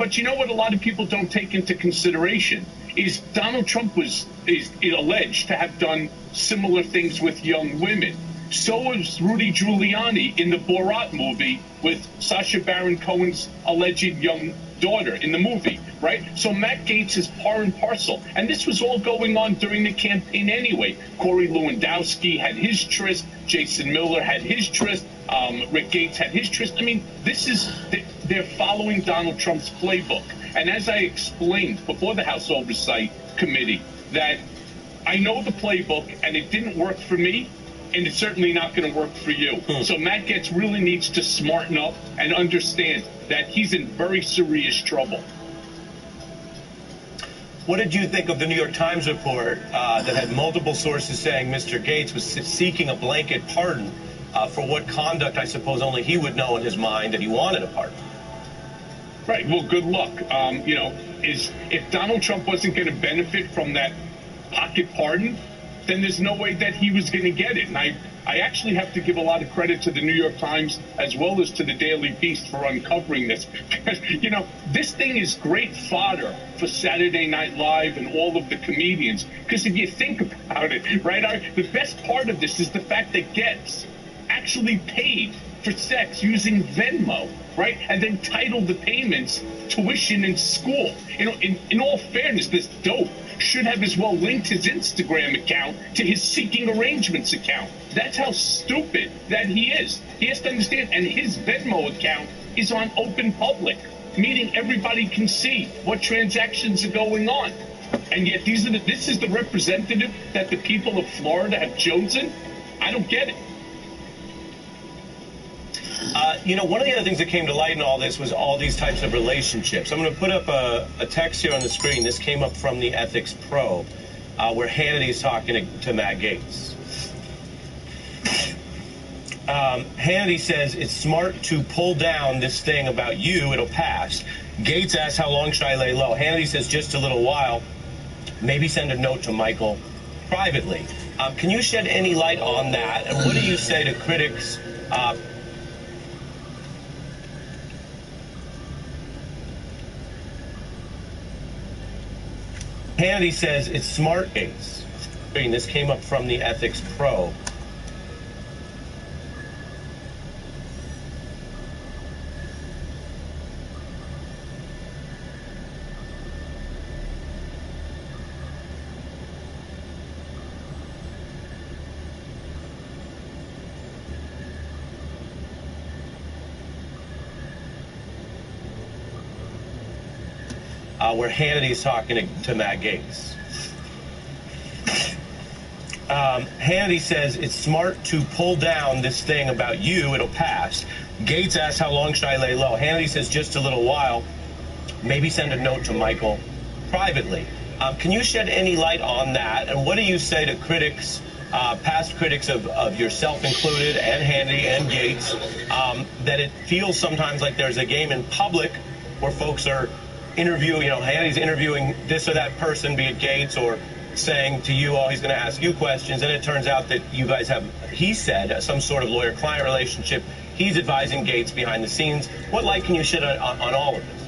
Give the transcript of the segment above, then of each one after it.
But you know what a lot of people don't take into consideration is Donald Trump is alleged to have done similar things with young women. So was Rudy Giuliani in the Borat movie with Sacha Baron Cohen's alleged young daughter in the movie, right? So Matt Gaetz is par and parcel. And this was all going on during the campaign anyway. Corey Lewandowski had his tryst. Jason Miller had his tryst. Rick Gates had his tryst. I mean, they're following Donald Trump's playbook. And as I explained before the House Oversight Committee, that I know the playbook and it didn't work for me, and it's certainly not going to work for you. So Matt Gaetz really needs to smarten up and understand that he's in very serious trouble. What did you think of the New York Times report that had multiple sources saying Mr. Gaetz was seeking a blanket pardon for what conduct I suppose only he would know in his mind that he wanted a pardon? Right. Well, good luck. If Donald Trump wasn't going to benefit from that pocket pardon, then there's no way that he was going to get it. And I actually have to give a lot of credit to the New York Times as well as to the Daily Beast for uncovering this. Because, this thing is great fodder for Saturday Night Live and all of the comedians. Because if you think about it, right, the best part of this is the fact that Gaetz actually paid for sex using Venmo, right? And then titled the payments tuition in school. In all fairness, this dope should have as well linked his Instagram account to his Seeking Arrangements account. That's how stupid that he is. He has to understand, and his Venmo account is on open public, meaning everybody can see what transactions are going on. And yet this is the representative that the people of Florida have chosen? I don't get it. One of the other things that came to light in all this was all these types of relationships. I'm going to put up a text here on the screen. This came up from the Ethics Pro, where Hannity is talking to Matt Gaetz. Hannity says, it's smart to pull down this thing about you. It'll pass. Gaetz asks, how long should I lay low? Hannity says, just a little while. Maybe send a note to Michael privately. Can you shed any light on that? And what do you say to critics Hannity says it's smart. This came up from the Ethics Pro. Where Hannity is talking to Matt Gaetz. Hannity says it's smart to pull down this thing about you. It'll pass. Gaetz asks, how long should I lay low? Hannity says, just a little while. Maybe send a note to Michael privately. Can you shed any light on that? And what do you say to critics, past critics of yourself included, and Hannity and Gaetz, that it feels sometimes like there's a game in public where folks are interviewing, Hannity's interviewing this or that person, be it Gaetz, or saying to you, oh, he's going to ask you questions, and it turns out that you guys have, he said, some sort of lawyer-client relationship. He's advising Gaetz behind the scenes. What light can you shed on all of this?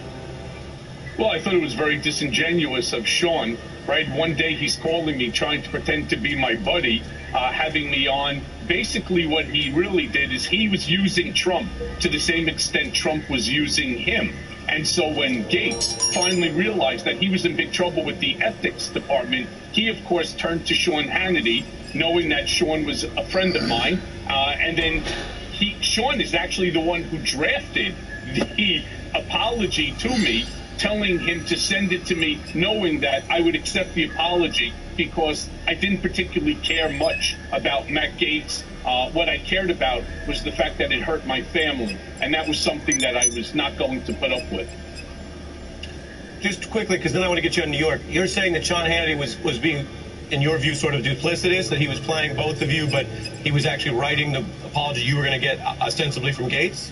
Well, I thought it was very disingenuous of Sean, right? One day he's calling me, trying to pretend to be my buddy, having me on. Basically what he really did is he was using Trump to the same extent Trump was using him. And so when Gaetz finally realized that he was in big trouble with the ethics department, he, of course, turned to Sean Hannity, knowing that Sean was a friend of mine. And then Sean is actually the one who drafted the apology to me, telling him to send it to me, knowing that I would accept the apology because I didn't particularly care much about Matt Gaetz. What I cared about was the fact that it hurt my family, and that was something that I was not going to put up with. Just quickly, because then I want to get you on New York. You're saying that Sean Hannity was being, in your view, sort of duplicitous, that he was playing both of you, but he was actually writing the apology you were going to get ostensibly from Gaetz?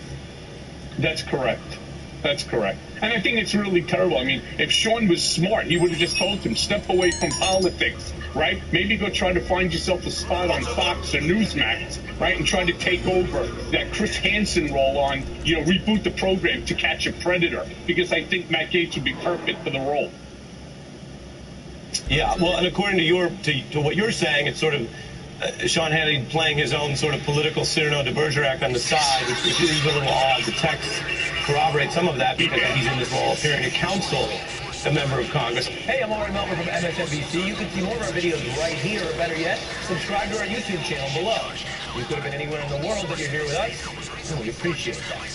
That's correct. That's correct. And I think it's really terrible. I mean, if Sean was smart, he would have just told him, step away from politics, right? Maybe go try to find yourself a spot on Fox or Newsmax, right? And try to take over that Chris Hansen role on, reboot the program To Catch a Predator, because I think Matt Gaetz would be perfect for the role. Yeah, well, and according to what you're saying, it's sort of Sean Hannity playing his own sort of political Cyrano de Bergerac on the side, which is a little odd. The text corroborates some of that because he's in this role appearing to counsel a member of Congress. Hey, I'm Ari Melber from MSNBC. You can see more of our videos right here, or better yet, subscribe to our YouTube channel below. You could have been anywhere in the world, but you're here with us, and we appreciate that.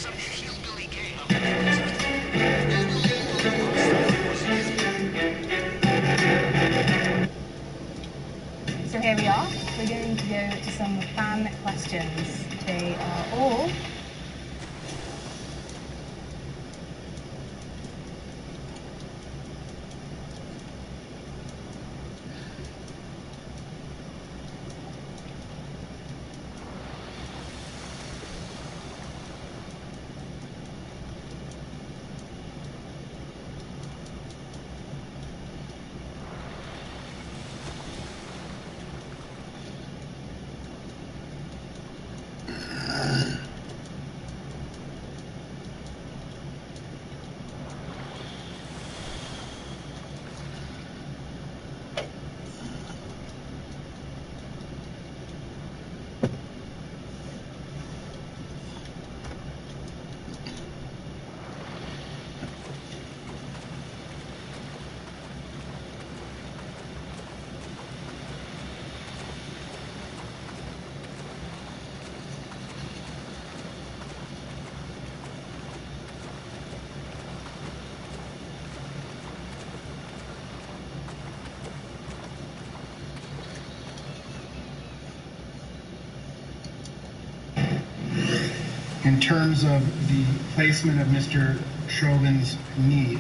So here we are. We're going to go to some fan questions. They are all in terms of the placement of Mr. Chauvin's knee,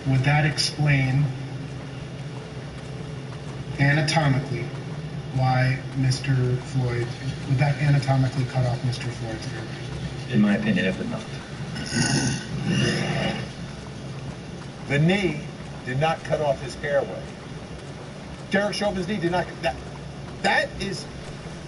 would that explain anatomically why Mr. Floyd, would that anatomically cut off Mr. Floyd's airway? In my opinion, it would not. The knee did not cut off his airway. Derek Chauvin's knee did not. That is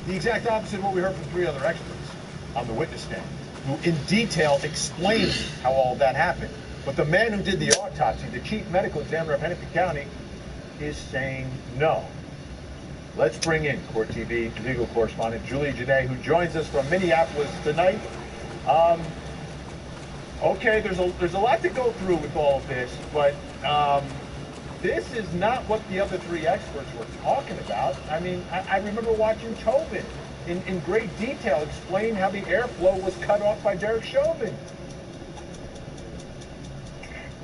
the exact opposite of what we heard from three other experts on the witness stand, who in detail explained how all that happened. But the man who did the autopsy, the chief medical examiner of Hennepin County, is saying no. Let's bring in Court TV legal correspondent Julie Janae, who joins us from Minneapolis tonight. Okay, there's a lot to go through with all of this, but this is not what the other three experts were talking about. I mean, I remember watching Tobin in great detail explain how the airflow was cut off by Derek Chauvin.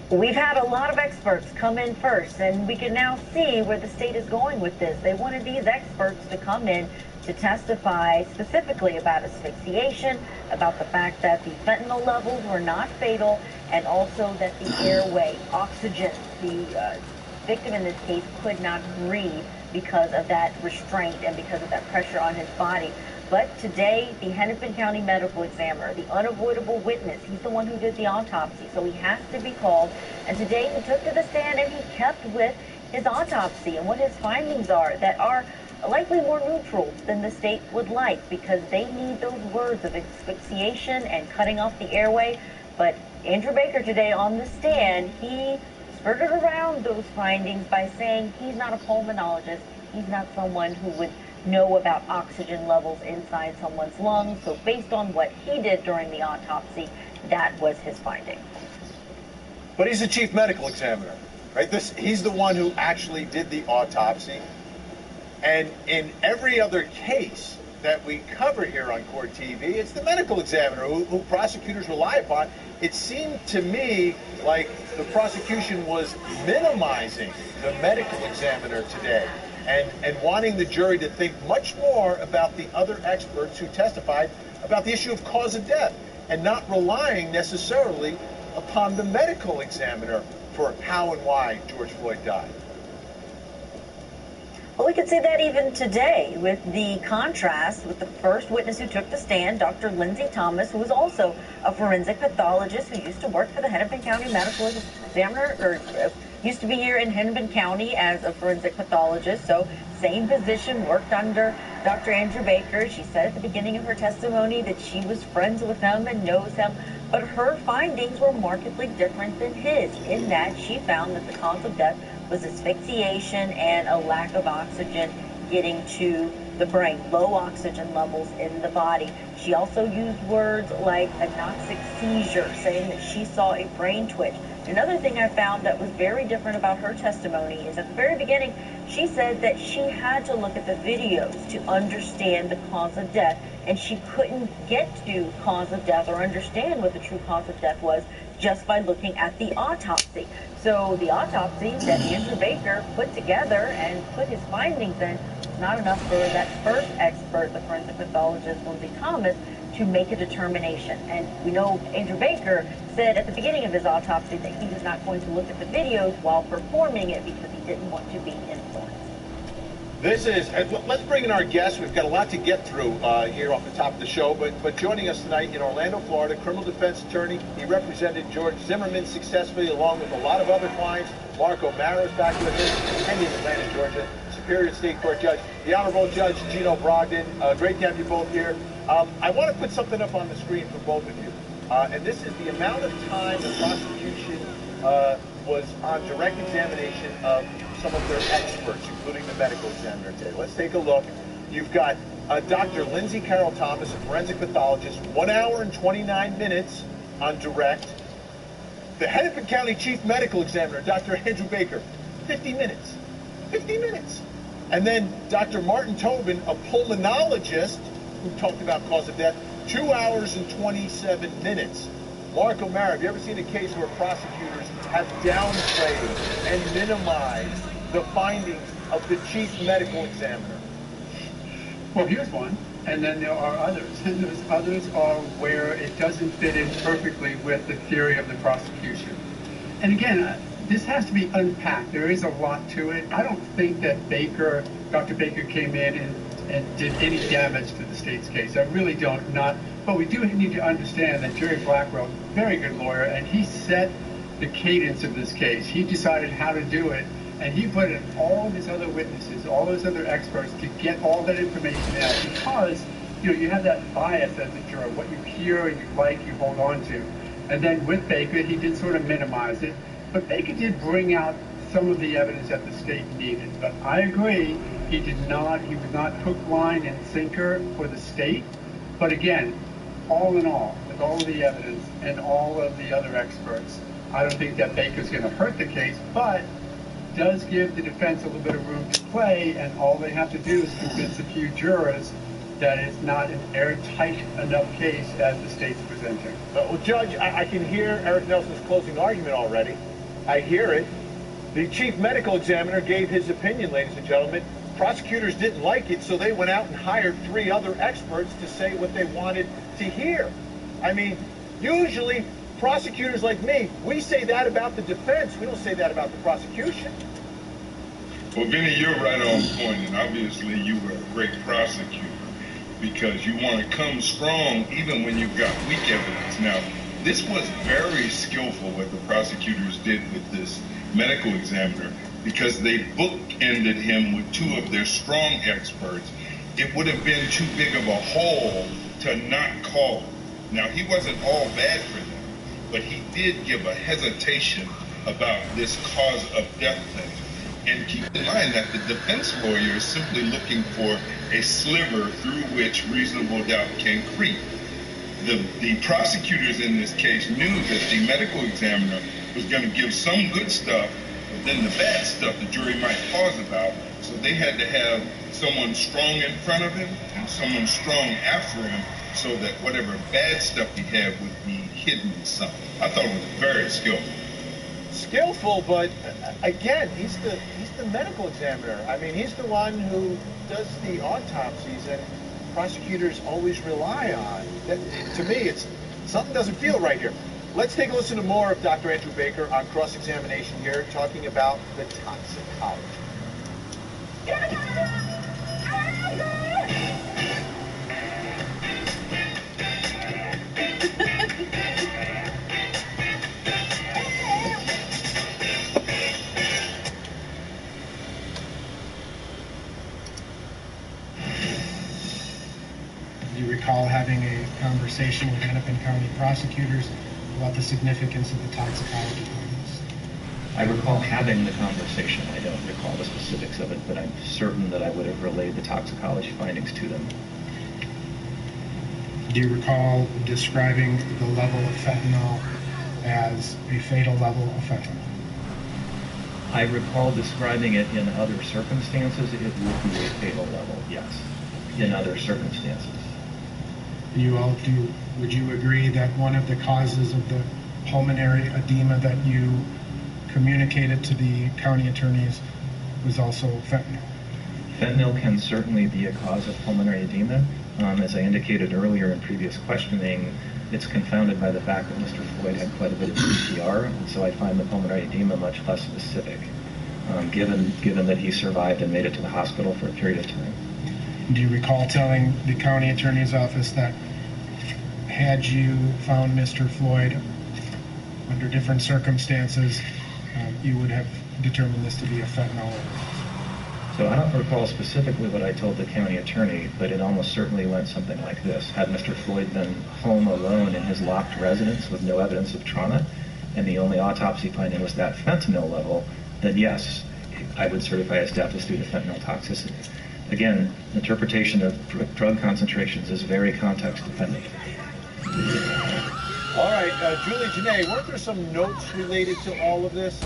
We've had a lot of experts come in first, and we can now see where the state is going with this. They wanted these experts to come in to testify specifically about asphyxiation, about the fact that the fentanyl levels were not fatal, and also that the airway, oxygen, the victim in this case could not breathe because of that restraint and because of that pressure on his body. But today, the Hennepin County medical examiner, the unavoidable witness, he's the one who did the autopsy, so he has to be called. And today he took to the stand and he kept with his autopsy and what his findings are that are likely more neutral than the state would like, because they need those words of asphyxiation and cutting off the airway. But Andrew Baker today on the stand, he skirted around those findings by saying he's not a pulmonologist. He's not someone who would know about oxygen levels inside someone's lungs. So based on what he did during the autopsy, that was his finding. But he's the chief medical examiner, right? He's the one who actually did the autopsy. And in every other case that we cover here on Court TV, it's the medical examiner who prosecutors rely upon. It seemed to me like the prosecution was minimizing the medical examiner today and wanting the jury to think much more about the other experts who testified about the issue of cause of death and not relying necessarily upon the medical examiner for how and why George Floyd died. Well, we could see that even today with the contrast with the first witness who took the stand, Dr. Lindsay Thomas, who was also a forensic pathologist who used to work for the Hennepin County Medical Examiner, or used to be here in Hennepin County as a forensic pathologist. So same position, worked under Dr. Andrew Baker. She said at the beginning of her testimony that she was friends with him and knows him, but her findings were markedly different than his, in that she found that the cause of death was asphyxiation and a lack of oxygen getting to the brain, low oxygen levels in the body. She also used words like anoxic seizure, saying that she saw a brain twitch. Another thing I found that was very different about her testimony is at the very beginning, she said that she had to look at the videos to understand the cause of death, and she couldn't get to cause of death or understand what the true cause of death was just by looking at the autopsy. So the autopsy that Andrew Baker put together and put his findings in was not enough for that first expert, the forensic pathologist Lindsay Thomas, to make a determination. And we know Andrew Baker said at the beginning of his autopsy that he was not going to look at the videos while performing it because he didn't want to be influenced. Let's bring in our guest. We've got a lot to get through here off the top of the show, but joining us tonight in Orlando, Florida, criminal defense attorney. He represented George Zimmerman successfully along with a lot of other clients. Mark O'Mara is back with us, and in Atlanta, Georgia, Superior State Court Judge, the Honorable Judge Gino Brogdon. Great to have you both here. I want to put something up on the screen for both of you, and this is the amount of time the prosecution was on direct examination of some of their experts, including the medical examiner today. Let's take a look. You've got Dr. Lindsay Carroll Thomas, a forensic pathologist, 1 hour and 29 minutes on direct. The Hennepin County Chief Medical Examiner, Dr. Andrew Baker, 50 minutes. 50 minutes. And then Dr. Martin Tobin, a pulmonologist who talked about cause of death, 2 hours and 27 minutes. Mark O'Mara, have you ever seen a case where prosecutors have downplayed and minimized the findings of the chief medical examiner? Well, here's one, and then there are others. And those others are where it doesn't fit in perfectly with the theory of the prosecution. And again, this has to be unpacked. There is a lot to it. I don't think that Dr. Baker came in and did any damage to the state's case. I really don't. But we do need to understand that Jerry Blackwell, very good lawyer, and he set the cadence of this case. He decided how to do it, and he put in all these other witnesses, all those other experts to get all that information out, because you have that bias as a juror. What you hear and you like, you hold on to. And then with Baker, he did sort of minimize it, but Baker did bring out some of the evidence that the state needed. But I agree, he was not hook, line, and sinker for the state. But again, all in all, with all of the evidence and all of the other experts, I don't think that Baker's going to hurt the case, but does give the defense a little bit of room to play, and all they have to do is convince a few jurors that it's not an airtight enough case as the state's presenting. Well, Judge, I can hear Eric Nelson's closing argument already. I hear it. The chief medical examiner gave his opinion, ladies and gentlemen. Prosecutors didn't like it, so they went out and hired 3 other experts to say what they wanted to hear. I mean, usually prosecutors like me, we say that about the defense. We don't say that about the prosecution. Well, Vinny, you're right on point, and obviously you were a great prosecutor because you want to come strong even when you've got weak evidence. Now, this was very skillful what the prosecutors did with this medical examiner, because they bookended him with 2 of their strong experts. It would have been too big of a hole to not call him. Now, he wasn't all bad for them, but he did give a hesitation about this cause of death thing. And keep in mind that the defense lawyer is simply looking for a sliver through which reasonable doubt can creep. The prosecutors in this case knew that the medical examiner was going to give some good stuff, but then the bad stuff the jury might pause about. So they had to have someone strong in front of him and someone strong after him, so that whatever bad stuff he had would be hidden some. I thought it was very skillful. Skillful, but again, he's the medical examiner. I mean, he's the one who does the autopsies, and prosecutors always rely on. To me, it's something doesn't feel right here. Let's take a listen to more of Dr. Andrew Baker on cross-examination here, talking about the toxicology. Do you recall having a conversation with Hennepin County prosecutors about the significance of the toxicology findings? I recall having the conversation. I don't recall the specifics of it, but I'm certain that I would have relayed the toxicology findings to them. Do you recall describing the level of fentanyl as a fatal level of fentanyl? I recall describing it in other circumstances. It would be a fatal level, yes, in other circumstances. Would you agree that one of the causes of the pulmonary edema that you communicated to the county attorneys was also fentanyl? Fentanyl can certainly be a cause of pulmonary edema. As I indicated earlier in previous questioning, it's confounded by the fact that Mr. Floyd had quite a bit of CPR, and so I find the pulmonary edema much less specific, given that he survived and made it to the hospital for a period of time. Do you recall telling the county attorney's office that had you found Mr. Floyd under different circumstances, you would have determined this to be a fentanyl? So I don't recall specifically what I told the county attorney, but it almost certainly went something like this. Had Mr. Floyd been home alone in his locked residence with no evidence of trauma, and the only autopsy finding was that fentanyl level, then yes, I would certify his death as due to fentanyl toxicity. Again, interpretation of drug concentrations is very context dependent. All right, Julie Janae, weren't there some notes related to all of this?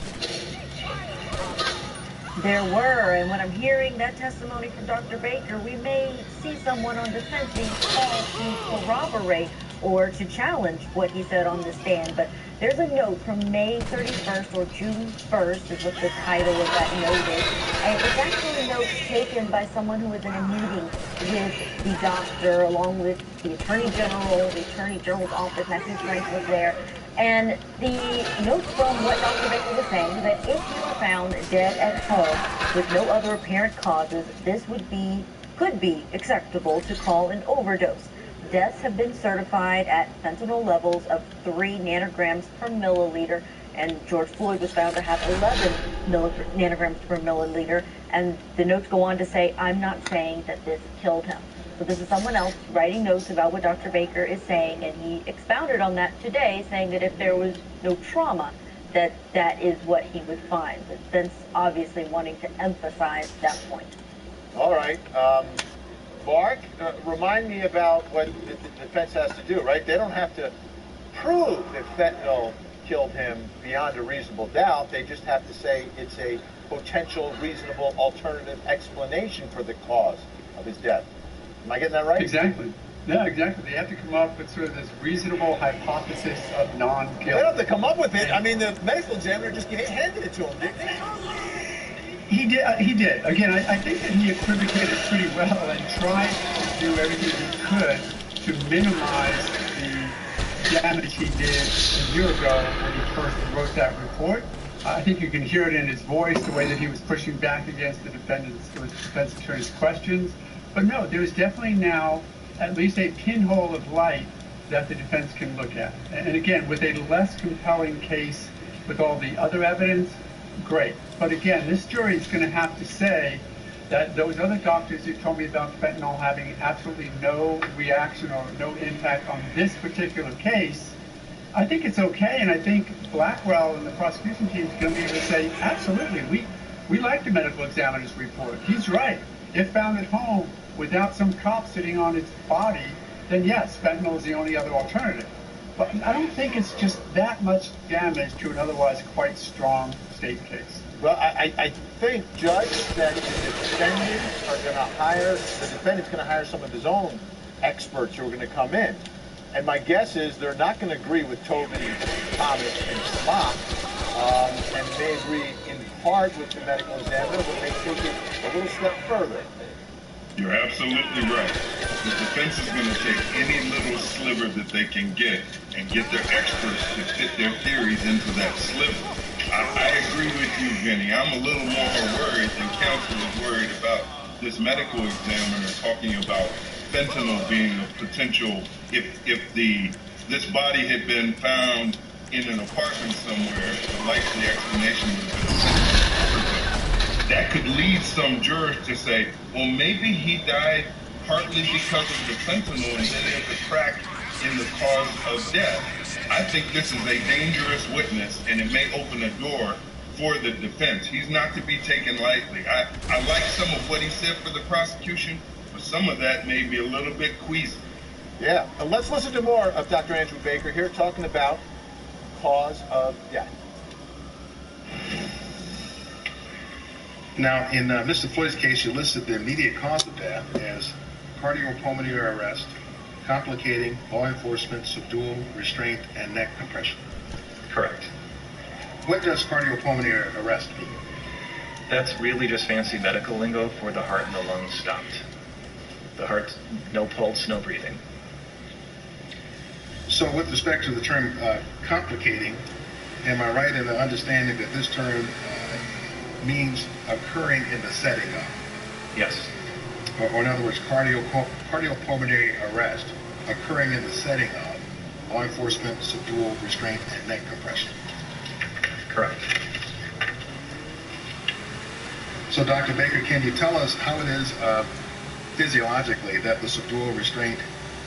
There were, and when I'm hearing that testimony from Dr. Baker, we may see someone on defense being called to corroborate or to challenge what he said on the stand. But there's a note from May 31st or June 1st is what the title of that note is. And it's actually a note taken by someone who was in a meeting with the doctor along with the Attorney General, the Attorney General's office. Matthew Frank was there. And the note from what Dr. Baker was saying that if you were found dead at home with no other apparent causes, this could be acceptable to call an overdose. Deaths have been certified at fentanyl levels of 3 nanograms per milliliter, and George Floyd was found to have 11 nanograms per milliliter. And the notes go on to say, I'm not saying that this killed him. So this is someone else writing notes about what Dr. Baker is saying, and he expounded on that today, saying that if there was no trauma, that is what he would find. The defense obviously wanting to emphasize that point. All right. Mark, remind me about what the defense has to do, right? They don't have to prove that fentanyl killed him beyond a reasonable doubt. They just have to say it's a potential reasonable alternative explanation for the cause of his death. Am I getting that right? Exactly. Yeah, exactly. They have to come up with sort of this reasonable hypothesis of non-guilt. They don't have to come up with it. I mean, the medical examiner just handed it to him, didn't he? He did. Again, I think that he equivocated pretty well and tried to do everything he could to minimize the damage he did a year ago when he first wrote that report. I think you can hear it in his voice, the way that he was pushing back against the defense attorney's questions. But no, there is definitely now at least a pinhole of light that the defense can look at. And again, with a less compelling case with all the other evidence, great. But again, this jury is going to have to say that those other doctors who told me about fentanyl having absolutely no reaction or no impact on this particular case, I think it's okay. And I think Blackwell and the prosecution team is going to be able to say, absolutely, we like the medical examiner's report. He's right. If found at home without some cop sitting on its body, then yes, fentanyl is the only other alternative. But I don't think it's just that much damage to an otherwise quite strong state case. Well, I think, Judge, that the defendants are going to hire some of his own experts who are going to come in. And my guess is they're not going to agree with Toby, Thomas, and Smock, and they agree in part with the medical examiner, but they take it a little step further. You're absolutely right. The defense is going to take any little sliver that they can get and get their experts to fit their theories into that sliver. I agree with you, Vinny. I'm a little more worried than counsel is worried about this medical examiner talking about fentanyl being a potential if this body had been found in an apartment somewhere, the likely explanation would have been fentanyl. That could lead some jurors to say, well, maybe he died partly because of the fentanyl and then there's a crack in the cause of death. I think this is a dangerous witness and it may open a door for the defense. He's not to be taken lightly. I like some of what he said for the prosecution, but some of that may be a little bit queasy. Yeah, and let's listen to more of Dr. Andrew Baker here talking about cause of death. Now, in Mr. Floyd's case, you listed the immediate cause of death as cardiopulmonary arrest, complicating law enforcement, subdual, restraint, and neck compression. Correct. What does cardiopulmonary arrest mean? That's really just fancy medical lingo for the heart and the lungs stopped. The heart, no pulse, no breathing. So with respect to the term complicating, am I right in the understanding that this term means occurring in the setting of? Yes. Or in other words, cardiopulmonary arrest occurring in the setting of law enforcement, subdual, restraint, and neck compression. Correct. So Dr. Baker, can you tell us how it is physiologically that the subdual, restraint,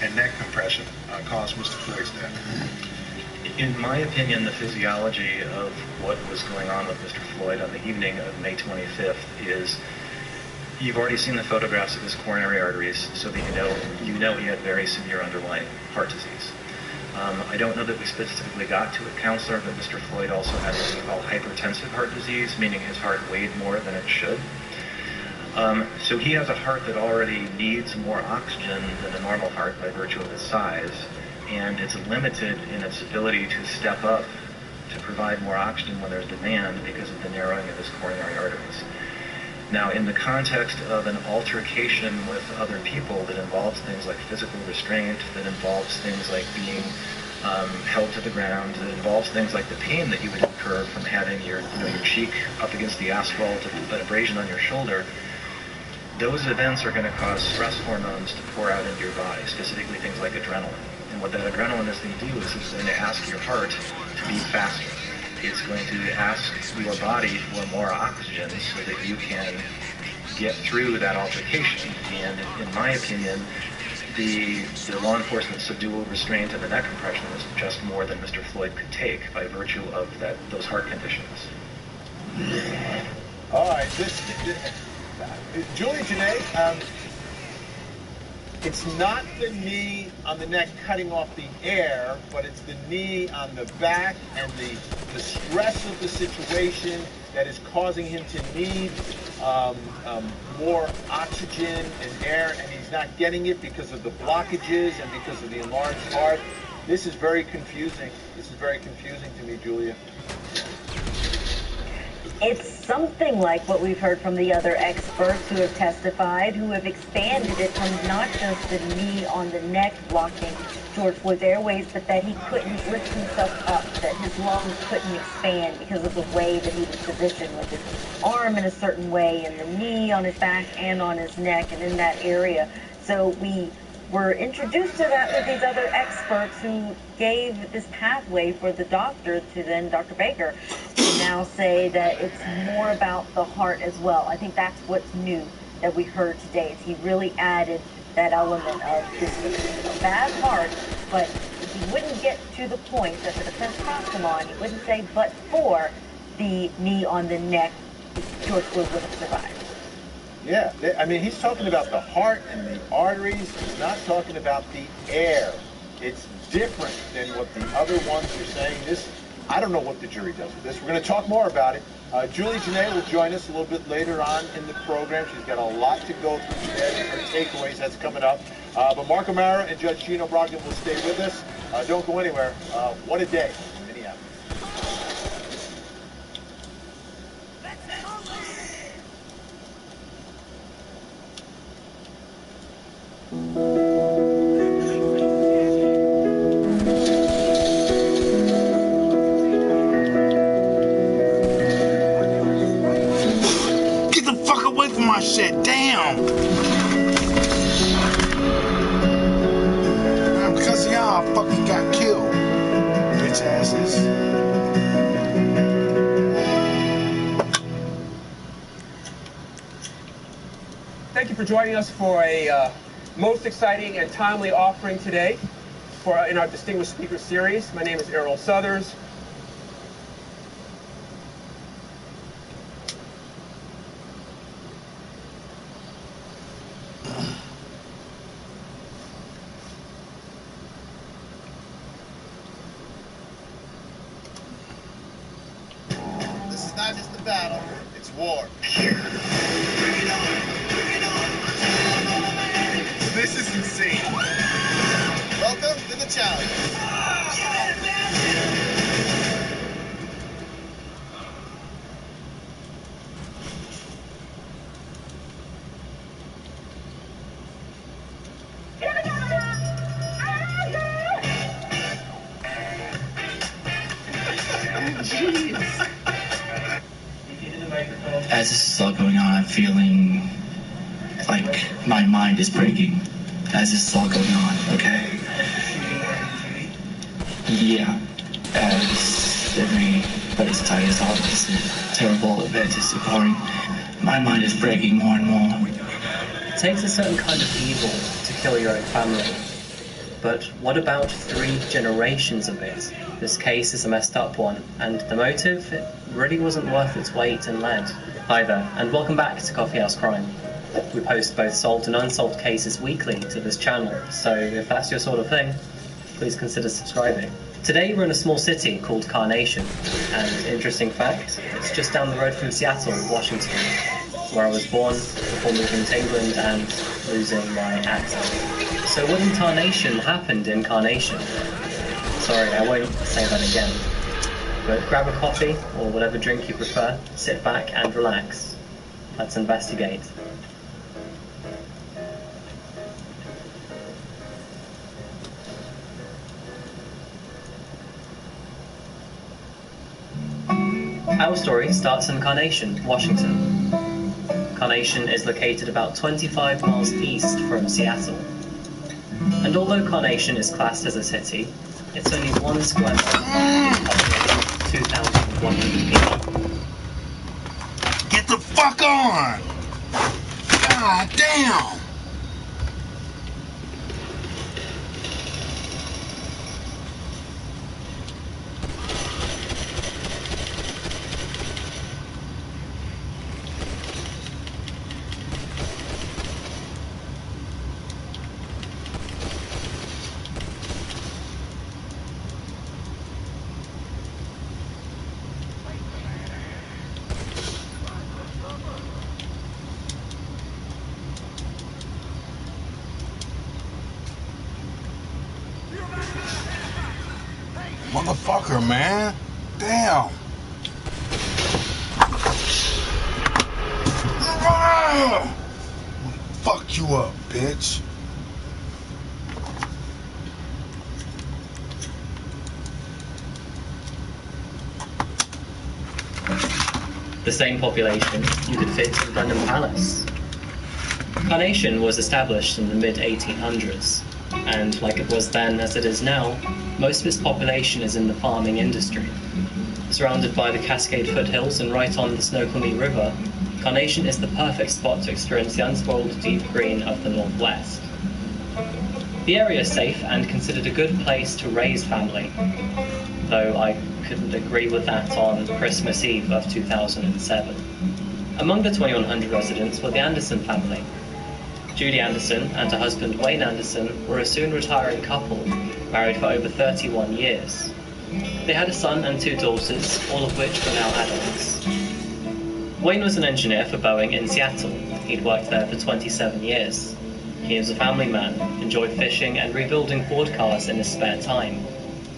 and neck compression caused Mr. Floyd's death? In my opinion, the physiology of what was going on with Mr. Floyd on the evening of May 25th is, you've already seen the photographs of his coronary arteries, so that you know he had very severe underlying heart disease. I don't know that we specifically got to a counselor, but Mr. Floyd also had what we call hypertensive heart disease, meaning his heart weighed more than it should. So he has a heart that already needs more oxygen than a normal heart by virtue of its size, and it's limited in its ability to step up to provide more oxygen when there's demand because of the narrowing of his coronary arteries. Now, in the context of an altercation with other people that involves things like physical restraint, that involves things like being held to the ground, that involves things like the pain that you would incur from having your cheek up against the asphalt, an abrasion on your shoulder, those events are going to cause stress hormones to pour out into your body, specifically things like adrenaline. And what that adrenaline is going to do is it's going to ask your heart to beat faster. It's going to ask your body for more oxygen so that you can get through that altercation. And in my opinion, the law enforcement subdual, restraint, and the neck compression was just more than Mr. Floyd could take by virtue of those heart conditions. All right, Julie Jeanne, it's not the knee on the neck cutting off the air, but it's the knee on the back and the stress of the situation that is causing him to need more oxygen and air, and he's not getting it because of the blockages and because of the enlarged heart. This is very confusing. This is very confusing to me, Julia. It's something like what we've heard from the other experts who have testified, who have expanded it from not just the knee on the neck blocking George Floyd's airways, but that he couldn't lift himself up, that his lungs couldn't expand because of the way that he was positioned with his arm in a certain way, and the knee on his back and on his neck and in that area. So we were introduced to that with these other experts who gave this pathway for the doctor to then Dr. Baker to now say that it's more about the heart as well. I think that's what's new that we heard today. Is he really added that element of this was a bad heart, but he wouldn't get to the point that the defense crossed him on. He wouldn't say, but for the knee on the neck, George Floyd would have survived. Yeah, I mean, he's talking about the heart and the arteries. He's not talking about the air. It's different than what the other ones are saying. I don't know what the jury does with this. We're going to talk more about it. Julie Jeanne will join us a little bit later on in the program. She's got a lot to go through today. Her takeaways, that's coming up. But Mark O'Mara and Judge Gino Brogdon will stay with us. Don't go anywhere. What a day in Minneapolis. shit, damn! Man, because of y'all, I fucking got killed, bitch asses. Thank you for joining us for a most exciting and timely offering today in our Distinguished Speaker Series. My name is Errol Southers. This is not just a battle, it's war. This is insane. Welcome to the challenge. As this is all going on, I'm feeling like my mind is breaking as this is all going on, okay? Yeah, as everybody's telling us all this terrible event is occurring, my mind is breaking more and more. It takes a certain kind of evil to kill your own family. But what about 3 generations of it? This case is a messed up one, and the motive, it really wasn't worth its weight in lead. Hi there, and welcome back to Coffee House Crime. We post both solved and unsolved cases weekly to this channel, so if that's your sort of thing, please consider subscribing. Today we're in a small city called Carnation, and interesting fact, it's just down the road from Seattle, Washington, where I was born before moving to England and losing my accent. So what in tarnation happened in Carnation? Sorry, I won't say that again. But grab a coffee or whatever drink you prefer, sit back and relax. Let's investigate. Our story starts in Carnation, Washington. Carnation is located about 25 miles east from Seattle. And although Carnation is classed as a city, it's only 1 square mile of 2,100 people. Get the fuck on! God damn! Motherfucker, man. Damn. Fuck you up, bitch. The same population you could fit in Blenheim Palace. Carnation was established in the mid-1800s, and like it was then as it is now, most of its population is in the farming industry. Surrounded by the Cascade foothills and right on the Snoqualmie River, Carnation is the perfect spot to experience the unspoiled deep green of the Northwest. The area is safe and considered a good place to raise family, though I couldn't agree with that on Christmas Eve of 2007. Among the 2,100 residents were the Anderson family. Judy Anderson and her husband Wayne Anderson were a soon retiring couple, married for over 31 years. They had a son and 2 daughters, all of which were now adults. Wayne was an engineer for Boeing in Seattle. He'd worked there for 27 years. He was a family man, enjoyed fishing and rebuilding Ford cars in his spare time.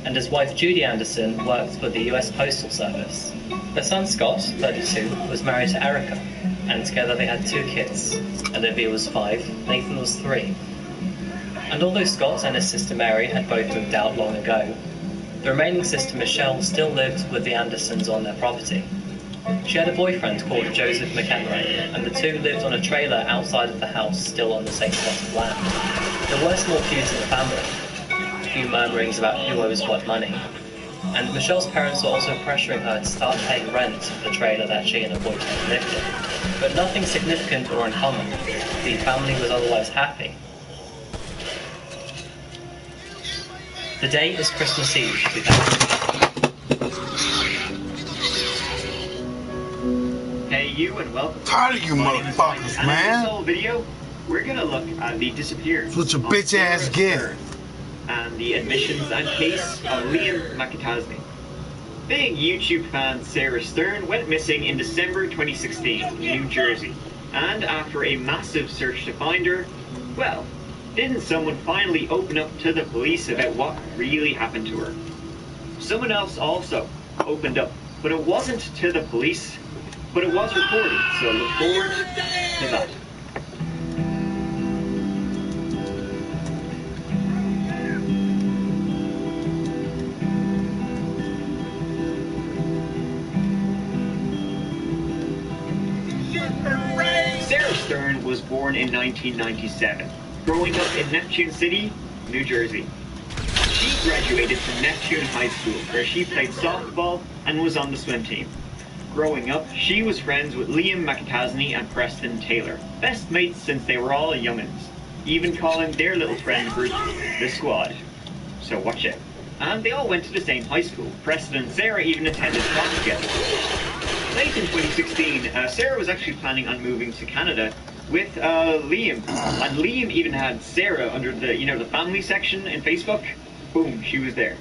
And his wife Judy Anderson worked for the US Postal Service. Their son Scott, 32, was married to Erica, and together they had 2 kids. Olivia was 5, Nathan was 3. And although Scott and his sister Mary had both moved out long ago, the remaining sister Michelle still lived with the Andersons on their property. She had a boyfriend called Joseph McEnroe, and the two lived on a trailer outside of the house, still on the same plot of land. There were small feuds in the family, a few murmurings about who owes what money, and Michelle's parents were also pressuring her to start paying rent for the trailer that she and her boyfriend lived in. But nothing significant or uncommon. The family was otherwise happy. The date is Christmas Eve 2000. Hey you, and welcome. Tired of you motherfuckers, man. In this whole video, we're gonna look at the disappearance. What's a bitch ass get? And the admissions and case of Liam McAtasney. Big YouTube fan Sarah Stern went missing in December 2016 in New Jersey. And after a massive search to find her, well, didn't someone finally open up to the police about what really happened to her? Someone else also opened up, but it wasn't to the police, but it was recorded, so look forward to that. Sarah Stern was born in 1997, growing up in Neptune City, New Jersey. She graduated from Neptune High School, where she played softball and was on the swim team. Growing up, she was friends with Liam McAtasney and Preston Taylor, best mates since they were all young'uns, even calling their little friend group the Squad. So watch it. And they all went to the same high school. Preston and Sarah even attended class together. Late in 2016, Sarah was actually planning on moving to Canada with Liam, and Liam even had Sarah under the, the family section in Facebook. Boom, she was there.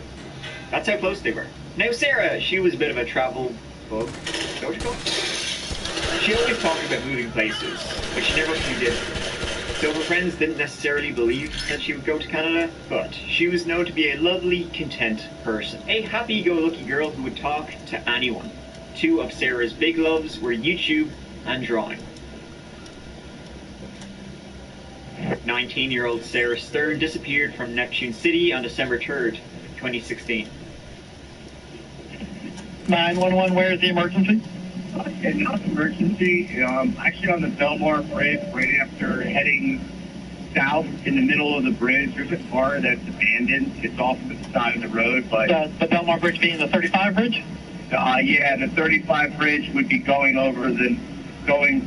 That's how close they were. Now Sarah, she was a bit of a travel bug. Is that what you call it? She always talked about moving places, but she never actually did. So her friends didn't necessarily believe that she would go to Canada, but she was known to be a lovely, content person. A happy-go-lucky girl who would talk to anyone. Two of Sarah's big loves were YouTube and drawing. 19-year-old Sarah Stern disappeared from Neptune City on December 3rd, 2016. 911, where is the emergency? It's not an emergency. Actually on the Belmar Bridge, right after heading south in the middle of the bridge, there's a car that's abandoned. It's off to the side of the road, but... The Belmar Bridge being the 35 bridge? Yeah, the 35 bridge would be going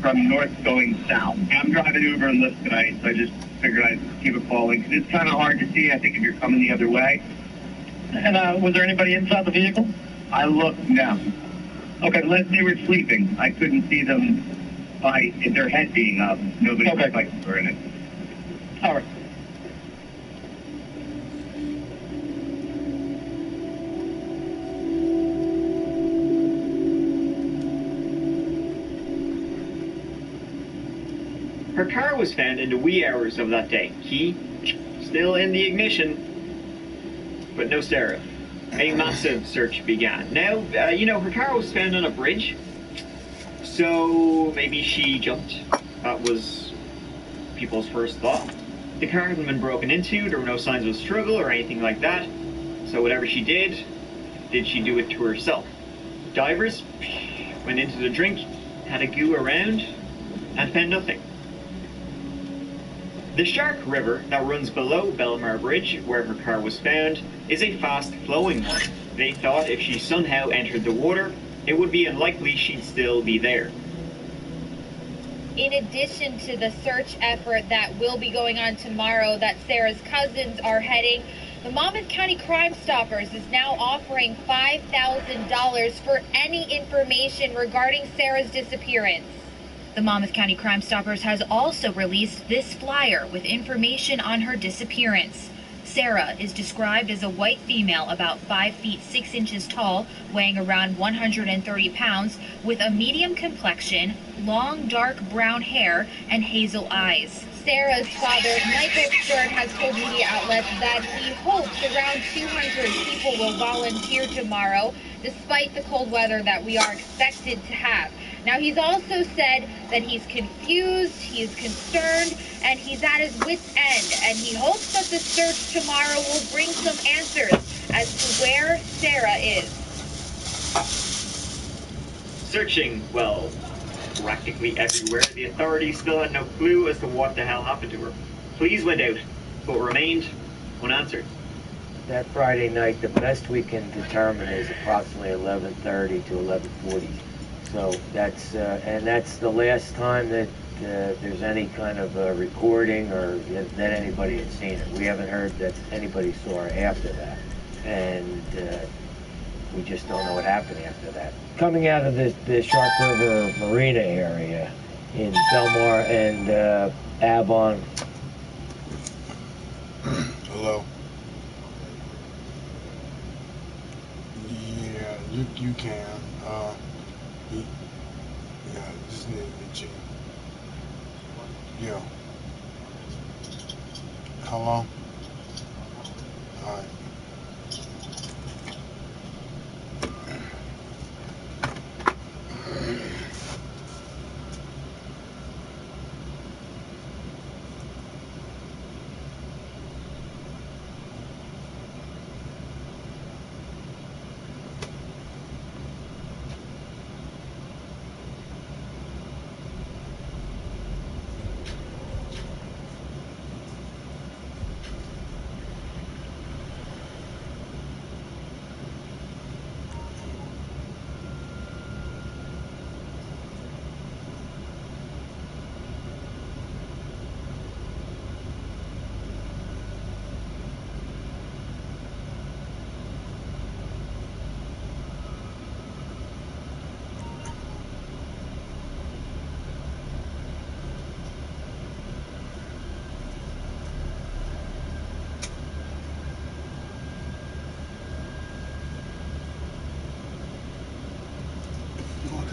from north going south. I'm driving Uber and Lyft tonight, so I just figured I'd keep it calling. It's kind of hard to see, I think, if you're coming the other way. And was there anybody inside the vehicle? I looked, no. Okay, unless they were sleeping. I couldn't see them by their head being up. Nobody looked like they were in it. All right. Her car was found in the wee hours of that day. Key still in the ignition, but no Sarah. A massive search began. Now, her car was found on a bridge, so maybe she jumped. That was people's first thought. The car hadn't been broken into, there were no signs of struggle or anything like that, so whatever she did she do it to herself? Divers went into the drink, had a goo around, and found nothing. The Shark River that runs below Belmar Bridge, where her car was found, is a fast-flowing one. They thought if she somehow entered the water, it would be unlikely she'd still be there. In addition to the search effort that will be going on tomorrow that Sarah's cousins are heading, the Monmouth County Crime Stoppers is now offering $5,000 for any information regarding Sarah's disappearance. The Monmouth County Crime Stoppers has also released this flyer with information on her disappearance. Sarah is described as a white female about 5 feet 6 inches tall, weighing around 130 pounds, with a medium complexion, long dark brown hair, and hazel eyes. Sarah's father, Michael Stern, has told media outlets that he hopes around 200 people will volunteer tomorrow, despite the cold weather that we are expected to have. Now, he's also said that he's confused, he's concerned, and he's at his wit's end, and he hopes that the search tomorrow will bring some answers as to where Sarah is. searching, well, practically everywhere, the authorities still had no clue as to what the hell happened to her. Police went out, but remained unanswered. That Friday night, the best we can determine is approximately 11:30 to 11:40. So that's and that's the last time that there's any kind of recording or that anybody had seen it. We haven't heard that anybody saw her after that, and we just don't know what happened after that. Coming out of the Shark River Marina area in Belmar and Avon. Hello. Yeah, you can. Yeah, just need to meet you. Yeah. How long? All right.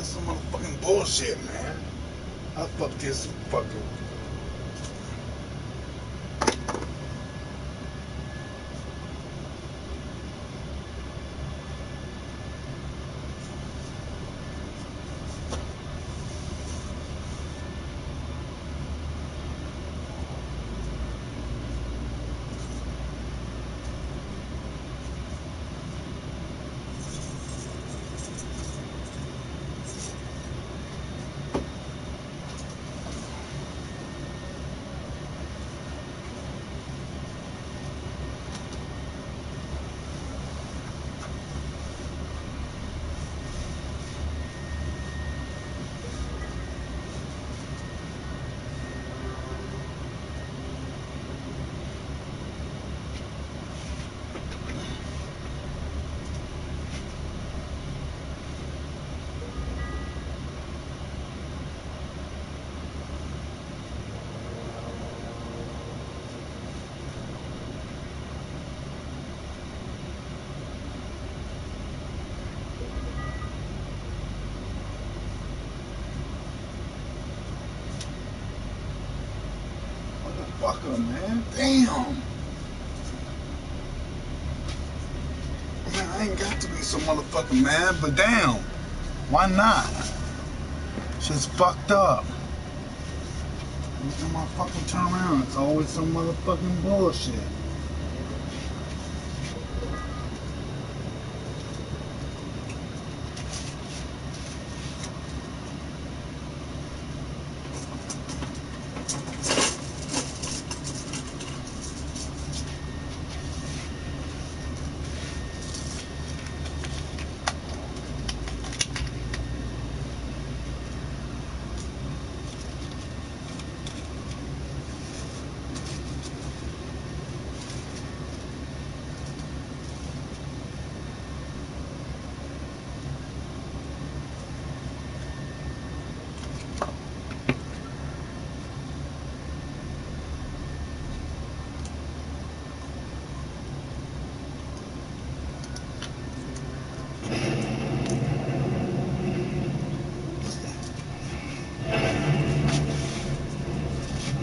Some motherfucking bullshit, man. I fucked this fucking. Motherfucker, man. Damn. Man, I ain't got to be so motherfucking mad, but damn. Why not? Shit's fucked up. Every time I fucking turn around, it's always some motherfucking bullshit.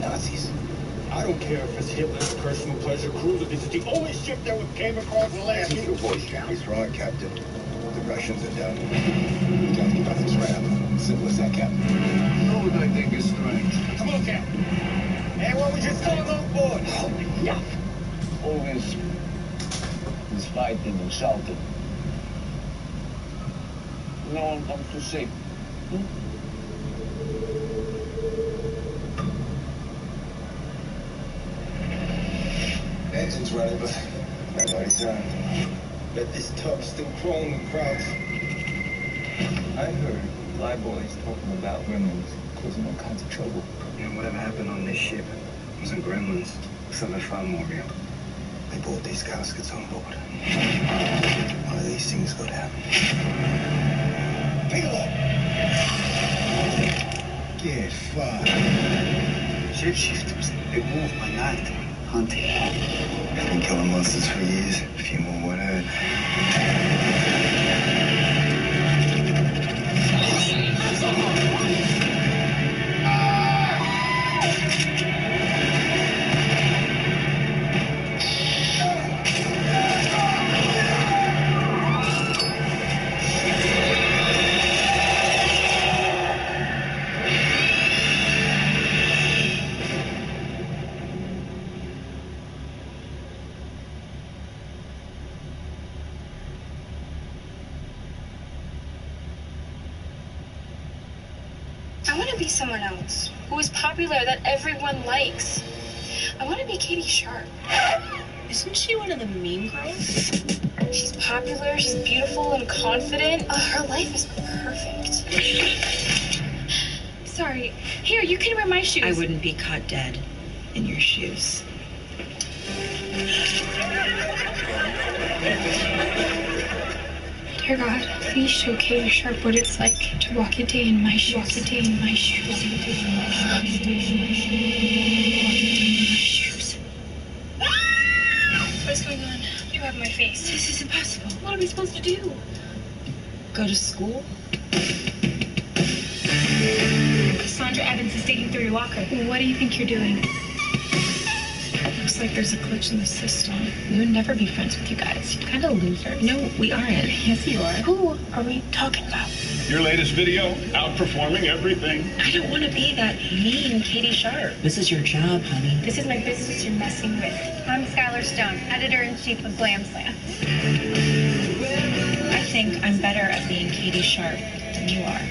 Nazis. I don't care if it's Hitler's personal pleasure cruiser. This is the only ship that came across Alaska. Keep your voice down. He's right, Captain. The Russians are done. We got to keep out this trap. Simple as that, Captain. You know what I think is strange? Come on, Captain. Hey, what was you still on board? Holy yuck. Always fighting and shouting. No one comes to save. Engine's running, but nobody's on. Bet this tub's still crawling with crowds. I heard Fly Boys talking about gremlins causing all kinds of trouble. Yeah, whatever happened on this ship wasn't gremlins. Something far more real. They brought these caskets on board. One of these things go down. Take a look. Get fucked. Shapeshifters. They move by night, hunting. They've been killing monsters for years. A few more won't hurt. I want to be someone else who is popular, that everyone likes. I want to be Katie Sharp. Isn't she one of the mean girls? She's popular, she's beautiful and confident. Her life is perfect. Sorry. Here, you can wear my shoes. I wouldn't be caught dead in your shoes. Dear God, please show Katie Sharp what it's like to walk a day in my shoes. Walk a day in my shoes. Walk a day in my shoes. What is going on? You have my face. This is impossible. What are we supposed to do? Go to school? Cassandra Evans is digging through your locker. What do you think you're doing? Looks like there's a glitch in the system. We would never be friends with you guys. You're kind of losers. No, we aren't. Yes, you are. Who are we talking about? Your latest video, outperforming everything. I don't want to be that mean Katie Sharp. This is your job, honey. This is my business you're messing with. I'm Skylar Stone, editor-in-chief of Glam Slam. I think I'm better at being Katie Sharp than you are.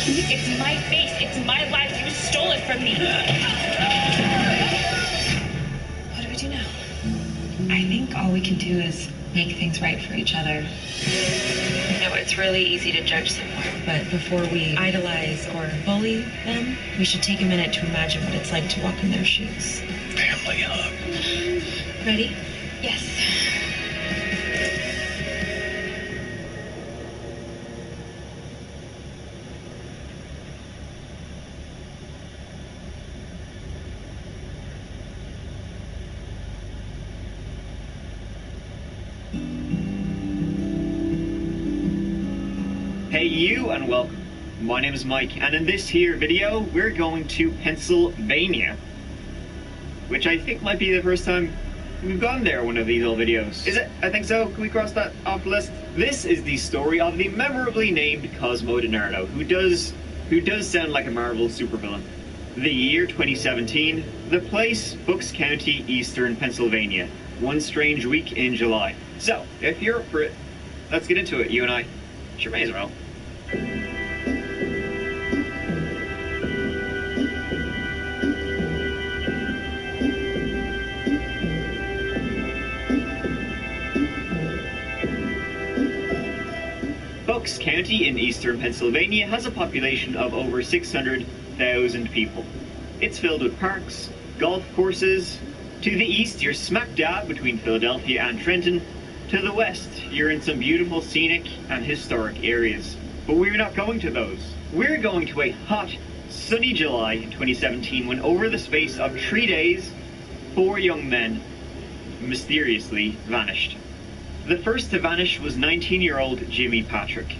It's my face. It's my life. You stole it from me. What do we do now? I think all we can do is make things right for each other. You know, it's really easy to judge someone, but before we idolize or bully them, we should take a minute to imagine what it's like to walk in their shoes. Family hug. Ready? Yes. Hey you, and welcome. My name is Mike, and in this here video, we're going to Pennsylvania. Which I think might be the first time we've gone there one of these old videos. Is it? I think so. Can we cross that off the list? This is the story of the memorably named Cosmo DiNardo, who does sound like a Marvel supervillain. The year 2017, the place, Bucks County, Eastern Pennsylvania. One strange week in July. So, if you're up for it, let's get into it, you and I. Sure may as well. Bucks County in eastern Pennsylvania has a population of over 600,000 people. It's filled with parks, golf courses. To the east, you're smack dab between Philadelphia and Trenton. To the west, you're in some beautiful scenic and historic areas. But we're not going to those. We're going to a hot, sunny July in 2017 when over the space of 3 days, 4 young men mysteriously vanished. The first to vanish was 19-year-old Jimmy Patrick.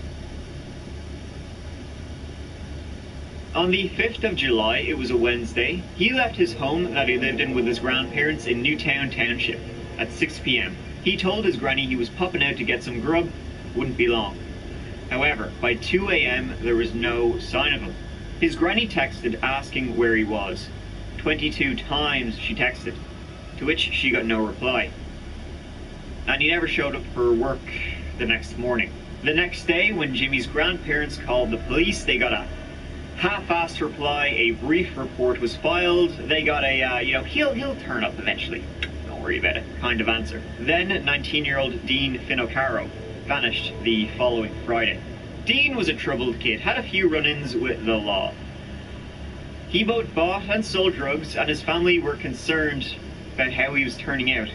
On the 5th of July, it was a Wednesday, he left his home that he lived in with his grandparents in Newtown Township at 6 p.m. He told his granny he was popping out to get some grub, wouldn't be long. However, by 2 a.m. there was no sign of him. His granny texted asking where he was. 22 times she texted, to which she got no reply. And he never showed up for work the next morning. The next day, when Jimmy's grandparents called the police, they got a half-assed reply. A brief report was filed. They got a, he'll turn up eventually. Don't worry about it kind of answer. Then 19-year-old Dean Finocchiaro vanished the following Friday. Dean was a troubled kid, had a few run-ins with the law. He both bought and sold drugs, and his family were concerned about how he was turning out.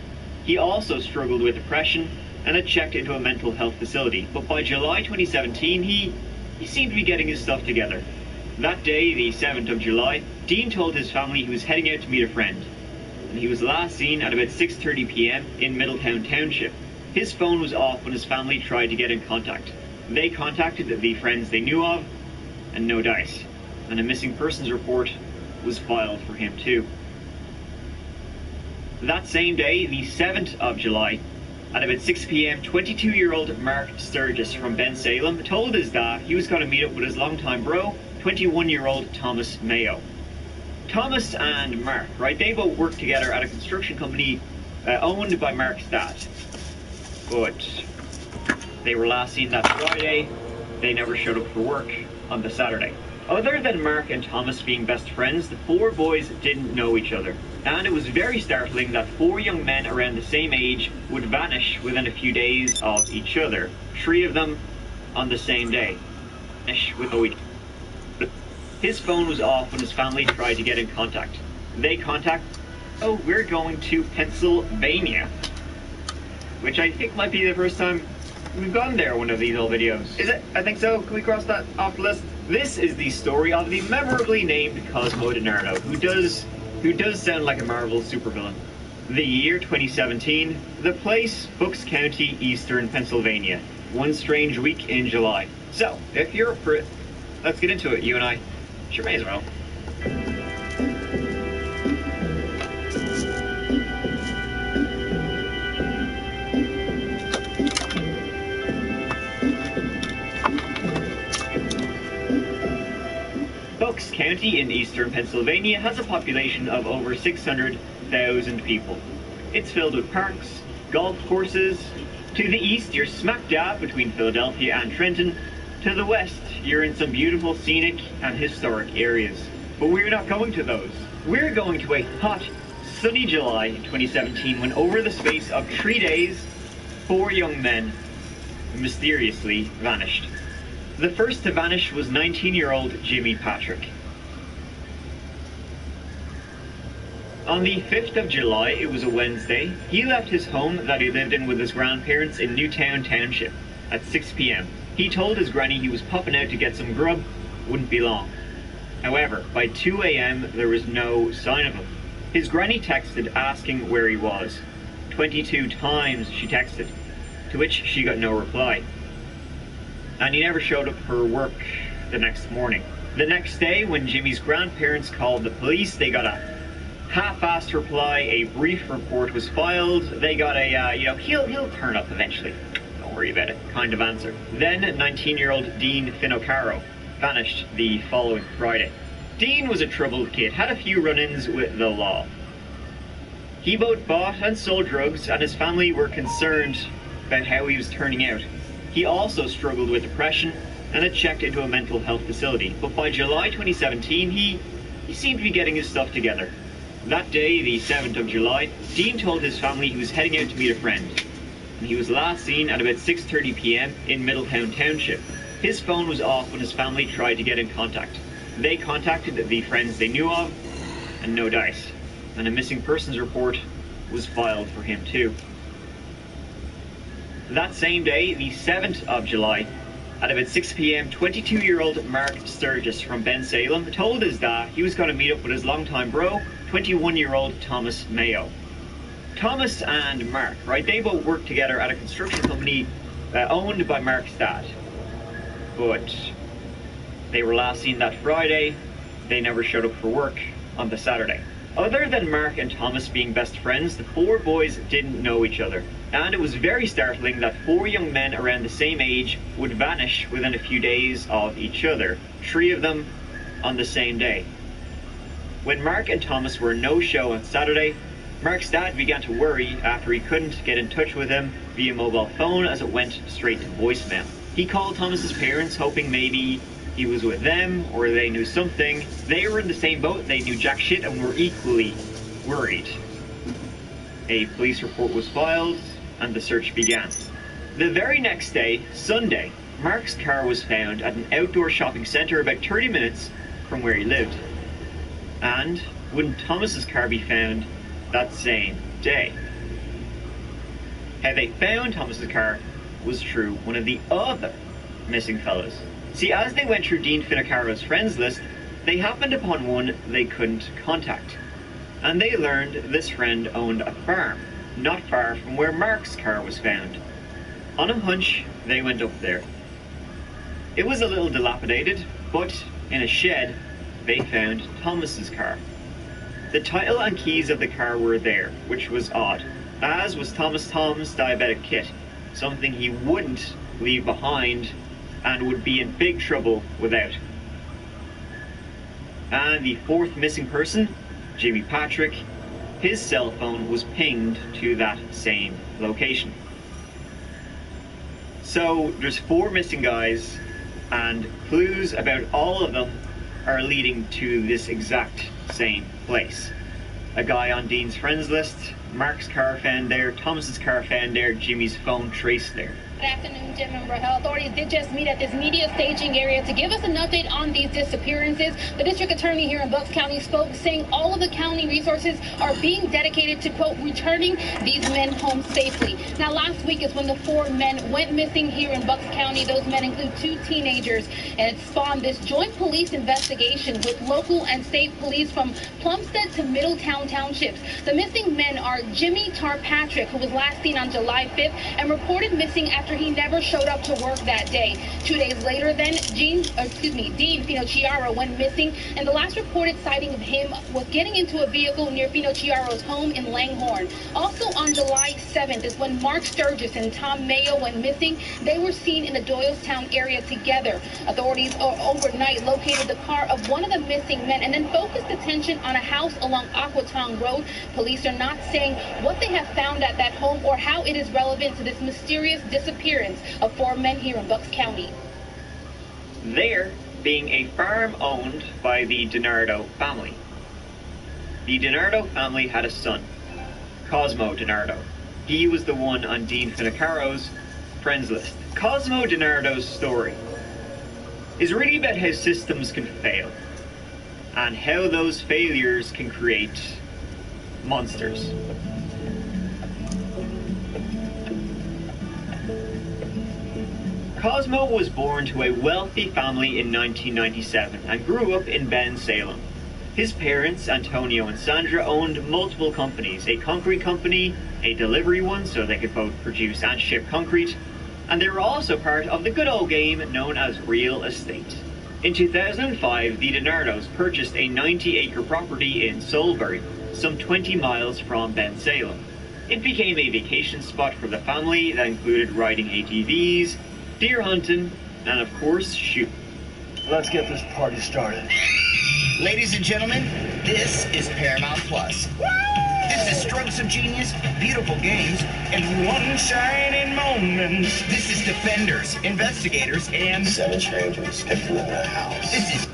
He also struggled with depression and had checked into a mental health facility, but by July 2017, he seemed to be getting his stuff together. That day, the 7th of July, Dean told his family he was heading out to meet a friend, and he was last seen at about 6:30 p.m. in Middletown Township. His phone was off when his family tried to get in contact. They contacted the friends they knew of, and no dice, and a missing persons report was filed for him too. That same day, the 7th of July, at about 6 p.m., 22-year-old Mark Sturgis from Bensalem told his dad he was going to meet up with his longtime bro, 21-year-old Thomas Mayo. Thomas and Mark, right, they both worked together at a construction company owned by Mark's dad. But they were last seen that Friday. They never showed up for work on the Saturday. Other than Mark and Thomas being best friends, the four boys didn't know each other. And it was very startling that four young men around the same age would vanish within a few days of each other. 3 of them on the same day. His phone was off when his family tried to get in contact. They contacted, oh, we're going to Pennsylvania. Which I think might be the first time we've gone there one of these old videos. Is it? I think so. Can we cross that off the list? This is the story of the memorably named Cosmo DiNardo, who does sound like a Marvel supervillain. The year 2017, the place, Bucks County, Eastern Pennsylvania. One strange week in July. So, if you're up for it, let's get into it, you and I. Sure may as well. Bucks County in eastern Pennsylvania has a population of over 600,000 people. It's filled with parks, golf courses. To the east, you're smack dab between Philadelphia and Trenton. To the west, you're in some beautiful scenic and historic areas. But we're not going to those. We're going to a hot, sunny July in 2017 when over the space of 3 days, 4 young men mysteriously vanished. The first to vanish was 19-year-old Jimmy Patrick. On the 5th of July, it was a Wednesday, he left his home that he lived in with his grandparents in Newtown Township at 6 p.m. He told his granny he was popping out to get some grub, wouldn't be long. However, by 2 a.m. there was no sign of him. His granny texted asking where he was. 22 times she texted, to which she got no reply. And he never showed up for work the next morning. The next day, when Jimmy's grandparents called the police, they got a half-assed reply. A brief report was filed. They got a, he'll turn up eventually. Don't worry about it kind of answer. Then 19-year-old Dean Finocchiaro vanished the following Friday. Dean was a troubled kid, had a few run-ins with the law. He both bought and sold drugs, and his family were concerned about how he was turning out. He also struggled with depression and had checked into a mental health facility, but by July 2017, he seemed to be getting his stuff together. That day, the 7th of July, Dean told his family he was heading out to meet a friend, and he was last seen at about 6:30 p.m. in Middletown Township. His phone was off when his family tried to get in contact. They contacted the friends they knew of, and no dice, and a missing persons report was filed for him too. That same day, the 7th of July, at about 6 p.m., 22-year-old Mark Sturgis from Bensalem told his dad he was going to meet up with his longtime bro, 21-year-old Thomas Mayo. Thomas and Mark, right, they both worked together at a construction company owned by Mark's dad. But they were last seen that Friday. They never showed up for work on the Saturday. Other than Mark and Thomas being best friends, the 4 boys didn't know each other. And it was very startling that 4 young men around the same age would vanish within a few days of each other, 3 of them on the same day. When Mark and Thomas were no-show on Saturday, Mark's dad began to worry after he couldn't get in touch with him via mobile phone as it went straight to voicemail. He called Thomas's parents, hoping maybe he was with them or they knew something. They were in the same boat, they knew jack shit and were equally worried. A police report was filed and the search began. The very next day, Sunday, Mark's car was found at an outdoor shopping centre about 30 minutes from where he lived. And wouldn't Thomas's car be found that same day? How they found Thomas's car was through one of the other missing fellows. See, as they went through Dean Finocchiaro's friends list, they happened upon one they couldn't contact. And they learned this friend owned a farm, not far from where Mark's car was found. On a hunch, they went up there. It was a little dilapidated, but in a shed, they found Thomas's car. The title and keys of the car were there, which was odd, as was Thomas Tom's diabetic kit, something he wouldn't leave behind and would be in big trouble without. And the fourth missing person, Jimmy Patrick, his cell phone was pinged to that same location. So there's 4 missing guys, and clues about all of them are leading to this exact same place. A guy on Dean's friends list, Mark's car found there, Thomas's car found there, Jimmy's phone traced there. Good afternoon, Jim and Rahel. Authorities did just meet at this media staging area to give us an update on these disappearances. The district attorney here in Bucks County spoke, saying all of the county resources are being dedicated to, quote, returning these men home safely. Now, last week is when the 4 men went missing here in Bucks County. Those men include 2 teenagers, and it spawned this joint police investigation with local and state police from Plumstead to Middletown townships. The missing men are Jimmy Tarpatrick, who was last seen on July 5th and reported missing after he never showed up to work that day. 2 days later, then, Dean Finocchiaro went missing, and the last reported sighting of him was getting into a vehicle near Finocchiaro's home in Langhorne. Also on July 7th is when Mark Sturgis and Tom Mayo went missing. They were seen in the Doylestown area together. Authorities overnight located the car of one of the missing men and then focused attention on a house along Aquatong Road. Police are not saying what they have found at that home or how it is relevant to this mysterious disappearance of 4 men here in Bucks County. There being a farm owned by the DiNardo family. The DiNardo family had a son, Cosmo DiNardo. He was the one on Dean Finocchiaro's friends list. Cosmo DiNardo's story is really about how systems can fail and how those failures can create monsters. Cosmo was born to a wealthy family in 1997 and grew up in Bensalem. His parents, Antonio and Sandra, owned multiple companies, a concrete company, a delivery one so they could both produce and ship concrete, and they were also part of the good old game known as real estate. In 2005, the DiNardos purchased a 90-acre property in Soulbury, some 20 miles from Bensalem. It became a vacation spot for the family that included riding ATVs, deer hunting, and of course, shooting. Let's get this party started. Ladies and gentlemen, this is Paramount Plus. This is Strokes of Genius, beautiful games, and one shining moment. This is Defenders, Investigators, and 7 strangers kept in the house. This is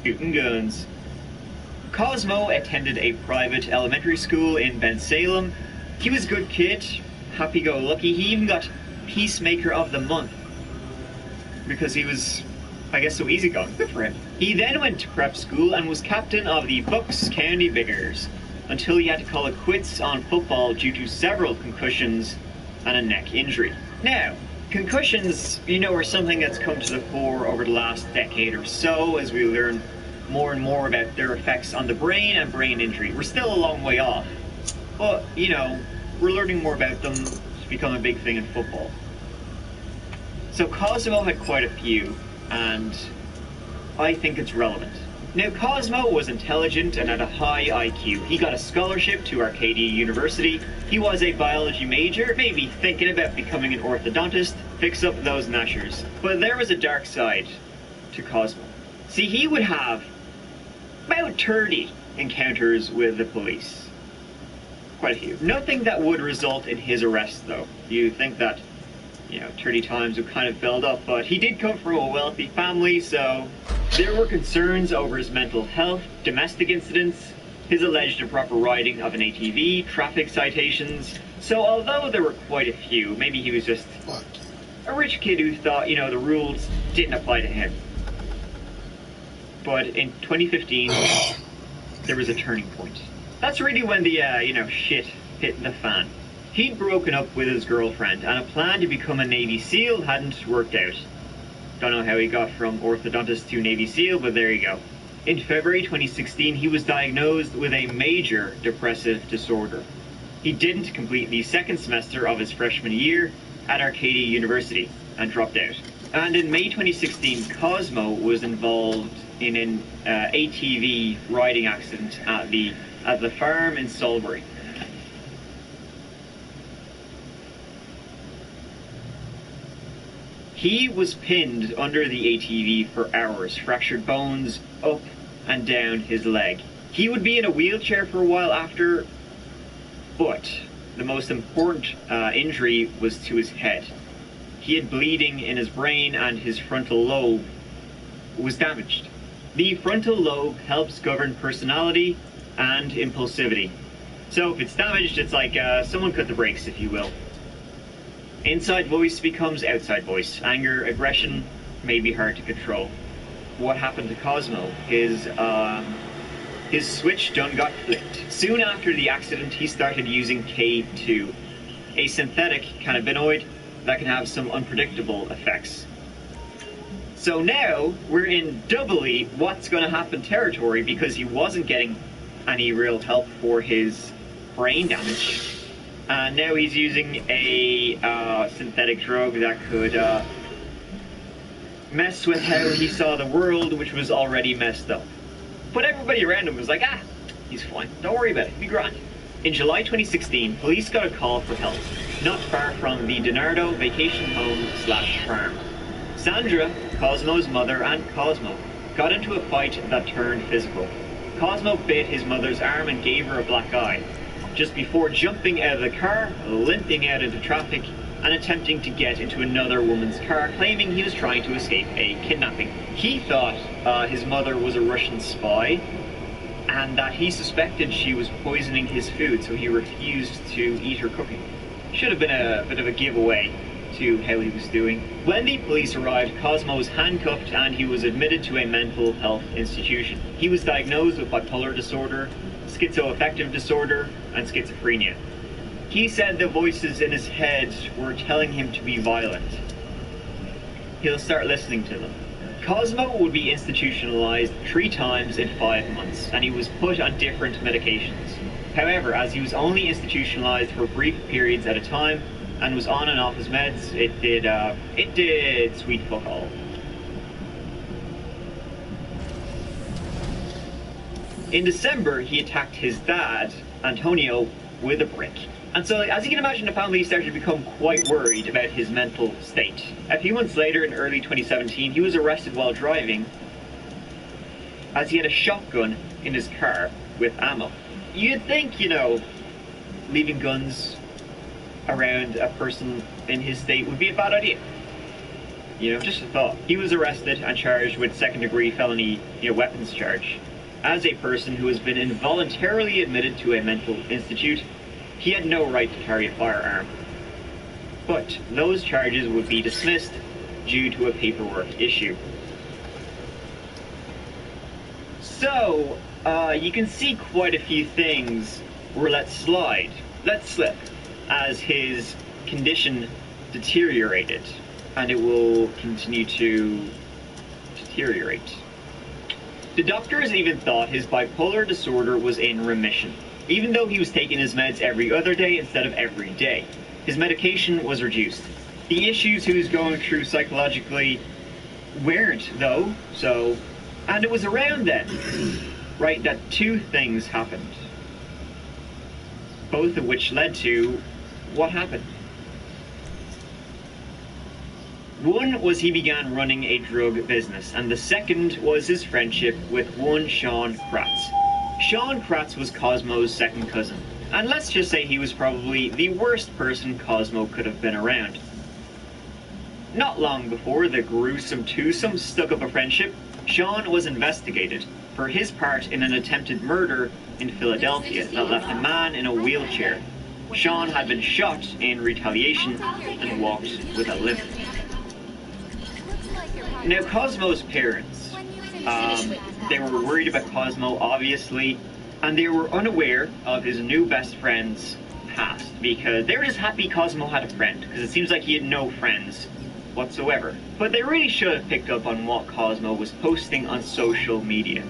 Shooting guns. Cosmo attended a private elementary school in Bensalem. He was a good kid, happy-go-lucky. He even got Peacemaker of the Month because he was, I guess, so easygoing. Good for him. He then went to prep school and was captain of the Bucks County Biggers until he had to call it quits on football due to several concussions and a neck injury. Now, concussions, you know, are something that's come to the fore over the last decade or so as we learn more and more about their effects on the brain and brain injury. We're still a long way off, but, you know, we're learning more about them to become a big thing in football. So Cosmo had quite a few, and I think it's relevant. Now, Cosmo was intelligent and had a high IQ. He got a scholarship to Arcadia University. He was a biology major, maybe thinking about becoming an orthodontist, fix up those gnashers. But there was a dark side to Cosmo. See, he would have about 30 encounters with the police. Quite a few. Nothing that would result in his arrest, though. You think that, you know, 30 times would kind of build up, but he did come from a wealthy family, so there were concerns over his mental health, domestic incidents, his alleged improper riding of an ATV, traffic citations. So although there were quite a few, maybe he was just a rich kid who thought, you know, the rules didn't apply to him. But in 2015, there was a turning point. That's really when the, you know, shit hit the fan. He'd broken up with his girlfriend, and a plan to become a Navy SEAL hadn't worked out. Don't know how he got from orthodontist to Navy SEAL, but there you go. In February 2016, he was diagnosed with a major depressive disorder. He didn't complete the second semester of his freshman year at Arcadia University and dropped out. And in May 2016, Cosmo was involved in an ATV riding accident at the farm in Salisbury. He was pinned under the ATV for hours, fractured bones up and down his leg. He would be in a wheelchair for a while after, but the most important injury was to his head. He had bleeding in his brain and his frontal lobe was damaged. The frontal lobe helps govern personality and impulsivity. So if it's damaged, it's like someone cut the brakes, if you will. Inside voice becomes outside voice. Anger, aggression may be hard to control. What happened to Cosmo? His switch done got flipped. Soon after the accident, he started using K2, a synthetic cannabinoid that can have some unpredictable effects. So now we're in doubly what's going to happen territory because he wasn't getting any real help for his brain damage. Now he's using a synthetic drug that could mess with how he saw the world, which was already messed up. But everybody around him was like, he's fine. Don't worry about it. He'll be grand. In July 2016, police got a call for help, not far from the DiNardo vacation home/farm. Sandra, Cosmo's mother, and Cosmo got into a fight that turned physical. Cosmo bit his mother's arm and gave her a black eye, just before jumping out of the car, limping out into traffic, and attempting to get into another woman's car, claiming he was trying to escape a kidnapping. He thought his mother was a Russian spy, and that he suspected she was poisoning his food, so he refused to eat her cooking. Should have been a bit of a giveaway to how he was doing. When the police arrived, Cosmo was handcuffed and he was admitted to a mental health institution. He was diagnosed with bipolar disorder, schizoaffective disorder, and schizophrenia. He said the voices in his head were telling him to be violent. He'll start listening to them. Cosmo would be institutionalized 3 times in 5 months, and he was put on different medications. However, as he was only institutionalized for brief periods at a time, and was on and off his meds, it did sweet fuck all. In December, he attacked his dad, Antonio, with a brick. And so, as you can imagine, the family started to become quite worried about his mental state. A few months later, in early 2017, he was arrested while driving as he had a shotgun in his car with ammo. You'd think, you know, leaving guns around a person in his state would be a bad idea. You know, just a thought. He was arrested and charged with second-degree felony, weapons charge. As a person who has been involuntarily admitted to a mental institute, he had no right to carry a firearm. But those charges would be dismissed due to a paperwork issue. So, you can see quite a few things were let slip, as his condition deteriorated, and it will continue to deteriorate. The doctors even thought his bipolar disorder was in remission, even though he was taking his meds every other day instead of every day. His medication was reduced. The issues he was going through psychologically weren't, though, and it was around then, right, that two things happened, both of which led to what happened. One was he began running a drug business, and the second was his friendship with one Sean Kratz. Sean Kratz was Cosmo's second cousin, and let's just say he was probably the worst person Cosmo could have been around. Not long before the gruesome twosome stuck up a friendship, Sean was investigated for his part in an attempted murder in Philadelphia that left a man in a wheelchair. Sean had been shot in retaliation and walked with a limp. Now, Cosmo's parents, they were worried about Cosmo, obviously, and they were unaware of his new best friend's past, because they were just happy Cosmo had a friend, because it seems like he had no friends whatsoever. But they really should have picked up on what Cosmo was posting on social media.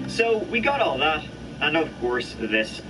So we got all that, and of course this.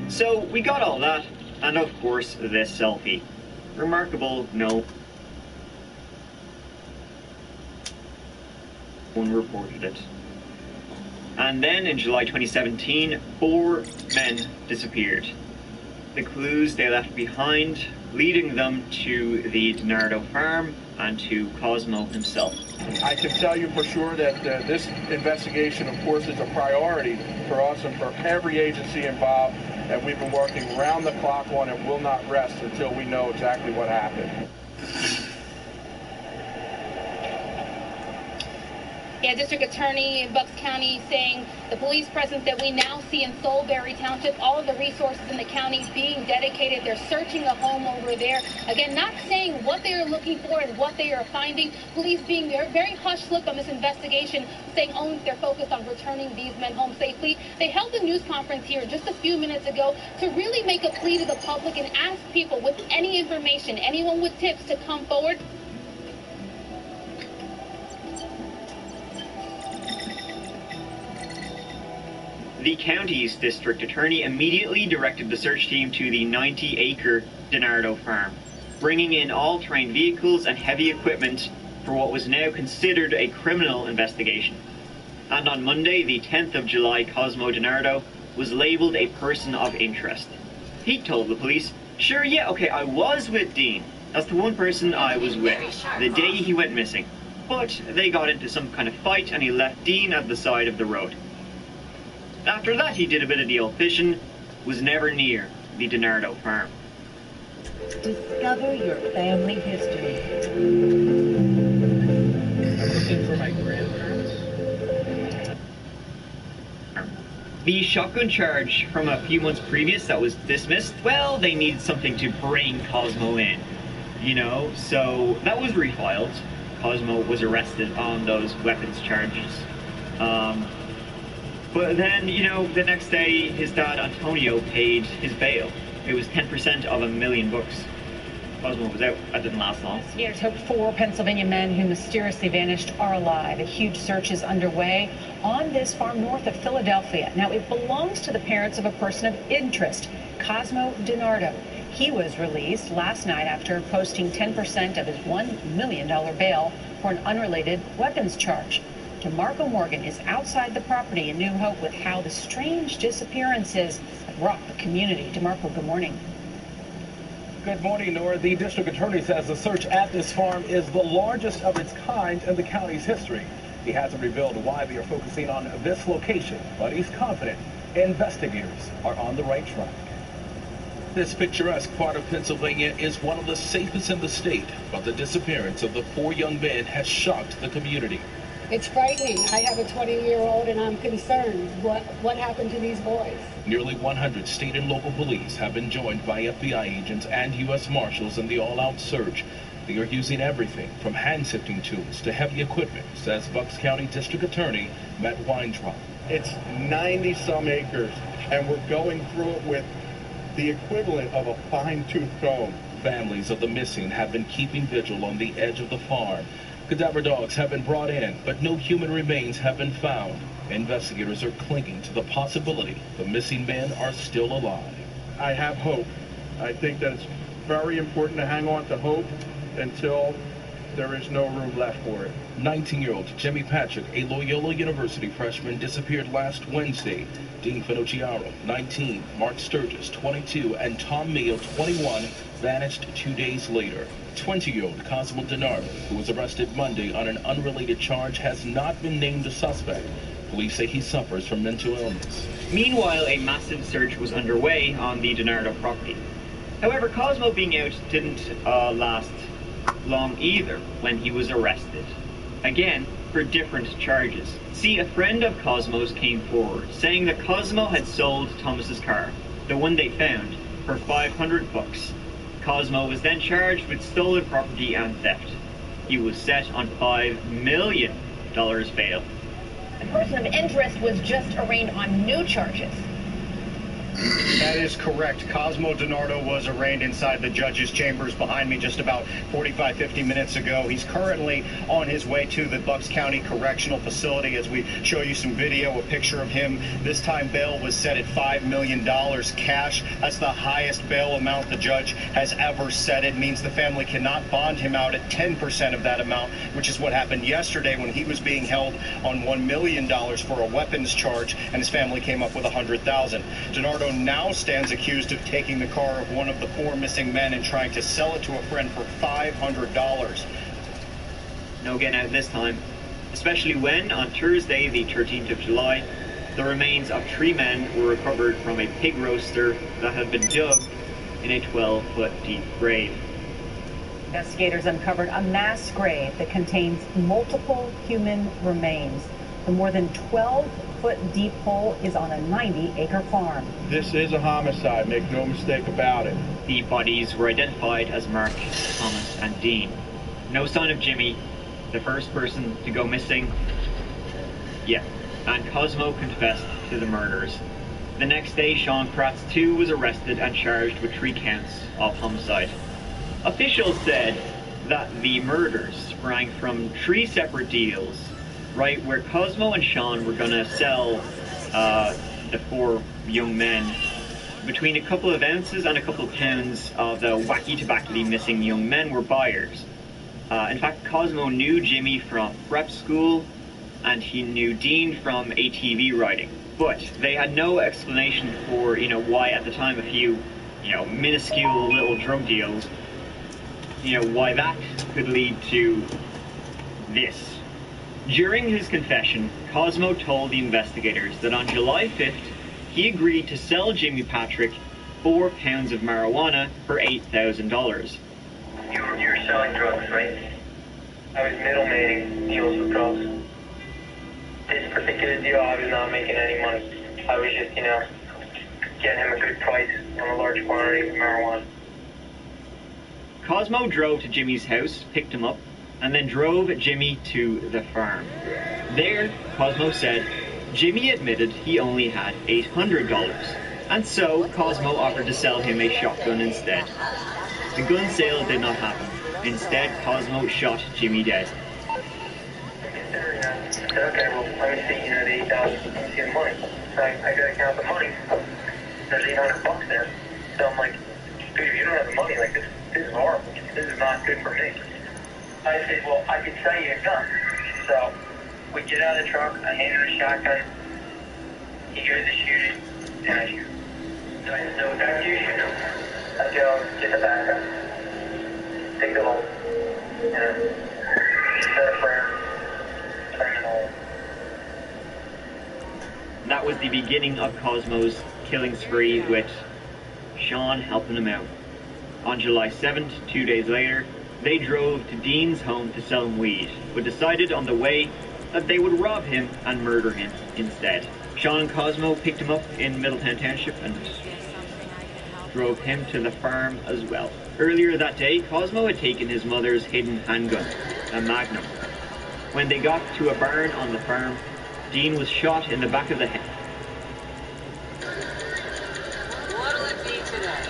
So we got all that, and of course this selfie. Remarkable, no. One reported it. And then in July 2017, 4 men disappeared. The clues they left behind, leading them to the DiNardo farm and to Cosmo himself. I can tell you for sure that this investigation, of course, is a priority for us and for every agency involved, and we've been working round the clock on it, will not rest until we know exactly what happened. Yeah, District Attorney in Bucks County saying the police presence that we now see in Soulberry Township, all of the resources in the county being dedicated. They're searching a home over there. Again, not saying what they are looking for and what they are finding. Police being very hush-lipped on this investigation, saying only they're focused on returning these men home safely. They held a news conference here just a few minutes ago to really make a plea to the public and ask people with any information, anyone with tips, to come forward. The county's district attorney immediately directed the search team to the 90-acre DiNardo farm, bringing in all trained vehicles and heavy equipment for what was now considered a criminal investigation. And on Monday, the 10th of July, Cosmo DiNardo was labeled a person of interest. He told the police, "Sure, yeah, okay, I was with Dean. That's the one person I was with the day he went missing. But they got into some kind of fight and he left Dean at the side of the road. After that, he did a bit of the old fishing, was never near the DiNardo farm." Discover your family history. I'm looking for my grandparents. The shotgun charge from a few months previous that was dismissed, well, they needed something to bring Cosmo in, you know, so that was refiled. Cosmo was arrested on those weapons charges. But then, you know, the next day, his dad, Antonio, paid his bail. It was 10% of $1 million. Cosmo was out. That didn't last long. Investigators hope 4 Pennsylvania men who mysteriously vanished are alive. A huge search is underway on this farm north of Philadelphia. Now, it belongs to the parents of a person of interest, Cosmo DiNardo. He was released last night after posting 10% of his $1 million bail for an unrelated weapons charge. DeMarco Morgan is outside the property in New Hope with how the strange disappearances have rocked the community. DeMarco, good morning. Good morning, Nora. The district attorney says the search at this farm is the largest of its kind in the county's history. He hasn't revealed why they are focusing on this location, but he's confident investigators are on the right track. This picturesque part of Pennsylvania is one of the safest in the state, but the disappearance of the 4 young men has shocked the community. It's frightening. I have a 20-year-old and I'm concerned. What happened to these boys? Nearly 100 state and local police have been joined by FBI agents and U.S. Marshals in the all-out search. They are using everything from hand-sifting tools to heavy equipment, says Bucks County District Attorney Matt Weintraub. It's 90-some acres, and we're going through it with the equivalent of a fine-tooth comb. Families of the missing have been keeping vigil on the edge of the farm. Cadaver dogs have been brought in, but no human remains have been found. Investigators are clinging to the possibility the missing men are still alive. I have hope. I think that it's very important to hang on to hope until there is no room left for it. 19-year-old Jimmy Patrick, a Loyola University freshman, disappeared last Wednesday. Dean Finocchiaro, 19, Mark Sturgis, 22, and Tom Mayo, 21, vanished 2 days later. 20-year-old Cosmo DiNardo, who was arrested Monday on an unrelated charge, has not been named a suspect. Police say he suffers from mental illness. Meanwhile, a massive search was underway on the DiNardo property. However, Cosmo being out didn't last long either when he was arrested. Again, for different charges. See, a friend of Cosmo's came forward, saying that Cosmo had sold Thomas's car, the one they found, for $500. Cosmo was then charged with stolen property and theft. He was set on $5 million bail. A person of interest was just arraigned on new charges. That is correct. Cosmo DiNardo was arraigned inside the judge's chambers behind me just about 45-50 minutes ago. He's currently on his way to the Bucks County Correctional Facility. As we show you some video, a picture of him. This time bail was set at $5 million cash. That's the highest bail amount the judge has ever set. It means the family cannot bond him out at 10% of that amount, which is what happened yesterday when he was being held on $1 million for a weapons charge, and his family came up with $100,000. DiNardo now stands accused of taking the car of one of the 4 missing men and trying to sell it to a friend for $500. No getting out this time, especially when, on Thursday, the 13th of July, the remains of 3 men were recovered from a pig roaster that had been dug in a 12-foot deep grave. Investigators uncovered a mass grave that contains multiple human remains. The more than 12-foot deep hole is on a 90-acre farm. This is a homicide, make no mistake about it. The bodies were identified as Mark, Thomas, and Dean. No sign of Jimmy, the first person to go missing. Yeah, and Cosmo confessed to the murders. The next day, Sean Kratz too was arrested and charged with 3 counts of homicide. Officials said that the murders sprang from 3 separate deals, right, where Cosmo and Sean were going to sell the 4 young men between a couple of ounces and a couple of pounds of the wacky tobaccally missing young men were buyers. In fact, Cosmo knew Jimmy from prep school, and he knew Dean from ATV riding. But they had no explanation for, why at the time a few, minuscule little drug deals, why that could lead to this. During his confession, Cosmo told the investigators that on July 5th, he agreed to sell Jimmy Patrick 4 pounds of marijuana for $8,000. You were selling drugs, right? I was middlemaning deals with drugs. This particular deal, I was not making any money. I was just, getting him a good price on a large quantity of marijuana. Cosmo drove to Jimmy's house, picked him up, and then drove Jimmy to the farm. There, Cosmo said Jimmy admitted he only had $800, and so Cosmo offered to sell him a shotgun instead. The gun sale did not happen. Instead, Cosmo shot Jimmy dead. I said, okay, well, let me see, the $8,000, let me see the money. So I gotta count the money. There's $800 there. So I'm like, dude, if you don't have the money, like, this is horrible. This is not good for me. I said, well, I could sell you a gun. So we get out of the truck, I hand him a shotgun. He goes to shoot it, and I shoot. So I said, so after you shoot him, I go get the backup, take the hole, set a prayer, turn it on. That was the beginning of Cosmo's killing spree, with Sean helping him out. On July 7th, 2 days later, they drove to Dean's home to sell him weed, but decided on the way that they would rob him and murder him instead. Sean and Cosmo picked him up in Middletown Township and drove him to the farm as well. Earlier that day, Cosmo had taken his mother's hidden handgun, a Magnum. When they got to a barn on the farm, Dean was shot in the back of the head. What'll it be today?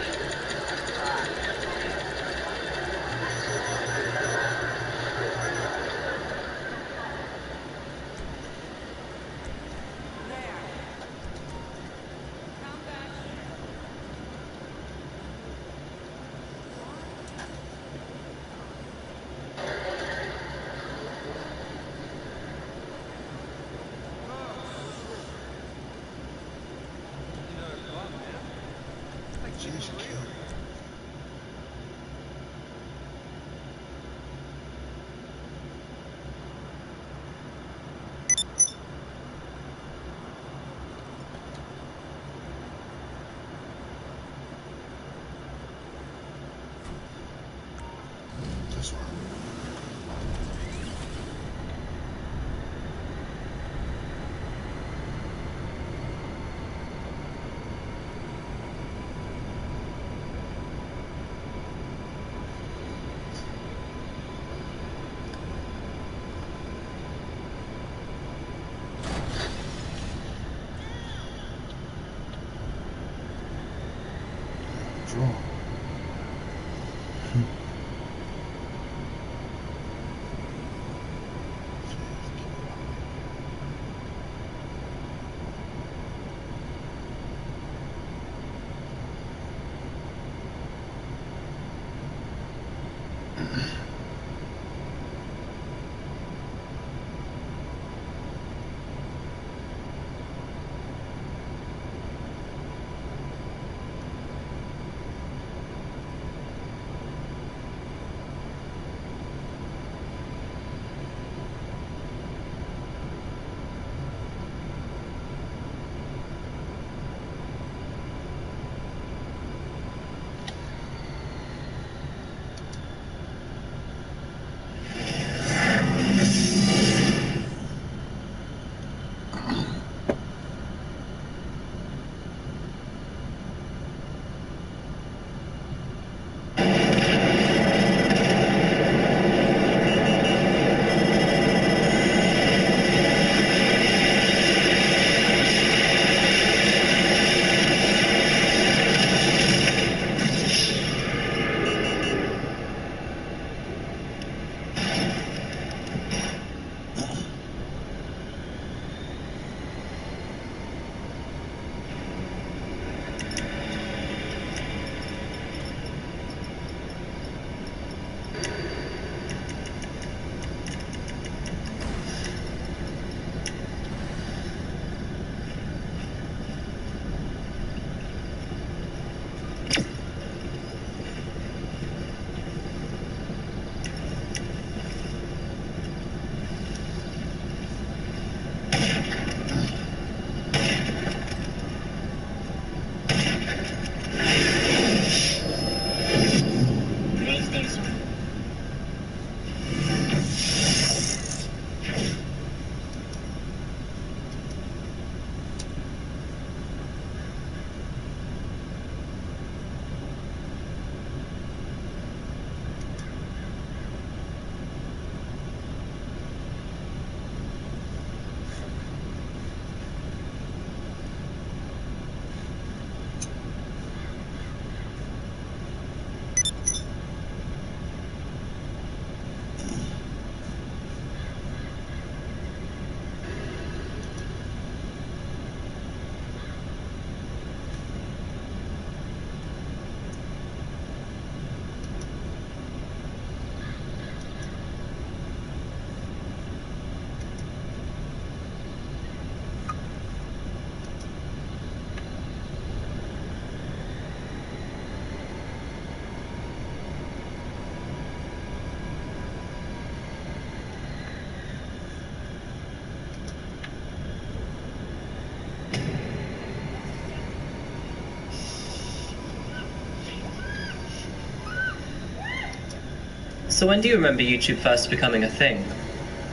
So when do you remember YouTube first becoming a thing?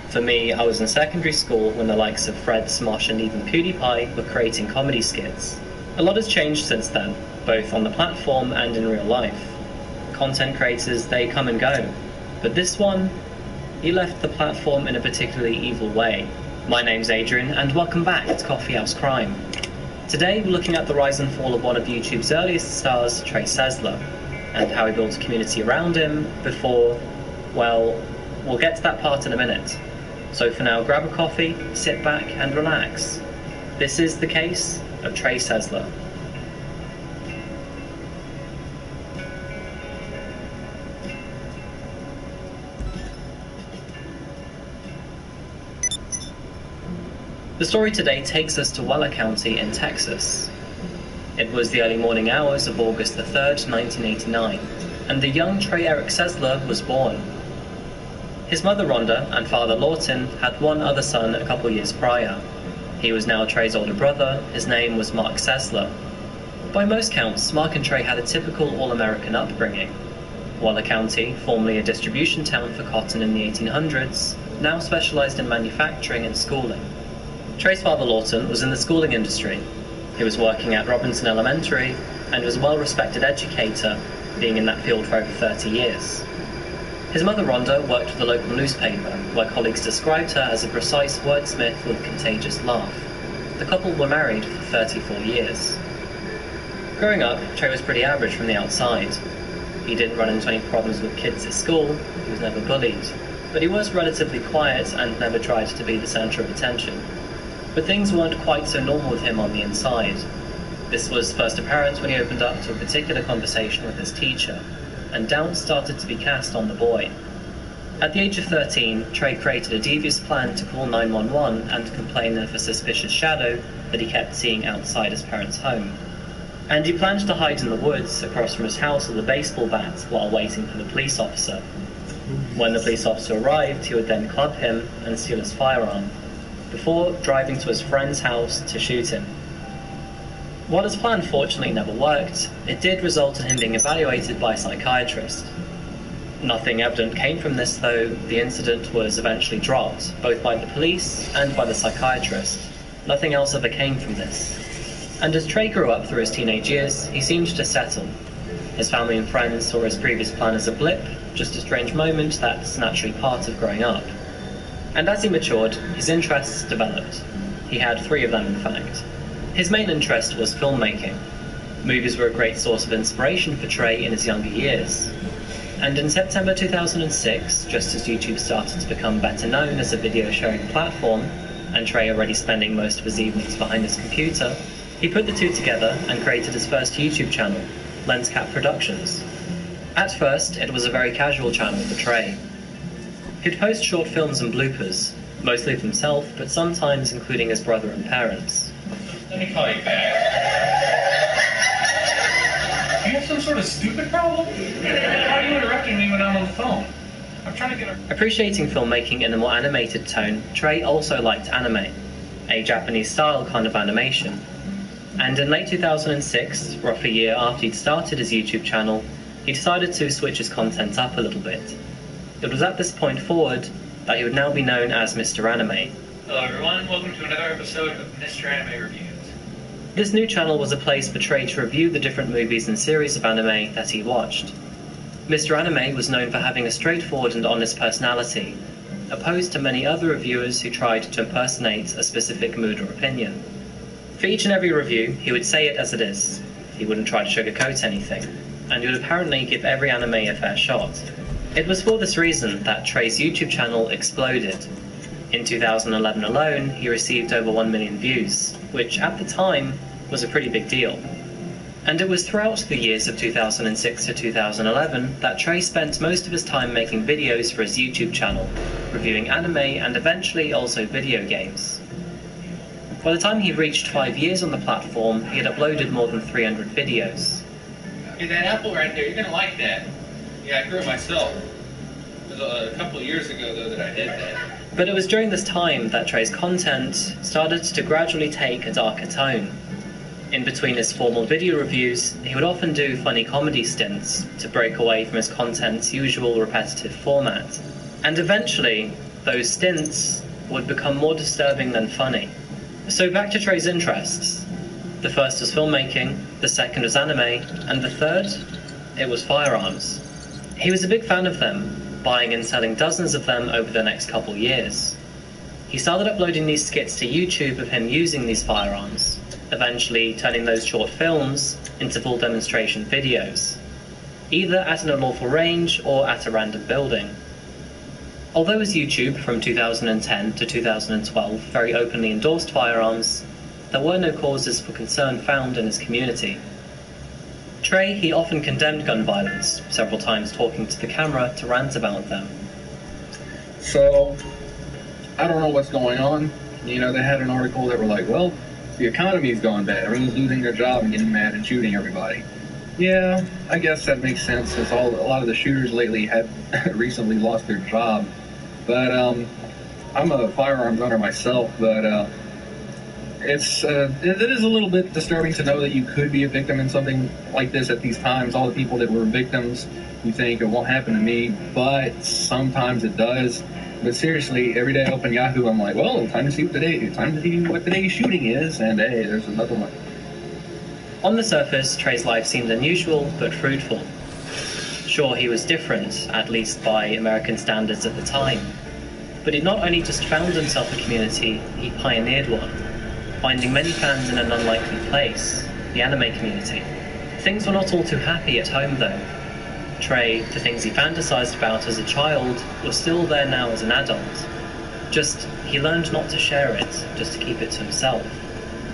For me, I was in secondary school when the likes of Fred, Smosh and even PewDiePie were creating comedy skits. A lot has changed since then, both on the platform and in real life. Content creators, they come and go. But this one, he left the platform in a particularly evil way. My name's Adrian, and welcome back to Coffee House Crime. Today, we're looking at the rise and fall of one of YouTube's earliest stars, Trey Sesler, and how he built a community around him before, well, we'll get to that part in a minute. So for now, grab a coffee, sit back and relax. This is the case of Trey Sesler. The story today takes us to Weller County in Texas. It was the early morning hours of August the 3rd, 1989, and the young Trey Eric Sesler was born. His mother Rhonda and father Lawton had one other son a couple years prior. He was now Trey's older brother. His name was Mark Sesler. By most counts, Mark and Trey had a typical all-American upbringing. Weller County, formerly a distribution town for cotton in the 1800s, now specialized in manufacturing and schooling. Trey's father Lawton was in the schooling industry. He was working at Robinson Elementary and was a well-respected educator, being in that field for over 30 years. His mother Rhonda worked for the local newspaper, where colleagues described her as a precise wordsmith with a contagious laugh. The couple were married for 34 years. Growing up, Trey was pretty average from the outside. He didn't run into any problems with kids at school, he was never bullied, but he was relatively quiet and never tried to be the center of attention. But things weren't quite so normal with him on the inside. This was first apparent when he opened up to a particular conversation with his teacher, and doubt started to be cast on the boy. At the age of 13, Trey created a devious plan to call 911 and complain of a suspicious shadow that he kept seeing outside his parents' home. And he planned to hide in the woods across from his house with a baseball bat while waiting for the police officer. When the police officer arrived, he would then club him and steal his firearm, before driving to his friend's house to shoot him. While his plan fortunately never worked, it did result in him being evaluated by a psychiatrist. Nothing evident came from this, though. The incident was eventually dropped, both by the police and by the psychiatrist. Nothing else ever came from this. And as Trey grew up through his teenage years, he seemed to settle. His family and friends saw his previous plan as a blip, just a strange moment that's naturally part of growing up. And as he matured, his interests developed. He had 3 of them, in fact. His main interest was filmmaking. Movies were a great source of inspiration for Trey in his younger years. And in September 2006, just as YouTube started to become better known as a video sharing platform, and Trey already spending most of his evenings behind his computer, he put the two together and created his first YouTube channel, LensCap Productions. At first, it was a very casual channel for Trey. He'd post short films and bloopers, mostly of himself, but sometimes including his brother and parents. Let me call you back. Do you have some sort of stupid problem? Why are you interrupting me when I'm on the phone? I'm trying to get a... Appreciating filmmaking in a more animated tone, Trey also liked anime, a Japanese-style kind of animation. And in late 2006, roughly a year after he'd started his YouTube channel, he decided to switch his content up a little bit. It was at this point forward that he would now be known as Mr. Anime. Hello everyone, welcome to another episode of Mr. Anime Reviews. This new channel was a place for Trey to review the different movies and series of anime that he watched. Mr. Anime was known for having a straightforward and honest personality, opposed to many other reviewers who tried to impersonate a specific mood or opinion. For each and every review, he would say it as it is. He wouldn't try to sugarcoat anything, and he would apparently give every anime a fair shot. It was for this reason that Trey's YouTube channel exploded. In 2011 alone, he received over 1 million views, which at the time was a pretty big deal. And it was throughout the years of 2006 to 2011 that Trey spent most of his time making videos for his YouTube channel, reviewing anime and eventually also video games. By the time he reached 5 years on the platform, he had uploaded more than 300 videos. Hey, that apple right there, you're gonna like that. Yeah, I grew it myself. It was a couple of years ago, though, that I did that. But it was during this time that Trey's content started to gradually take a darker tone. In between his formal video reviews, he would often do funny comedy stints to break away from his content's usual repetitive format. And eventually, those stints would become more disturbing than funny. So back to Trey's interests. The first was filmmaking, the second was anime, and the third, it was firearms. He was a big fan of them, buying and selling dozens of them over the next couple years. He started uploading these skits to YouTube of him using these firearms, eventually turning those short films into full demonstration videos, either at an unlawful range or at a random building. Although his YouTube from 2010 to 2012 very openly endorsed firearms, there were no causes for concern found in his community. Trey, he often condemned gun violence, several times talking to the camera to rant about them. So, I don't know what's going on. You know, they had an article that were like, well, the economy's gone bad. Everyone's losing their job and getting mad and shooting everybody. Yeah, I guess that makes sense, since a lot of the shooters lately had recently lost their job. But I'm a firearms owner myself, but it is a little bit disturbing to know that you could be a victim in something like this at these times. All the people that were victims, you think it won't happen to me, but sometimes it does. But seriously, every day I open Yahoo, I'm like, well, time to see what today's shooting is, and hey, there's another one. On the surface, Trey's life seemed unusual but fruitful. Sure, he was different, at least by American standards at the time. But he not only just found himself a community, he pioneered one, finding many fans in an unlikely place, the anime community. Things were not all too happy at home though. Trey, the things he fantasized about as a child, were still there now as an adult. Just, he learned not to share it, just to keep it to himself.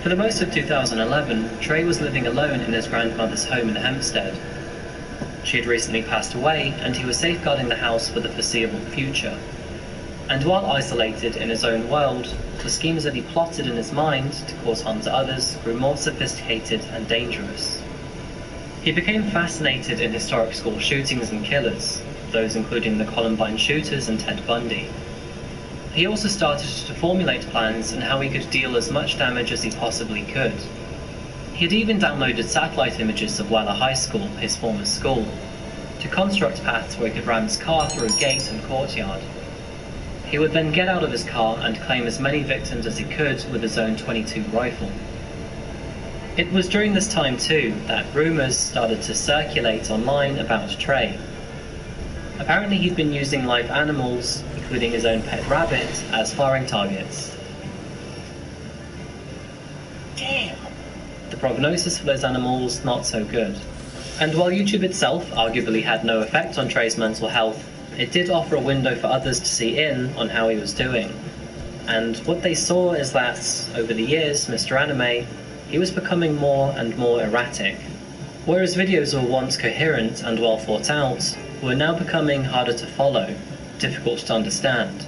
For the most of 2011, Trey was living alone in his grandmother's home in Hempstead. She had recently passed away, and he was safeguarding the house for the foreseeable future. And while isolated in his own world, the schemes that he plotted in his mind to cause harm to others grew more sophisticated and dangerous. He became fascinated in historic school shootings and killers, those including the Columbine shooters and Ted Bundy. He also started to formulate plans on how he could deal as much damage as he possibly could. He had even downloaded satellite images of Weller High School, his former school, to construct paths where he could ram his car through a gate and courtyard. He would then get out of his car and claim as many victims as he could with his own .22 rifle. It was during this time too that rumors started to circulate online about Trey. Apparently he'd been using live animals, including his own pet rabbit, as firing targets. Damn. The prognosis for those animals not so good. And while YouTube itself arguably had no effect on Trey's mental health, it did offer a window for others to see in on how he was doing. And what they saw is that, over the years, Mr. Anime, he was becoming more and more erratic. Whereas videos were once coherent and well thought out, were now becoming harder to follow, difficult to understand.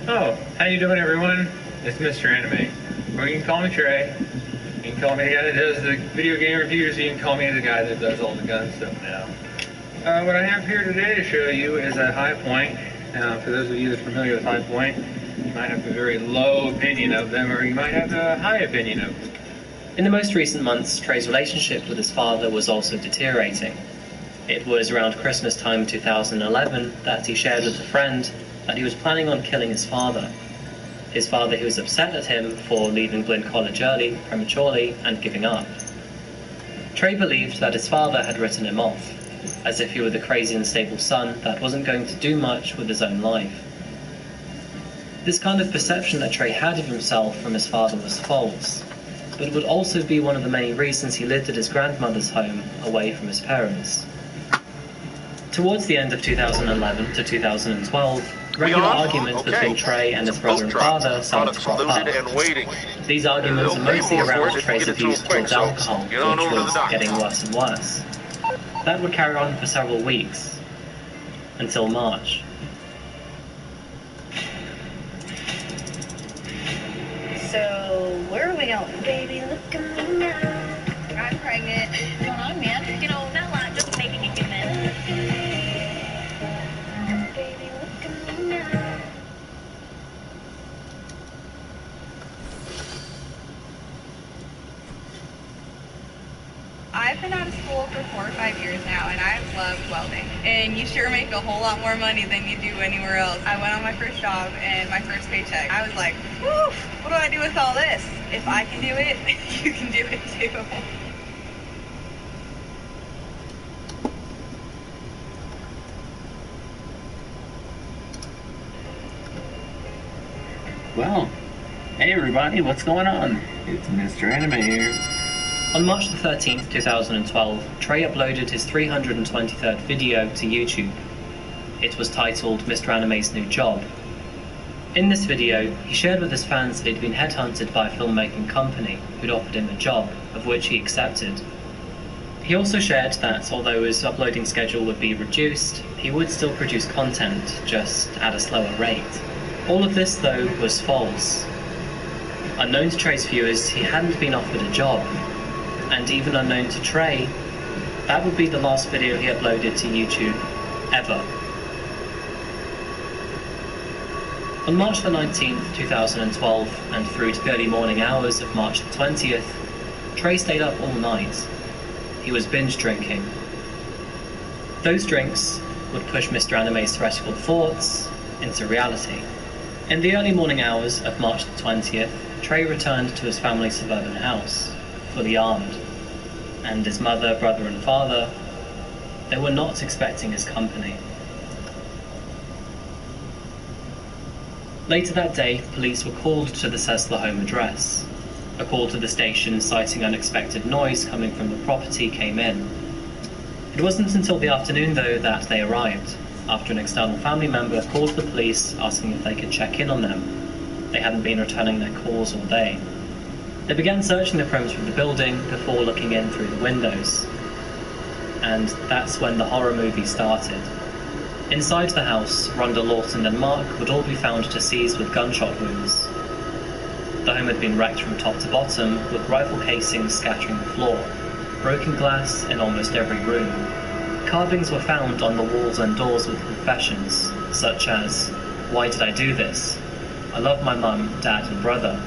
Oh, how you doing, everyone? It's Mr. Anime. Or you can call me Trey. You can call me the guy that does the video game reviews. You can call me the guy that does all the gun stuff now. What I have here today to show you is a High Point. For those of you that are familiar with High Point, you might have a very low opinion of them, or you might have a high opinion of them. In the most recent months, Trey's relationship with his father was also deteriorating. It was around Christmas time 2011 that he shared with a friend that he was planning on killing his father. His father, who was upset at him for leaving Blinn College early, prematurely, and giving up. Trey believed that his father had written him off, as if he were the crazy unstable son that wasn't going to do much with his own life. This kind of perception that Trey had of himself from his father was false, but it would also be one of the many reasons he lived at his grandmother's home, away from his parents. Towards the end of 2011 to 2012, regular arguments between Trey and his brother and father started to crop up. These arguments are mostly around Trey's abuse towards alcohol, which was getting worse and worse. That would carry on for several weeks, until March. So, where are we going? Baby, look at me now. I'm pregnant. What's going on, man? You know, not a lot, just making a few minutes. Baby, look at me now. been out of school for 4 or 5 years now, and I've loved welding. And you sure make a whole lot more money than you do anywhere else. I went on my first job, and my first paycheck, I was like, whew, what do I do with all this? If I can do it, you can do it too. Well, hey everybody, what's going on? It's Mr. Anime here. On March the 13th, 2012, Trey uploaded his 323rd video to YouTube. It was titled Mr. Anime's New Job. In this video, he shared with his fans that he'd been headhunted by a filmmaking company who'd offered him a job, of which he accepted. He also shared that although his uploading schedule would be reduced, he would still produce content, just at a slower rate. All of this, though, was false. Unknown to Trey's viewers, he hadn't been offered a job, and even unknown to Trey, that would be the last video he uploaded to YouTube, ever. On March the 19th, 2012, and through to the early morning hours of March the 20th, Trey stayed up all night. He was binge drinking. Those drinks would push Mr. Anime's theoretical thoughts into reality. In the early morning hours of March the 20th, Trey returned to his family's suburban house, fully armed, and his mother, brother, and father, they were not expecting his company. Later that day, police were called to the Sessler home address. A call to the station citing unexpected noise coming from the property came in. It wasn't until the afternoon, though, that they arrived, after an external family member called the police asking if they could check in on them. They hadn't been returning their calls all day. They began searching the perimeter of the building before looking in through the windows. And that's when the horror movie started. Inside the house, Rhonda, Lawton, and Mark would all be found deceased with gunshot wounds. The home had been wrecked from top to bottom, with rifle casings scattering the floor, broken glass in almost every room. Carvings were found on the walls and doors with confessions, such as, "Why did I do this? I love my mum, dad, and brother.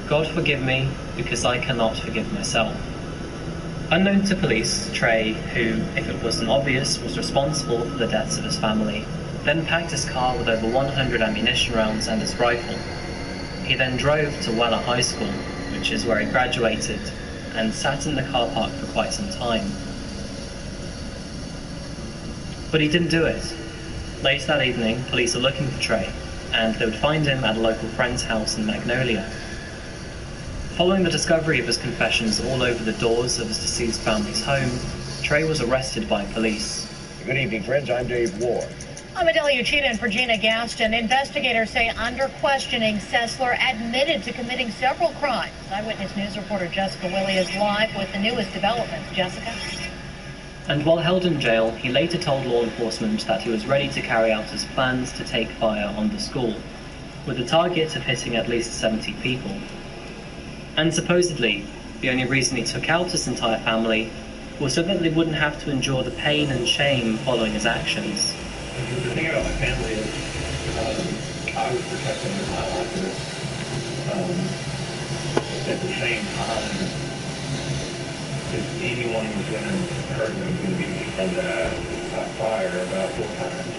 God forgive me, because I cannot forgive myself." Unknown to police, Trey, who, if it wasn't obvious, was responsible for the deaths of his family, then packed his car with over 100 ammunition rounds and his rifle. He then drove to Weller High School, which is where he graduated, and sat in the car park for quite some time. But he didn't do it. Later that evening, police were looking for Trey, and they would find him at a local friend's house in Magnolia. Following the discovery of his confessions all over the doors of his deceased family's home, Trey was arrested by police. Good evening, friends. I'm Dave Ward. I'm Adelia Cheetah and Regina Gaston. Investigators say under questioning, Sessler admitted to committing several crimes. Eyewitness News reporter Jessica Willie is live with the newest developments. Jessica? And while held in jail, he later told law enforcement that he was ready to carry out his plans to take fire on the school, with a target of hitting at least 70 people. And supposedly, the only reason he took out his entire family was so that they wouldn't have to endure the pain and shame following his actions. The thing about my family is I was protecting my life for this. At the same time, if anyone was going to hurt them, it was going to be me. And I fired about 4 times.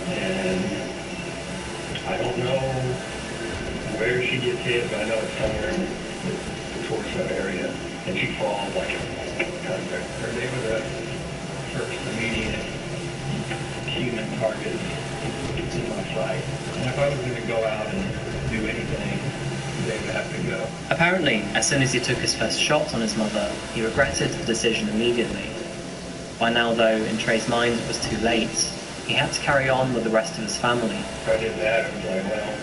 And I don't know where she gets hit, but I know it's somewhere in the torso area. And she falls like they were the first immediate human target in my sight. And if I was going to go out and do anything, they would have to go. Apparently, as soon as he took his first shot on his mother, he regretted the decision immediately. By now, though, in Trey's mind, it was too late. He had to carry on with the rest of his family. If I did that, it was like, well,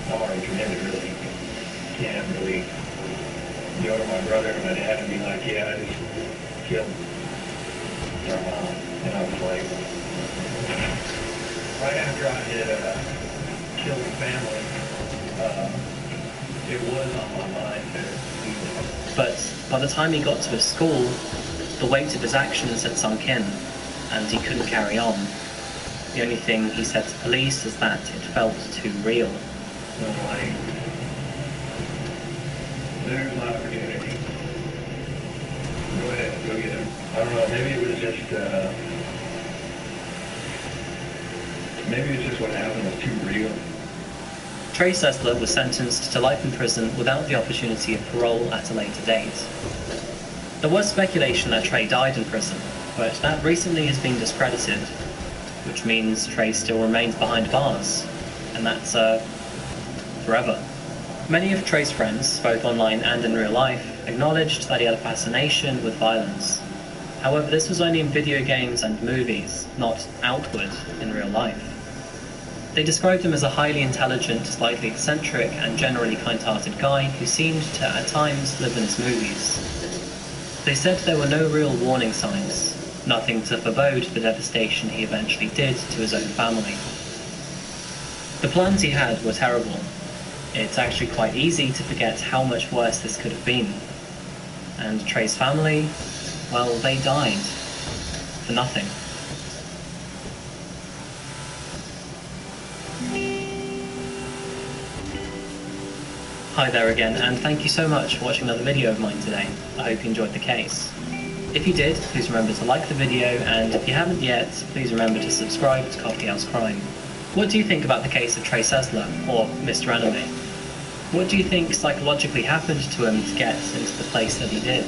I'm already committed, really. Can't really go to my brother and my dad and be like, yeah, I just killed their mom. And I was like, right after I had killed the family, it was on my mind to do that. But by the time he got to his school, the weight of his actions had sunk in, and he couldn't carry on. The only thing he said to police is that it felt too real. So I'm like, there's my opportunity. Go ahead, go get him. I don't know, maybe it was just, what happened was too real. Trey Sessler was sentenced to life in prison without the opportunity of parole at a later date. There was speculation that Trey died in prison, but that recently has been discredited, which means Trey still remains behind bars, and that's, forever. Many of Trey's friends, both online and in real life, acknowledged that he had a fascination with violence. However, this was only in video games and movies, not outward in real life. They described him as a highly intelligent, slightly eccentric, and generally kind-hearted guy who seemed to, at times, live in his movies. They said there were no real warning signs, nothing to forebode the devastation he eventually did to his own family. The plans he had were terrible. It's actually quite easy to forget how much worse this could have been. And Trey's family, well, they died. For nothing. Hi there again, and thank you so much for watching another video of mine today. I hope you enjoyed the case. If you did, please remember to like the video, and if you haven't yet, please remember to subscribe to Coffee House Crime. What do you think about the case of Trey Sessler, or Mr. Anime? What do you think psychologically happened to him to get into the place that he did?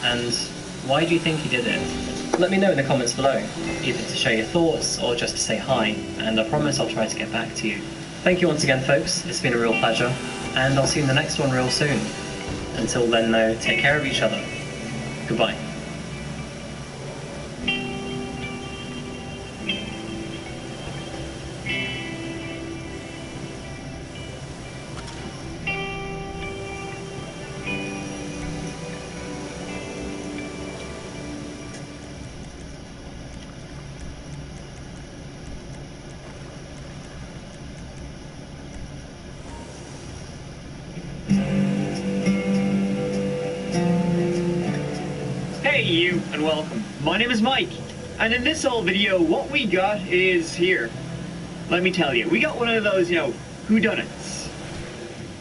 And why do you think he did it? Let me know in the comments below, either to share your thoughts or just to say hi, and I promise I'll try to get back to you. Thank you once again, folks. It's been a real pleasure, and I'll see you in the next one real soon. Until then, though, take care of each other. Goodbye. Hey you, and welcome. My name is Mike, and in this old video, what we got is here. Let me tell you, we got one of those, whodunits.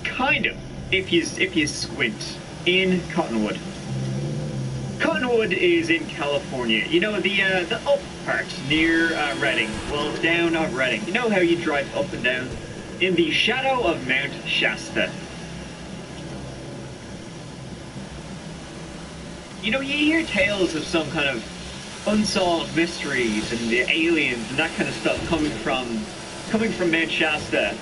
Kind of, if you squint, in Cottonwood. Cottonwood is in California. You know, the up part near Redding. Well, down of Redding. You know how you drive up and down? In the shadow of Mount Shasta. You know, you hear tales of some kind of unsolved mysteries and the aliens and that kind of stuff coming from Mount Shasta.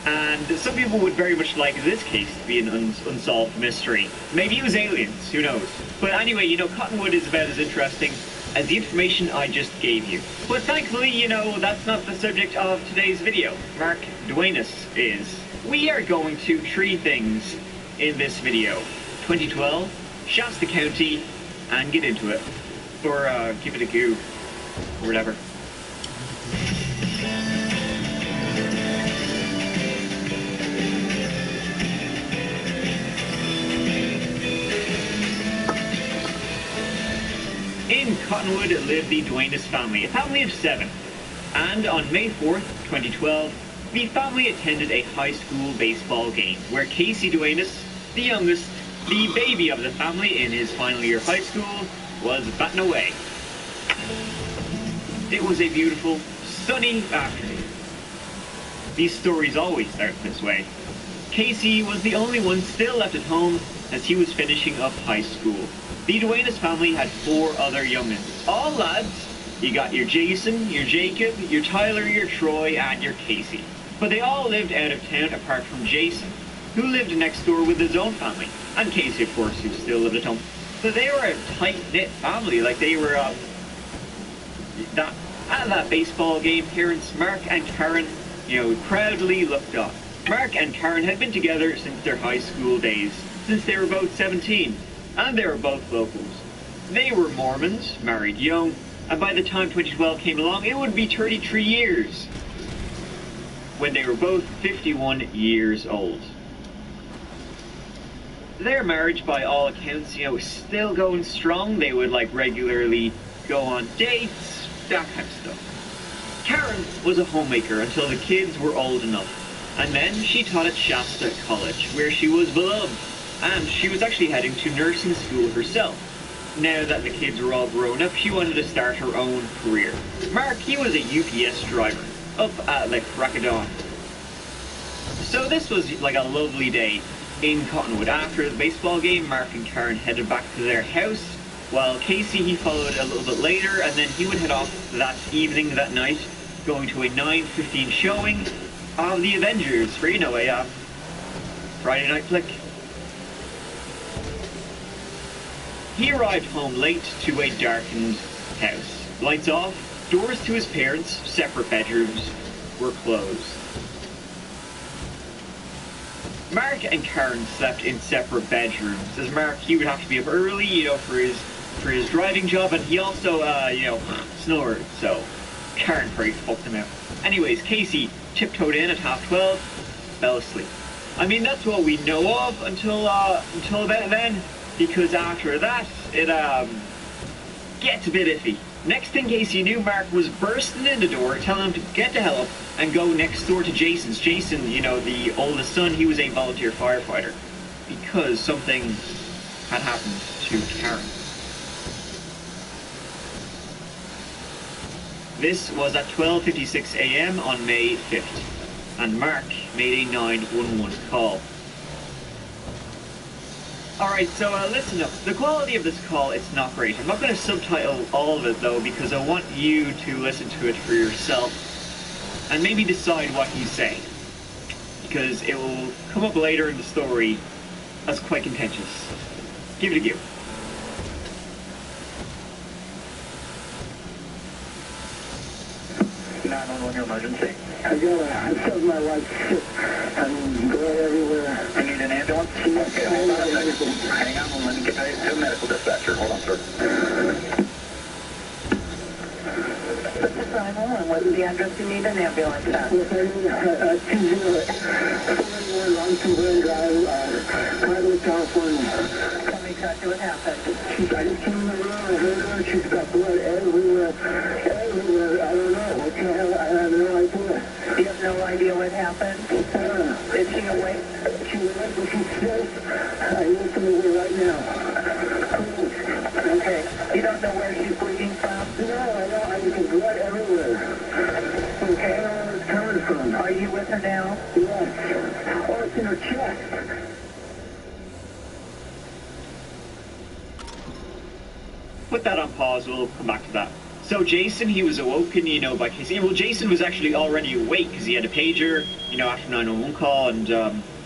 And some people would very much like this case to be an unsolved mystery. Maybe it was aliens, who knows? But anyway, you know, Cottonwood is about as interesting as the information I just gave you. But thankfully, you know, that's not the subject of today's video. Mark Duenas is. We are going to three things in this video. 2012, Shasta County, and get into it. Or give it a go, or whatever. In Cottonwood lived the Duenas family, a family of 7. And on May 4th, 2012, the family attended a high school baseball game where Casey Duenas, the youngest, the baby of the family in his final year of high school, was batting away. It was a beautiful, sunny afternoon. These stories always start this way. Casey was the only one still left at home as he was finishing up high school. The Duenas family had 4 other youngins, all lads. You got your Jason, your Jacob, your Tyler, your Troy, and your Casey. But they all lived out of town apart from Jason, who lived next door with his own family, and Casey, of course, who still lived at home. So they were a tight-knit family, like they were, at that baseball game, parents Mark and Karen, you know, proudly looked on. Mark and Karen had been together since their high school days, since they were both 17, and they were both locals. They were Mormons, married young, and by the time 2012 came along, it would be 33 years, when they were both 51 years old. Their marriage, by all accounts, you know, was still going strong. They would, like, regularly go on dates, that kind of stuff. Karen was a homemaker until the kids were old enough, and then she taught at Shasta College, where she was beloved, and she was actually heading to nursing school herself. now that the kids were all grown up, she wanted to start her own career. Mark, he was a UPS driver up at like crack of dawn. So this was like a lovely day in Cottonwood. After the baseball game, Mark and Karen headed back to their house, while Casey, he followed a little bit later, and then he would head off that evening, that night, going to a 9:15 showing of The Avengers for, you know, a Friday night flick. He arrived home late to a darkened house. Lights off, doors to his parents' separate bedrooms were closed. Mark and Karen slept in separate bedrooms, as Mark, he would have to be up early, you know, for his driving job, and he also, you know, snored, so Karen pretty fucked him out. Anyways, Casey tiptoed in at 12:30, fell asleep. I mean, that's what we know of until about then, because after that, it gets a bit iffy. Next thing Casey knew, Mark was bursting in the door, telling him to get the hell up and go next door to Jason's. Jason, you know, the oldest son, he was a volunteer firefighter, because something had happened to Karen. This was at 12:56 a.m. on May 5th, and Mark made a 911 call. Alright, so listen up. The quality of this call, it's not great. I'm not going to subtitle all of it, though, because I want you to listen to it for yourself and maybe decide what he's saying, because it will come up later in the story as quite contentious. Give it a go. 911 emergency. I shoved my wife's shit. I'm going everywhere. You need an ambulance? Okay, hold on a second. Hang on, let me get ready to a medical dispatcher. Hold on, sir. This is 911. What's the address you need an ambulance at? 20841 Longton Glen Drive, Cottonwood, California. Tell me exactly what happened. I just came in the room. I heard her. She's got blood everywhere. I don't know. What the hell? I have no idea. You have no idea what happened? Is she awake? She went up and she says, I need to move her right now. Please. Okay. You don't know where she's bleeding from? No, I don't. I mean, blood everywhere. Okay. I don't know where it's coming from. Are you with her now? Yes. Oh, it's in her chest. Put that on pause, we'll come back to that. So Jason, he was awoken, you know, by Casey. Well, Jason was actually already awake because he had a pager, you know, after 911 call, and,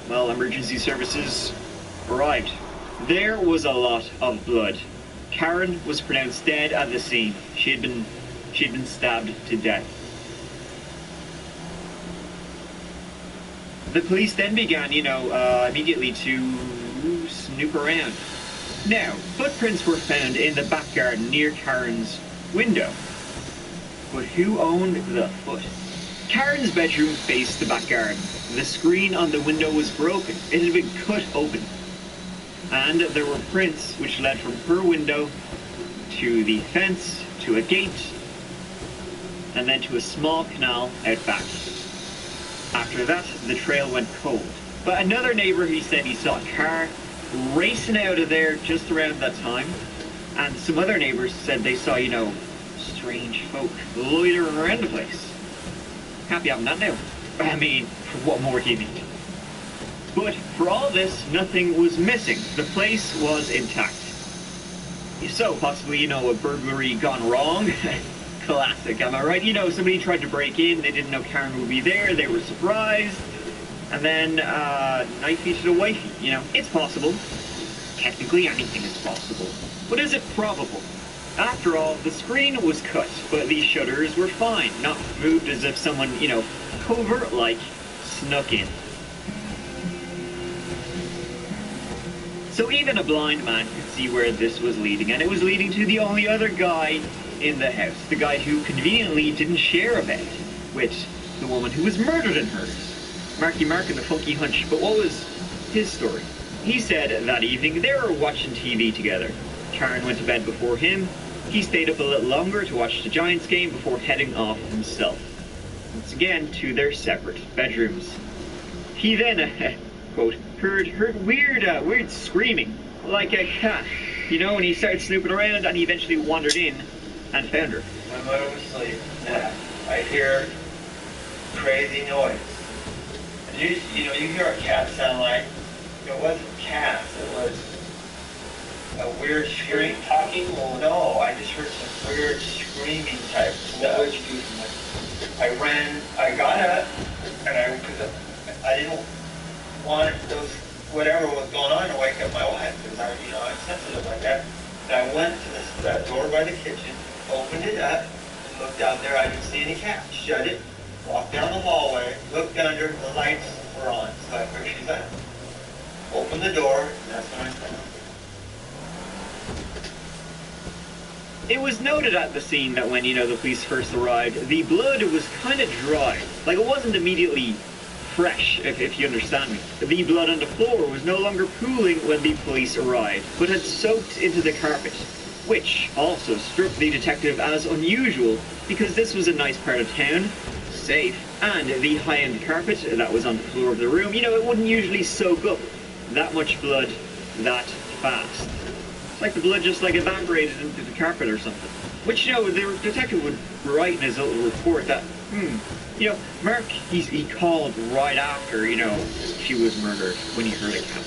well, emergency services arrived. There was a lot of blood. Karen was pronounced dead at the scene. She had been stabbed to death. The police then began, you know, immediately to snoop around. Now, footprints were found in the back garden near Karen's window. But who owned the foot? Karen's bedroom faced the back garden. The screen on the window was broken. It had been cut open. And there were prints which led from her window to the fence, to a gate, and then to a small canal out back. After that, the trail went cold. But another neighbor, he said he saw a car racing out of there just around that time. And some other neighbors said they saw, you know, strange folk loitering around the place. Can't be having that now. I mean, what more do you need? But for all this, nothing was missing. The place was intact. So, possibly, you know, a burglary gone wrong. Classic, am I right? You know, somebody tried to break in, they didn't know Karen would be there, they were surprised. And then, knifey to the wifey, you know, it's possible. Technically, anything is possible. But is it probable? After all, the screen was cut, but the shutters were fine, not moved as if someone, you know, covert-like snuck in. So even a blind man could see where this was leading, and it was leading to the only other guy in the house, the guy who conveniently didn't share a bed with the woman who was murdered in hers. Marky Mark and the Funky Hunch. But what was his story? He said that evening they were watching TV together. Karen went to bed before him. He stayed up a little longer to watch the Giants game before heading off himself. Once again, to their separate bedrooms. He then, quote, heard weird screaming, like a cat. You know, when he started snooping around and he eventually wandered in and found her. My mother was asleep. Now, I hear crazy noise. And you hear a cat sound like, it wasn't cats, it was a weird scream. Talking? Well, no, I just heard some weird screaming type stuff. What did you do from there? I ran, I got up, and because I didn't want those, whatever was going on to wake up my wife, because I'm sensitive like that. And I went to that door by the kitchen, opened it up, looked out there, I didn't see any cats. Shut it, walked down the hallway, looked under, the lights were on, so I figured she's out. Opened the door, and that's when I found her. It was noted at the scene that when, the police first arrived, the blood was kind of dry. Like, it wasn't immediately fresh, if you understand me. The blood on the floor was no longer pooling when the police arrived, but had soaked into the carpet, which also struck the detective as unusual, because this was a nice part of town, safe, and the high-end carpet that was on the floor of the room, it wouldn't usually soak up that much blood that fast. Like the blood just evaporated into the carpet or something. Which, the detective would write in his little report that, Mark, he called right after, she was murdered when he heard a cat.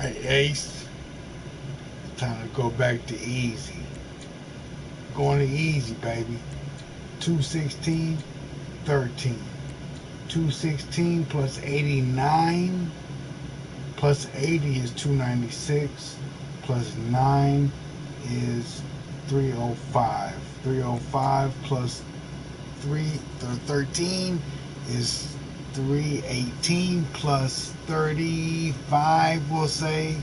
Alright, Ace. Time to go back to easy. Going to easy, baby. 216, 13. 216 plus 89 plus 80 is 296. Plus 9 is 305. 305 plus 13 is 318 plus 35, we'll say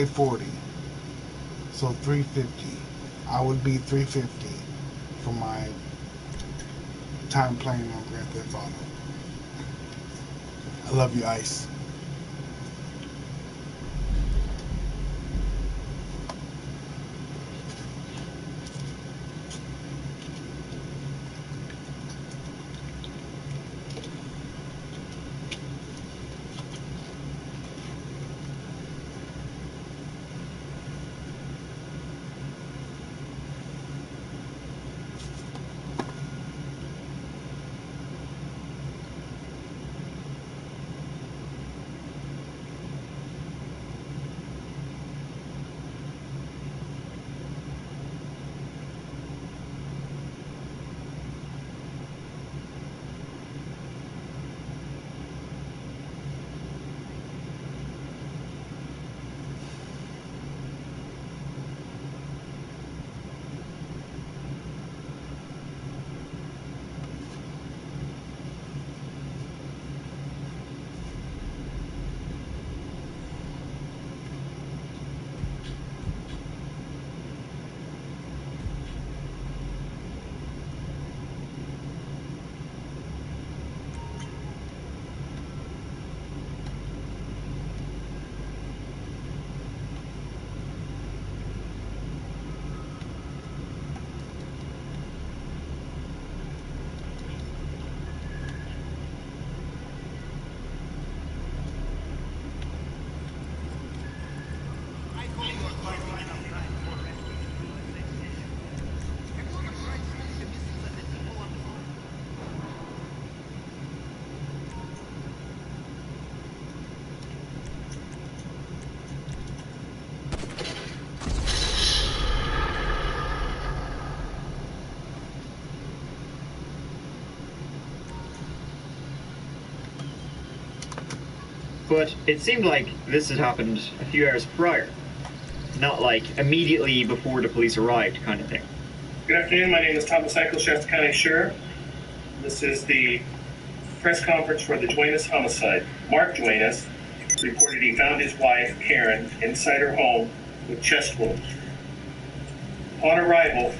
40. So 350. I would be 350 for my time playing on Grand Theft Auto. I love you, Ice. But it seemed like this had happened a few hours prior, not like immediately before the police arrived kind of thing. Good afternoon, my name is Thomas Eichel, Shasta County Sheriff. This is the press conference for the Duenas homicide. Mark Duenas reported he found his wife, Karen, inside her home with chest wounds. Upon arrival,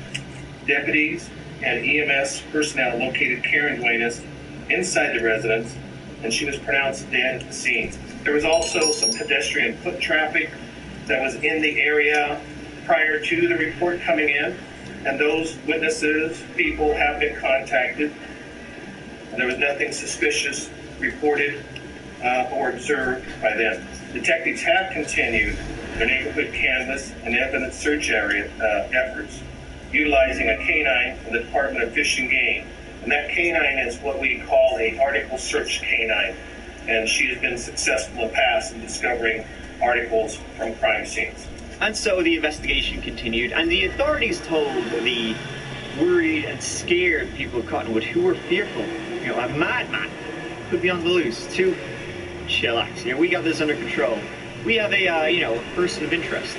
deputies and EMS personnel located Karen Duenas inside the residence, and she was pronounced dead at the scene. There was also some pedestrian foot traffic that was in the area prior to the report coming in, and those witnesses, people have been contacted. There was nothing suspicious reported or observed by them. Detectives have continued their neighborhood canvass and evidence search area efforts, utilizing a canine from the Department of Fish and Game. And that canine is what we call a article search canine. And she has been successful in the past in discovering articles from crime scenes. And so the investigation continued, and the authorities told the worried and scared people of Cottonwood who were fearful, a madman could be on the loose, to chillax. We got this under control. We have a, person of interest.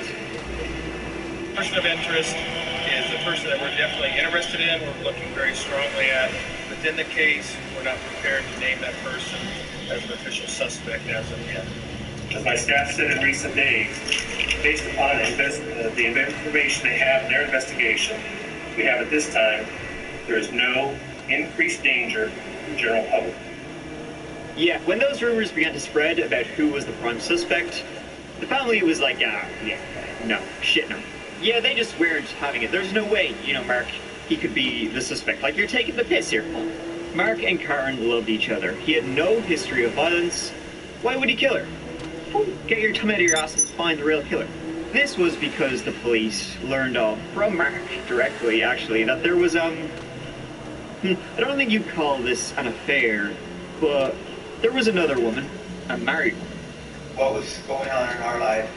Person of interest is a person that we're definitely interested in, we're looking very strongly at. Within the case, we're not prepared to name that person as an official suspect as of yet. As my staff said in recent days, based upon the information they have in their investigation, we have at this time, there is no increased danger to the general public. Yeah, when those rumors began to spread about who was the prime suspect, the family was like, no. Yeah, they just weren't having it. There's no way, Mark, he could be the suspect. Like, you're taking the piss here. Mark and Karen loved each other. He had no history of violence. Why would he kill her? Get your thumb out of your ass and find the real killer. This was because the police learned from Mark directly, actually, that there was, I don't think you'd call this an affair, but there was another woman, a married one. What was going on in our life,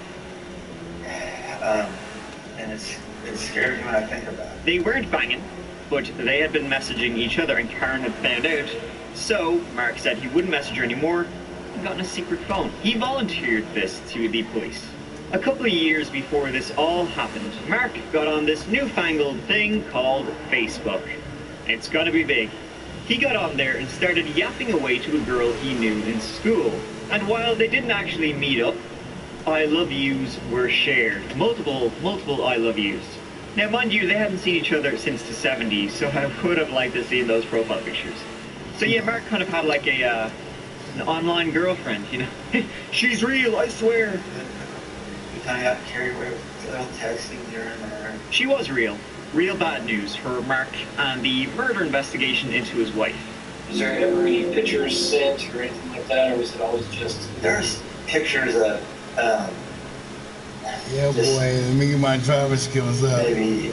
and it scares me when I think about it. They weren't banging, but they had been messaging each other, and Karen had found out. So Mark said he wouldn't message her anymore and got a secret phone. He volunteered this to the police. A couple of years before this all happened, Mark got on this newfangled thing called Facebook. It's gonna be big. He got on there and started yapping away to a girl he knew in school. And while they didn't actually meet up, I love yous were shared. Multiple I love yous. Now, mind you, they hadn't seen each other since the 70s, so I would have liked to see those profile pictures. So yeah, Mark kind of had like an online girlfriend, you know. She's real, I swear. We kind of got carried away with little texting here and there. She was real. Real bad news for Mark and the murder investigation into his wife. Was there ever any pictures sent or anything like that, or was it always just... There's pictures of, yeah, boy, let me get my driver's skills up. maybe me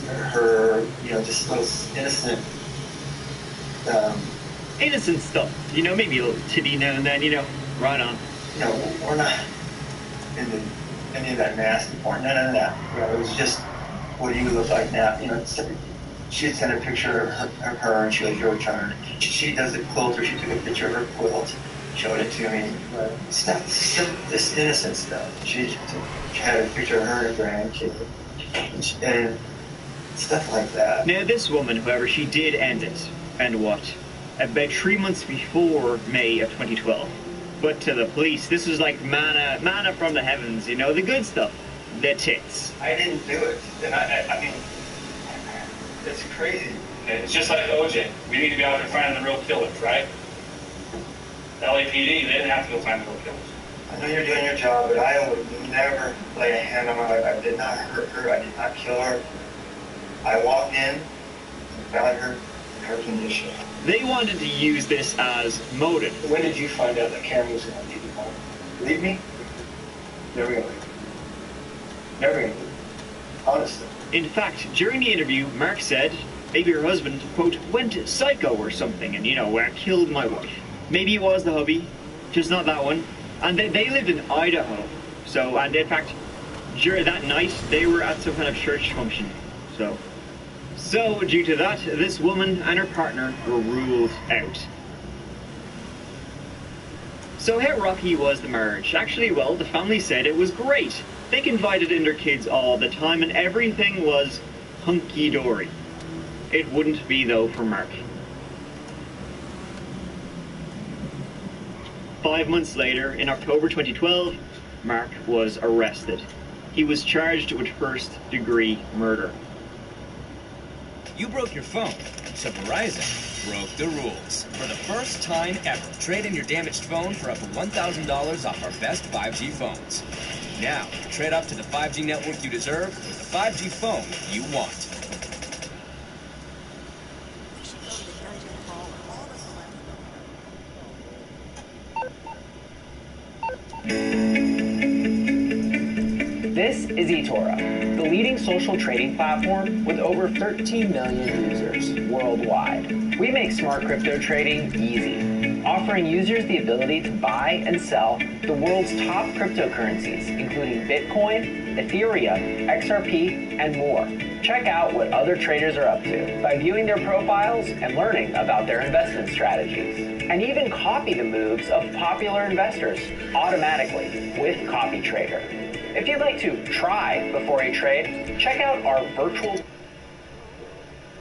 or her, you know, just little innocent, Innocent stuff, you know, maybe a little titty now and then, you know, right on. you know, we're not into any of that nasty porn, none of that. You know, it was just, what do you look like now? You know, she'd send a picture of her and she was your turn. She does the quilt, or she took a picture of her quilt, showed it to me. Stuff, this innocent stuff. She had a picture of her and her grandkid, and stuff like that. Now this woman, however, she did end it. And what? About 3 months before May of 2012. But to the police, this was like manna from the heavens, you know, the good stuff. The tits. I didn't do it, and I mean, it's crazy. It's just like OJ. We need to be out there finding the real killers, right? LAPD, they didn't have to go find the real killers. I know you're doing your job, but I would never lay a hand on my wife. I did not hurt her. I did not kill her. I walked in and found her in her condition. They wanted to use this as motive. When did you find out that Karen was going to leave you home? Leave me? Never gonna leave. Never gonna leave. Honestly. In fact, during the interview, Mark said maybe her husband, quote, went psycho or something and, you know, killed my wife. Maybe it was the hubby, just not that one. And they lived in Idaho. So, and in fact, during that night, they were at some kind of church function. So due to that, this woman and her partner were ruled out. So how rocky was the marriage? Actually, well, the family said it was great. They confided in their kids all the time and everything was hunky-dory. It wouldn't be, though, for Mark. 5 months later, in October 2012, Mark was arrested. He was charged with first-degree murder. You broke your phone, so Verizon broke the rules. For the first time ever, trade in your damaged phone for up to $1,000 off our best 5G phones. Now, trade up to the 5G network you deserve with the 5G phone you want. This is eToro, the leading social trading platform with over 13 million users worldwide. We make smart crypto trading easy, offering users the ability to buy and sell the world's top cryptocurrencies, including Bitcoin, Ethereum, XRP, and more. Check out what other traders are up to by viewing their profiles and learning about their investment strategies. And even copy the moves of popular investors automatically with CopyTrader. If you'd like to try before you trade, check out our virtual...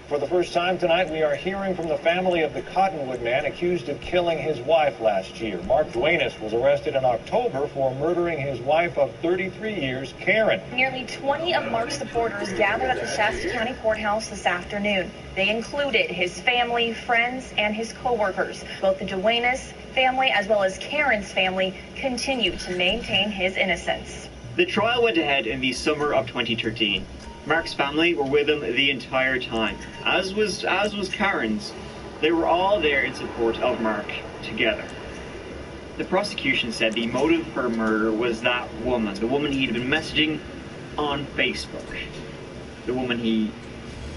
For the first time tonight, we are hearing from the family of the Cottonwood man accused of killing his wife last year. Mark Duenas was arrested in October for murdering his wife of 33 years, Karen. Nearly 20 of Mark's supporters gathered at the Shasta County Courthouse this afternoon. They included his family, friends, and his co-workers. Both the Duenas family as well as Karen's family continue to maintain his innocence. The trial went ahead in the summer of 2013. Mark's family were with him the entire time, as was Karen's. They were all there in support of Mark together. The prosecution said the motive for murder was that woman, the woman he'd been messaging on Facebook, the woman he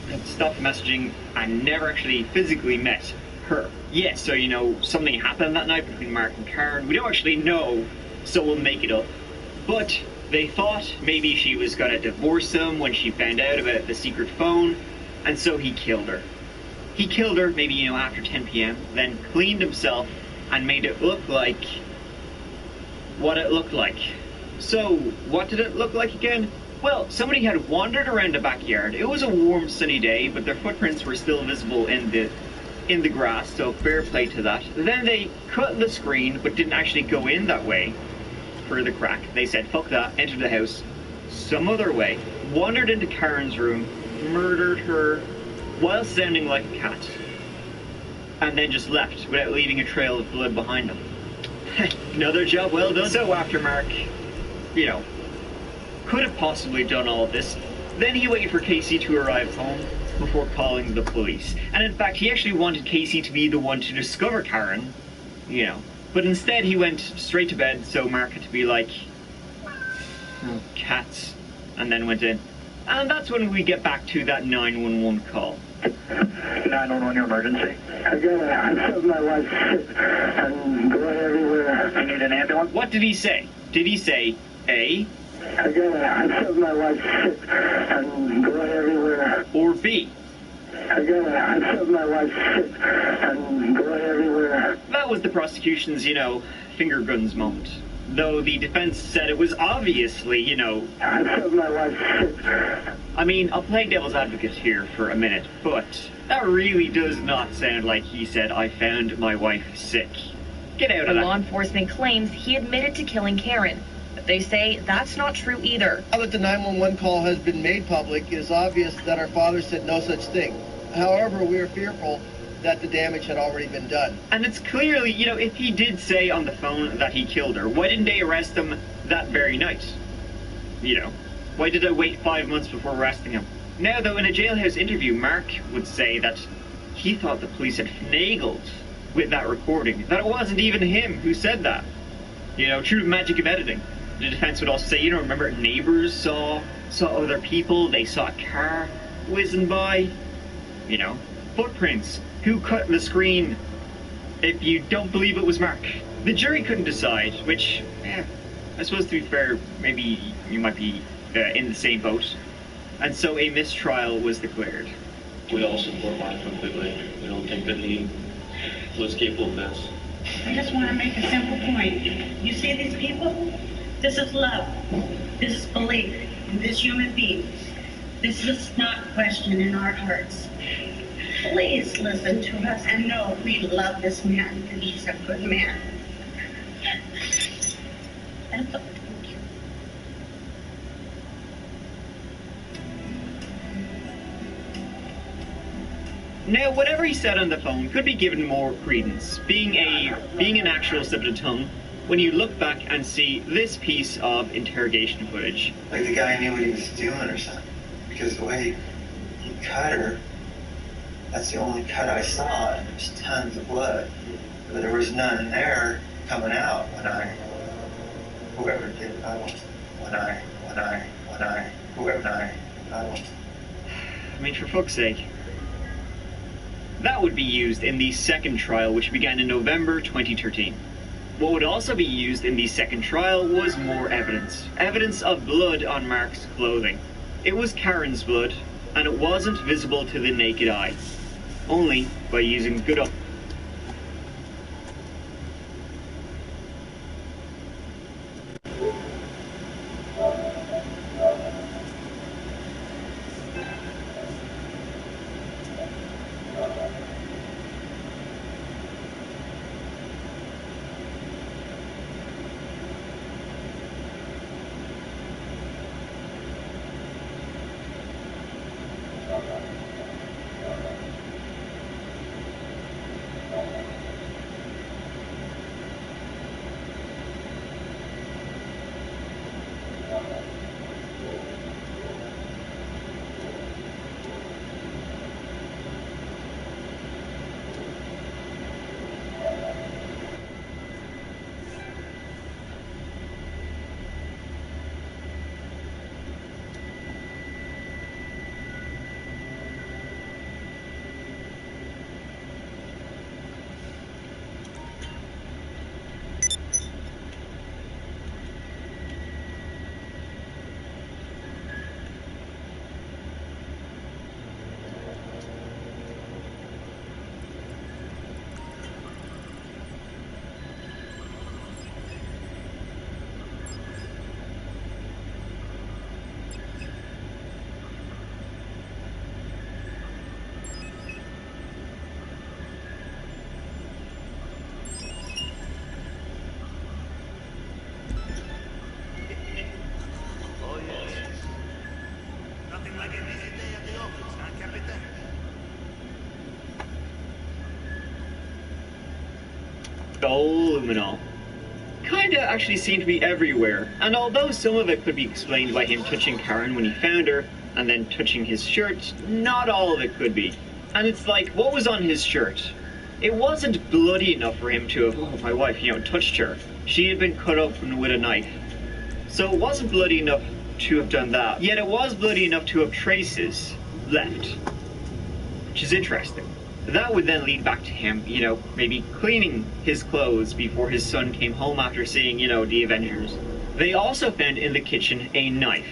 had stopped messaging and never actually physically met her. Yes, so you know, something happened that night between Mark and Karen. We don't actually know, so we'll make it up. But they thought maybe she was going to divorce him when she found out about the secret phone, and so he killed her. He killed her maybe, you know, after 10 p.m., then cleaned himself and made it look like what it looked like. So, what did it look like again? Well, somebody had wandered around the backyard. It was a warm, sunny day, but their footprints were still visible in the grass, so fair play to that. Then they cut the screen, but didn't actually go in that way for the crack. They said, fuck that, entered the house some other way, wandered into Karen's room, murdered her while sounding like a cat, and then just left without leaving a trail of blood behind them. Another job well done. So after Mark, you know, could have possibly done all of this, then he waited for Casey to arrive home before calling the police. And in fact, he actually wanted Casey to be the one to discover Karen, you know, but instead he went straight to bed, so Mark had to be like, oh, cats, and then went in. And that's when we get back to that 911 call. 911, your emergency. I shoved my wife and blood everywhere. You need an ambulance? What did he say? Did he say A? I shoved my wife and blood everywhere. Or B? I shoved my wife and blood everywhere. That was the prosecution's, you know, finger guns moment. Though the defense said it was obviously, you know... I shoved my wife. I mean, I'll play devil's advocate here for a minute, but that really does not sound like he said, I found my wife sick. Get out of that. Law enforcement claims he admitted to killing Karen, but they say that's not true either. Now that the 911 call has been made public, it is obvious that our father said no such thing. However, we are fearful that the damage had already been done. And it's clearly, you know, if he did say on the phone that he killed her, why didn't they arrest him that very night? You know, why did they wait 5 months before arresting him? Now, though, in a jailhouse interview, Mark would say that he thought the police had finagled with that recording, that it wasn't even him who said that. You know, true magic of editing. The defense would also say, you know, remember neighbors saw other people, they saw a car whizzing by, you know, footprints. Who cut the screen? If you don't believe it was Mark. The jury couldn't decide, which, I suppose to be fair, maybe you might be in the same boat. And so a mistrial was declared. We all support Mark completely. We don't think that he was capable of this. I just want to make a simple point. You see these people? This is love. This is belief in this human being. This is not question in our hearts. Please listen to us and know we love this man and he's a good man. That's all. Thank you. Now, whatever he said on the phone could be given more credence, being an actual slip of the tongue, when you look back and see this piece of interrogation footage. Like the guy knew what he was doing or something, because the way he cut her, that's the only cut I saw, and there's tons of blood. But there was none there coming out whoever did it, I mean, for fuck's sake. That would be used in the second trial, which began in November 2013. What would also be used in the second trial was more evidence. Evidence of blood on Mark's clothing. It was Karen's blood, and it wasn't visible to the naked eye. Only by using good Luminol kinda actually seemed to be everywhere, and although some of it could be explained by him touching Karen when he found her, and then touching his shirt, not all of it could be. And it's like, what was on his shirt? It wasn't bloody enough for him to have, oh, my wife, touched her. She had been cut open with a knife. So it wasn't bloody enough to have done that, yet it was bloody enough to have traces left, which is interesting. That would then lead back to him, maybe cleaning his clothes before his son came home after seeing, the Avengers. They also found in the kitchen a knife,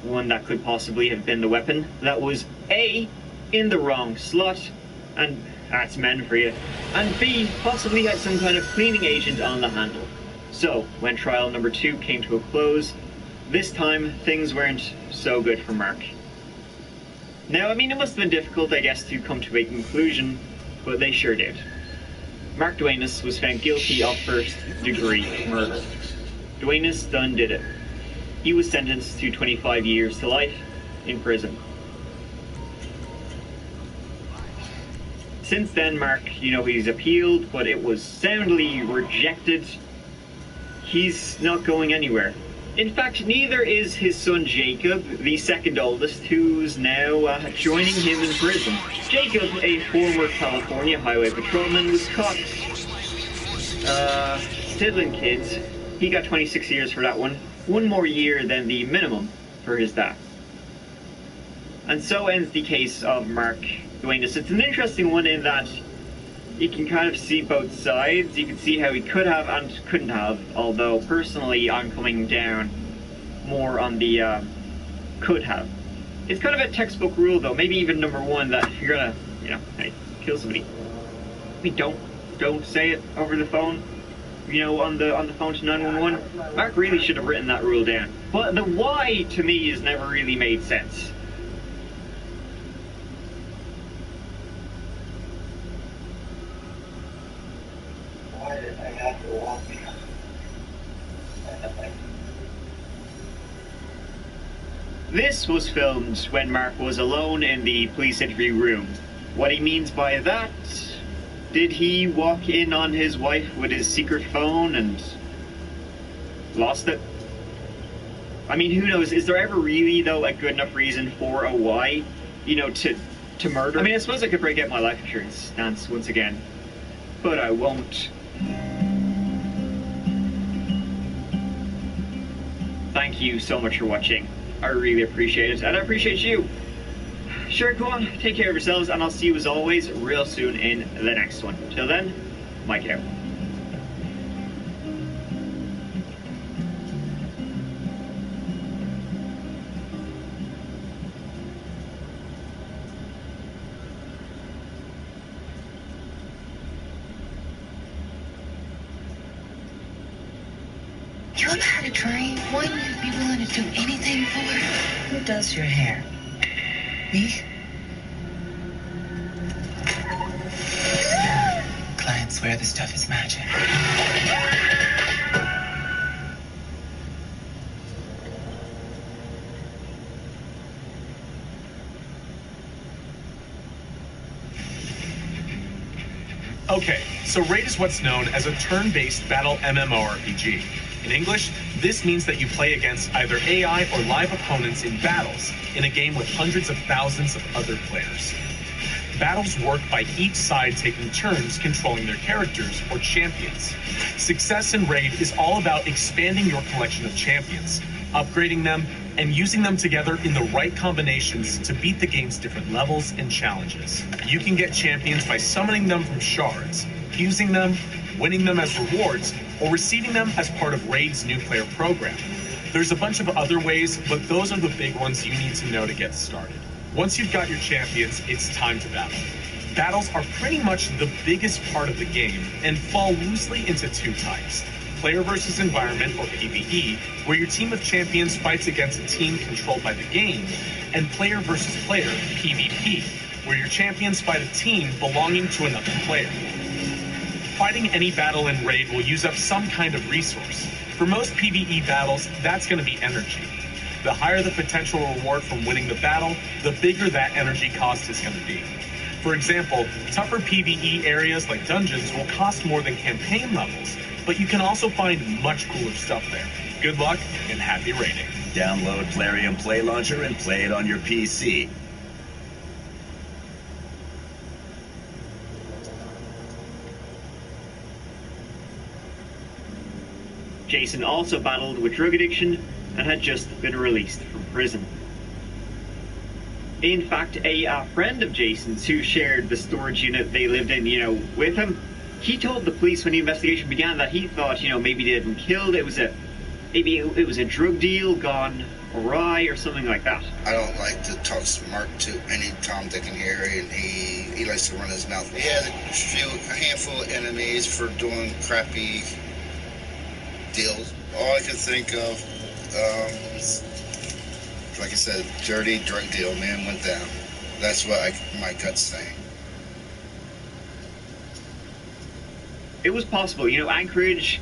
one that could possibly have been the weapon that was A, in the wrong slot, and that's men for you, and B, possibly had some kind of cleaning agent on the handle. So, when trial number 2 came to a close, this time things weren't so good for Mark. Now, it must have been difficult, I guess, to come to a conclusion, but they sure did. Mark Duenas was found guilty of first-degree murder. Duenas done did it. He was sentenced to 25 years to life in prison. Since then, Mark, he's appealed, but it was soundly rejected. He's not going anywhere. In fact, neither is his son Jacob, the second oldest, who's now joining him in prison. Jacob, a former California highway patrolman, was caught diddling kids. He got 26 years for that one more year than the minimum for his death. And so ends the case of Mark Duenas. It's an interesting one in that you can kind of see both sides. You can see how he could have and couldn't have, although personally I'm coming down more on the could have. It's kind of a textbook rule though, maybe even number 1, that if you're gonna, hey, kill somebody, maybe don't say it over the phone, on the phone to 911. Mark really should have written that rule down. But the why to me has never really made sense. Why did I have to walk? This was filmed when Mark was alone in the police interview room. What he means by that, did he walk in on his wife with his secret phone and lost it? Who knows? Is there ever really, though, a good enough reason for a why, to murder? I suppose I could break out my life insurance stance once again, but I won't. Thank you so much for watching. I really appreciate it, and I appreciate you. Sure, go on, take care of yourselves, and I'll see you as always real soon in the next one. Till then, Mike out. You ever had a dream? One you'd be willing to do anything for? Who does your hair? Me? Clients swear this stuff is magic. Okay, so Raid is what's known as a turn-based battle MMORPG. In English, this means that you play against either AI or live opponents in battles in a game with hundreds of thousands of other players. Battles work by each side taking turns controlling their characters or champions. Success in Raid is all about expanding your collection of champions, upgrading them, and using them together in the right combinations to beat the game's different levels and challenges. You can get champions by summoning them from shards, fusing them, winning them as rewards, or receiving them as part of Raid's new player program. There's a bunch of other ways, but those are the big ones you need to know to get started. Once you've got your champions, it's time to battle. Battles are pretty much the biggest part of the game and fall loosely into 2 types. Player versus environment, or PvE, where your team of champions fights against a team controlled by the game, and player versus player, PvP, where your champions fight a team belonging to another player. Fighting any battle in Raid will use up some kind of resource. For most PvE battles, that's going to be energy. the higher the potential reward from winning the battle, the bigger that energy cost is going to be. For example, tougher PvE areas like dungeons will cost more than campaign levels, but you can also find much cooler stuff there. Good luck and happy raiding. Download Plarium Play Launcher and play it on your PC. Jason also battled with drug addiction and had just been released from prison. In fact, a friend of Jason's who shared the storage unit they lived in, with him, he told the police when the investigation began that he thought, maybe they had been killed. Maybe it was a drug deal gone awry or something like that. I don't like to talk smart to any Tom, Dick, and Harry, and he likes to run his mouth. He has a handful of enemies for doing crappy deals. All I could think of, like I said, dirty drug deal, man, went down. That's what my gut's saying. It was possible. Anchorage,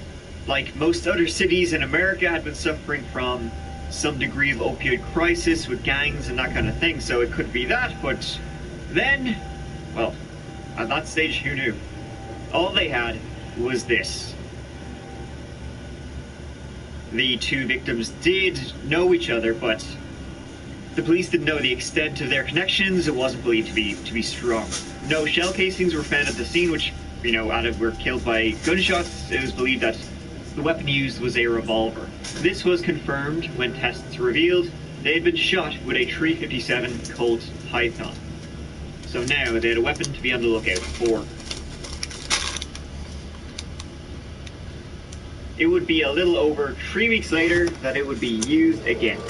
like most other cities in America, had been suffering from some degree of opioid crisis with gangs and that kind of thing, so it could be that, but then, well, at that stage, who knew? All they had was this. The two victims did know each other, but the police didn't know the extent of their connections. It wasn't believed to be strong. No shell casings were found at the scene, which, were killed by gunshots. It was believed that the weapon used was a revolver. This was confirmed when tests revealed they had been shot with a .357 Colt Python. So now they had a weapon to be on the lookout for. It would be a little over 3 weeks later that it would be used again.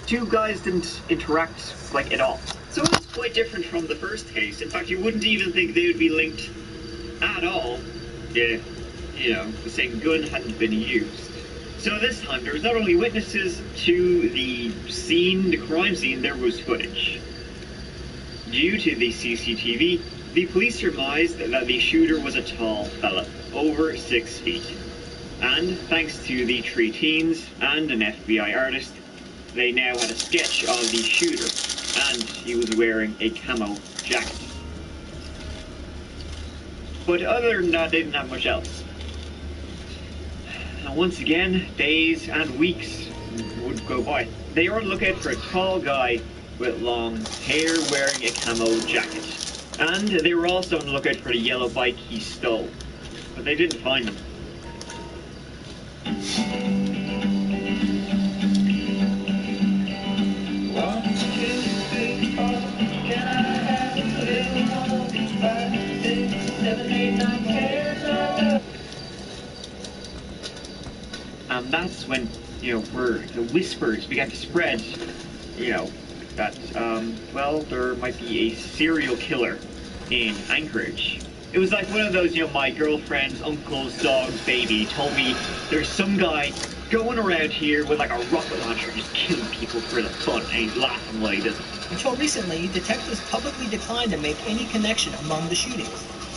Two guys didn't interact, at all. So it was quite different from the first case. In fact, you wouldn't even think they would be linked at all. Yeah, the same gun hadn't been used. So this time, there was not only witnesses to the scene, the crime scene, there was footage. Due to the CCTV, the police surmised that the shooter was a tall fella, over 6 feet. And thanks to the 3 teens and an FBI artist, they now had a sketch of the shooter, and he was wearing a camo jacket. But other than that, they didn't have much else. And once again, days and weeks would go by. They were on the lookout for a tall guy with long hair wearing a camo jacket. And they were also on the lookout for the yellow bike he stole. But they didn't find him. And that's when where the whispers began to spread, that, well, there might be a serial killer in Anchorage. It was like one of those, my girlfriend's uncle's dog's baby told me there's some guy going around here with like a rocket launcher just killing people for the fun, and he's laughing while he does it. Until recently, detectives publicly declined to make any connection among the shootings.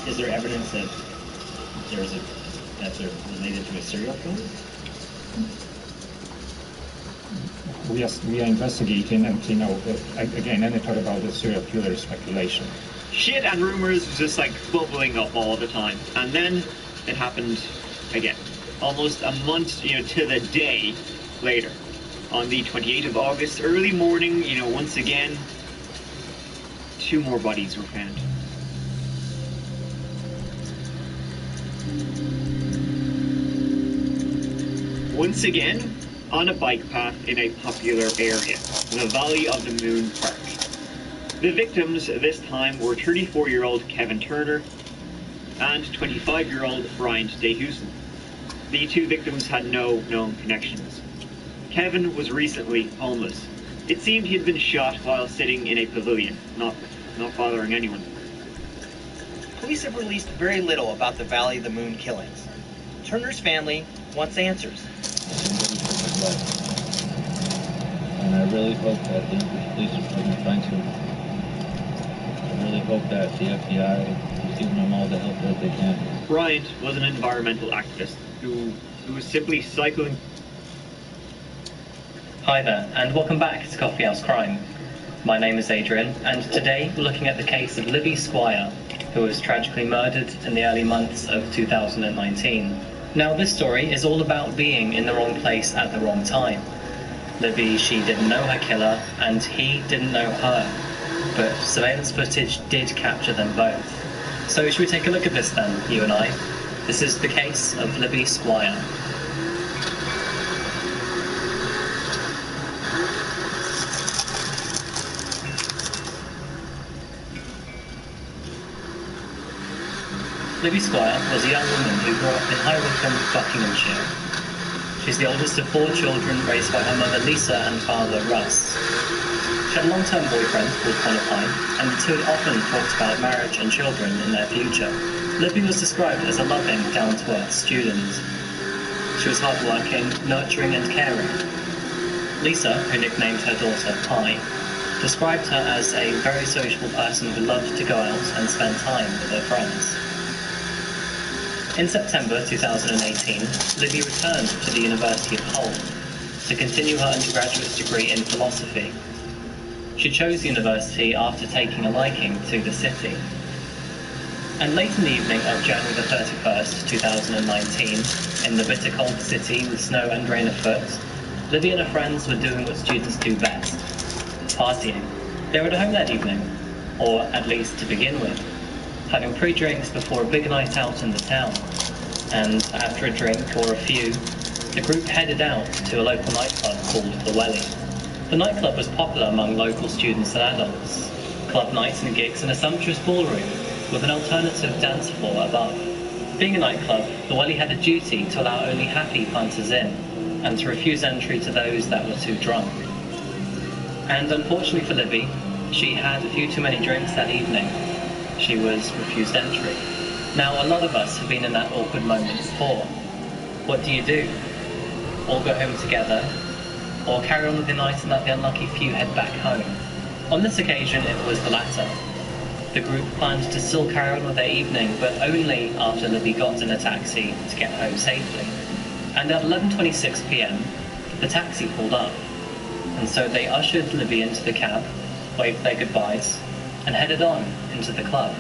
Is there evidence that they're related to a serial killer? We are investigating, and again, any thought about the serial killer speculation. Shit and rumors was just like bubbling up all the time, and then it happened again, almost a month, to the day later, on the 28th of August, early morning. Once again, 2 more bodies were found. Once again, on a bike path in a popular area, the Valley of the Moon Park. The victims this time were 34-year-old Kevin Turner and 25-year-old Bryant DeHusen. The 2 victims had no known connections. Kevin was recently homeless. It seemed he had been shot while sitting in a pavilion, not bothering anyone. Police have released very little about the Valley of the Moon killings. Turner's family wants answers. And I really hope that the Anchorage Police Department finds him. I really hope that the FBI is giving them all the help that they can. Bryant was an environmental activist who was simply cycling. Hi there, and welcome back to Coffee House Crime. My name is Adrian, and today we're looking at the case of Libby Squire, who was tragically murdered in the early months of 2019. Now, this story is all about being in the wrong place at the wrong time. Libby, she didn't know her killer, and he didn't know her. But surveillance footage did capture them both. So should we take a look at this then, you and I? This is the case of Libby Squire. Libby Squire was a young woman who grew up in High Wycombe, Buckinghamshire. She's the oldest of 4 children raised by her mother Lisa and father Russ. She had a long-term boyfriend called Conopine, and the 2 had often talked about marriage and children in their future. Libby was described as a loving, down-to-earth student. She was hard-working, nurturing and caring. Lisa, who nicknamed her daughter Pie, described her as a very sociable person who loved to go out and spend time with her friends. In September 2018, Libby returned to the University of Hull to continue her undergraduate degree in philosophy. She chose the university after taking a liking to the city. And late in the evening of January the 31st, 2019, in the bitter cold city with snow and rain afoot, Libby and her friends were doing what students do best, partying. They were at home that evening, or at least to begin with, having pre-drinks before a big night out in the town. And after a drink or a few, the group headed out to a local nightclub called The Welly. The nightclub was popular among local students and adults. Club nights and gigs in a sumptuous ballroom with an alternative dance floor above. Being a nightclub, The Welly had a duty to allow only happy punters in, and to refuse entry to those that were too drunk. And unfortunately for Libby, she had a few too many drinks that evening. She was refused entry. Now, a lot of us have been in that awkward moment before. What do? All go home together, or carry on with the night and let the unlucky few head back home? On this occasion, it was the latter. The group planned to still carry on with their evening, but only after Libby got in a taxi to get home safely. And at 11:26 p.m, the taxi pulled up, and so they ushered Libby into the cab, waved their goodbyes, and headed on into the club.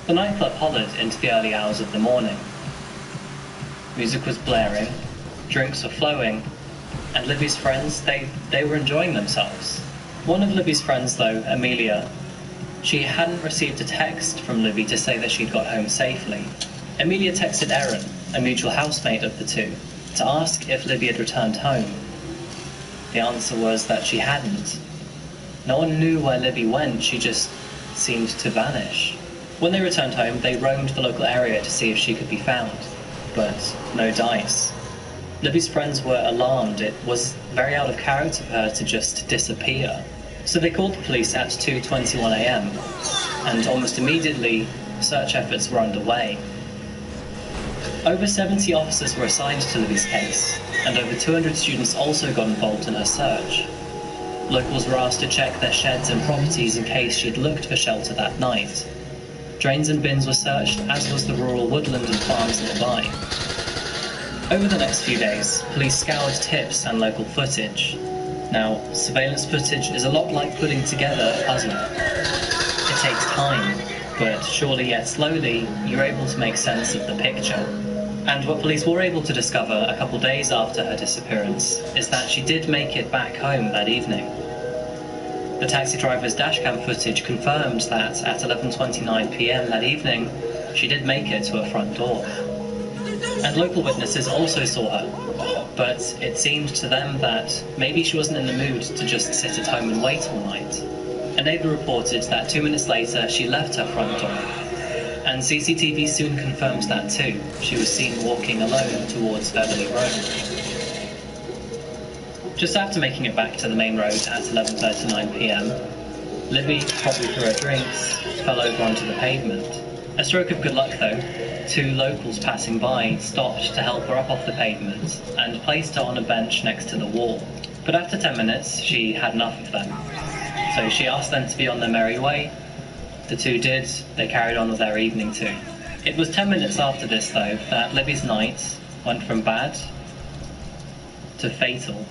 The nightclub hollered into the early hours of the morning. Music was blaring, drinks were flowing, and Libby's friends, they were enjoying themselves. One of Libby's friends, though, Amelia, she hadn't received a text from Libby to say that she'd got home safely. Amelia texted Erin, a mutual housemate of the 2, to ask if Libby had returned home. The answer was that she hadn't. No one knew where Libby went, she just seemed to vanish. When they returned home, they roamed the local area to see if she could be found, but no dice. Libby's friends were alarmed. It was very out of character for her to just disappear. So they called the police at 2:21 a.m, and almost immediately, search efforts were underway. Over 70 officers were assigned to Libby's case, and over 200 students also got involved in her search. Locals were asked to check their sheds and properties in case she'd looked for shelter that night. Drains and bins were searched, as was the rural woodland and farms nearby. Over the next few days, police scoured tips and local footage. Now, surveillance footage is a lot like putting together a puzzle. It takes time, but surely yet slowly, you're able to make sense of the picture. And what police were able to discover a couple days after her disappearance is that she did make it back home that evening. The taxi driver's dashcam footage confirmed that at 11:29 p.m. that evening, she did make it to her front door. And local witnesses also saw her, but it seemed to them that maybe she wasn't in the mood to just sit at home and wait all night. A neighbour reported that 2 minutes later she left her front door, and CCTV soon confirmed that too. She was seen walking alone towards Beverly Road. Just after making it back to the main road at 11:39 p.m, Libby, probably through her drinks, fell over onto the pavement. A stroke of good luck though, 2 locals passing by stopped to help her up off the pavement and placed her on a bench next to the wall. But after 10 minutes, she had enough of them. So she asked them to be on their merry way. The 2 did. They carried on with their evening too. It was 10 minutes after this though that Libby's night went from bad to fatal.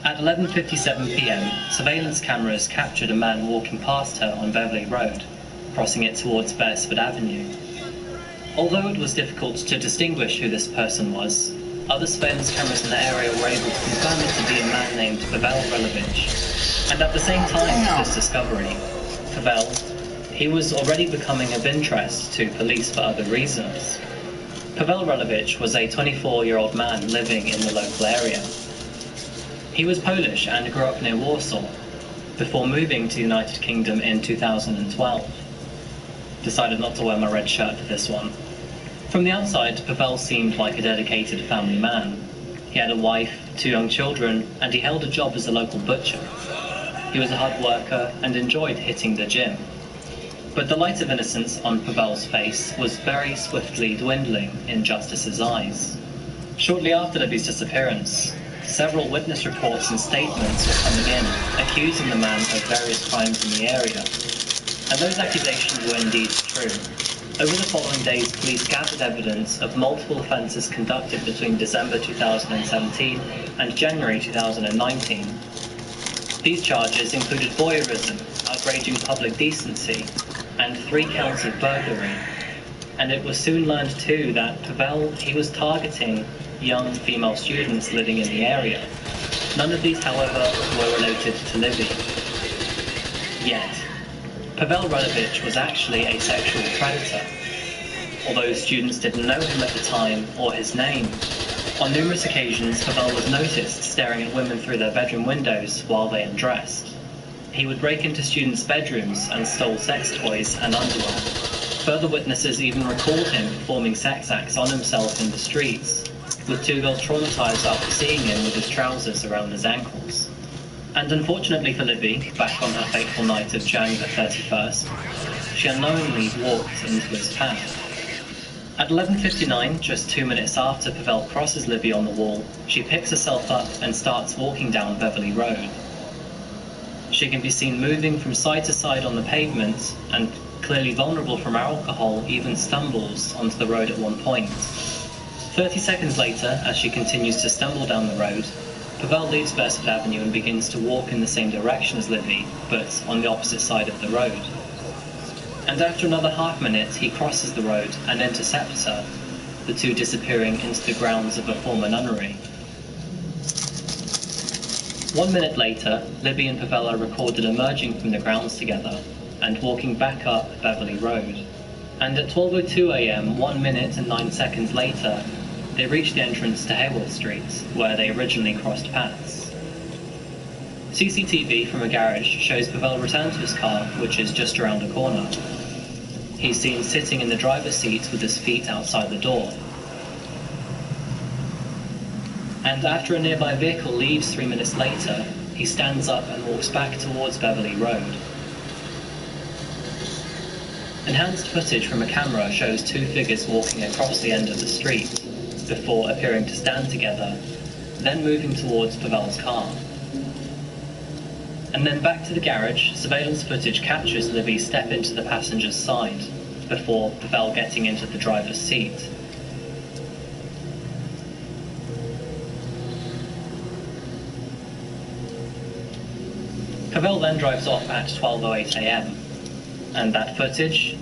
At 11:57 p.m, surveillance cameras captured a man walking past her on Beverly Road, crossing it towards Beresford Avenue. Although it was difficult to distinguish who this person was, other surveillance cameras in the area were able to confirm it to be a man named Pavel Relovich. And at the same time of this discovery, Pavel, he was already becoming of interest to police for other reasons. Pavel Relovich was a 24-year-old man living in the local area. He was Polish and grew up near Warsaw, before moving to the United Kingdom in 2012. Decided not to wear my red shirt for this one. From the outside, Pavel seemed like a dedicated family man. He had a wife, 2 young children, and he held a job as a local butcher. He was a hard worker and enjoyed hitting the gym. But the light of innocence on Pavel's face was very swiftly dwindling in Justice's eyes. Shortly after Libby's disappearance, several witness reports and statements were coming in, accusing the man of various crimes in the area. And those accusations were indeed true. Over the following days, police gathered evidence of multiple offences conducted between December 2017 and January 2019. These charges included voyeurism, outraging public decency, and 3 counts of burglary. And it was soon learned too that Pavel, he was targeting young female students living in the area. None of these, however, were related to Libby. Yet, Pavel Relovich was actually a sexual predator. Although students didn't know him at the time or his name, on numerous occasions Pavel was noticed staring at women through their bedroom windows while they undressed. He would break into students' bedrooms and stole sex toys and underwear. Further witnesses even recalled him performing sex acts on himself in the streets, with 2 girls traumatized after seeing him with his trousers around his ankles. And unfortunately for Libby, back on her fateful night of January the 31st, she unknowingly walked into his path. At 11:59, just 2 minutes after Pavel crosses Libby on the wall, she picks herself up and starts walking down Beverly Road. She can be seen moving from side to side on the pavement, and clearly vulnerable from alcohol, even stumbles onto the road at one point. 30 seconds later, as she continues to stumble down the road, Pavel leaves Beresford Avenue and begins to walk in the same direction as Libby, but on the opposite side of the road. And after another half minute, he crosses the road and intercepts her, the 2 disappearing into the grounds of a former nunnery. 1 minute later, Libby and Pavel are recorded emerging from the grounds together and walking back up Beverly Road. And at 12:02 a.m, 1 minute and 9 seconds later, they reach the entrance to Hayworth Street, where they originally crossed paths. CCTV from a garage shows Pavel return to his car, which is just around the corner. He's seen sitting in the driver's seat with his feet outside the door. And after a nearby vehicle leaves 3 minutes later, he stands up and walks back towards Beverly Road. Enhanced footage from a camera shows two figures walking across the end of the street, before appearing to stand together, then moving towards Pavel's car. And then back to the garage, surveillance footage captures Libby step into the passenger's side, before Pavel getting into the driver's seat. Pavel then drives off at 12:08 a.m., and that footage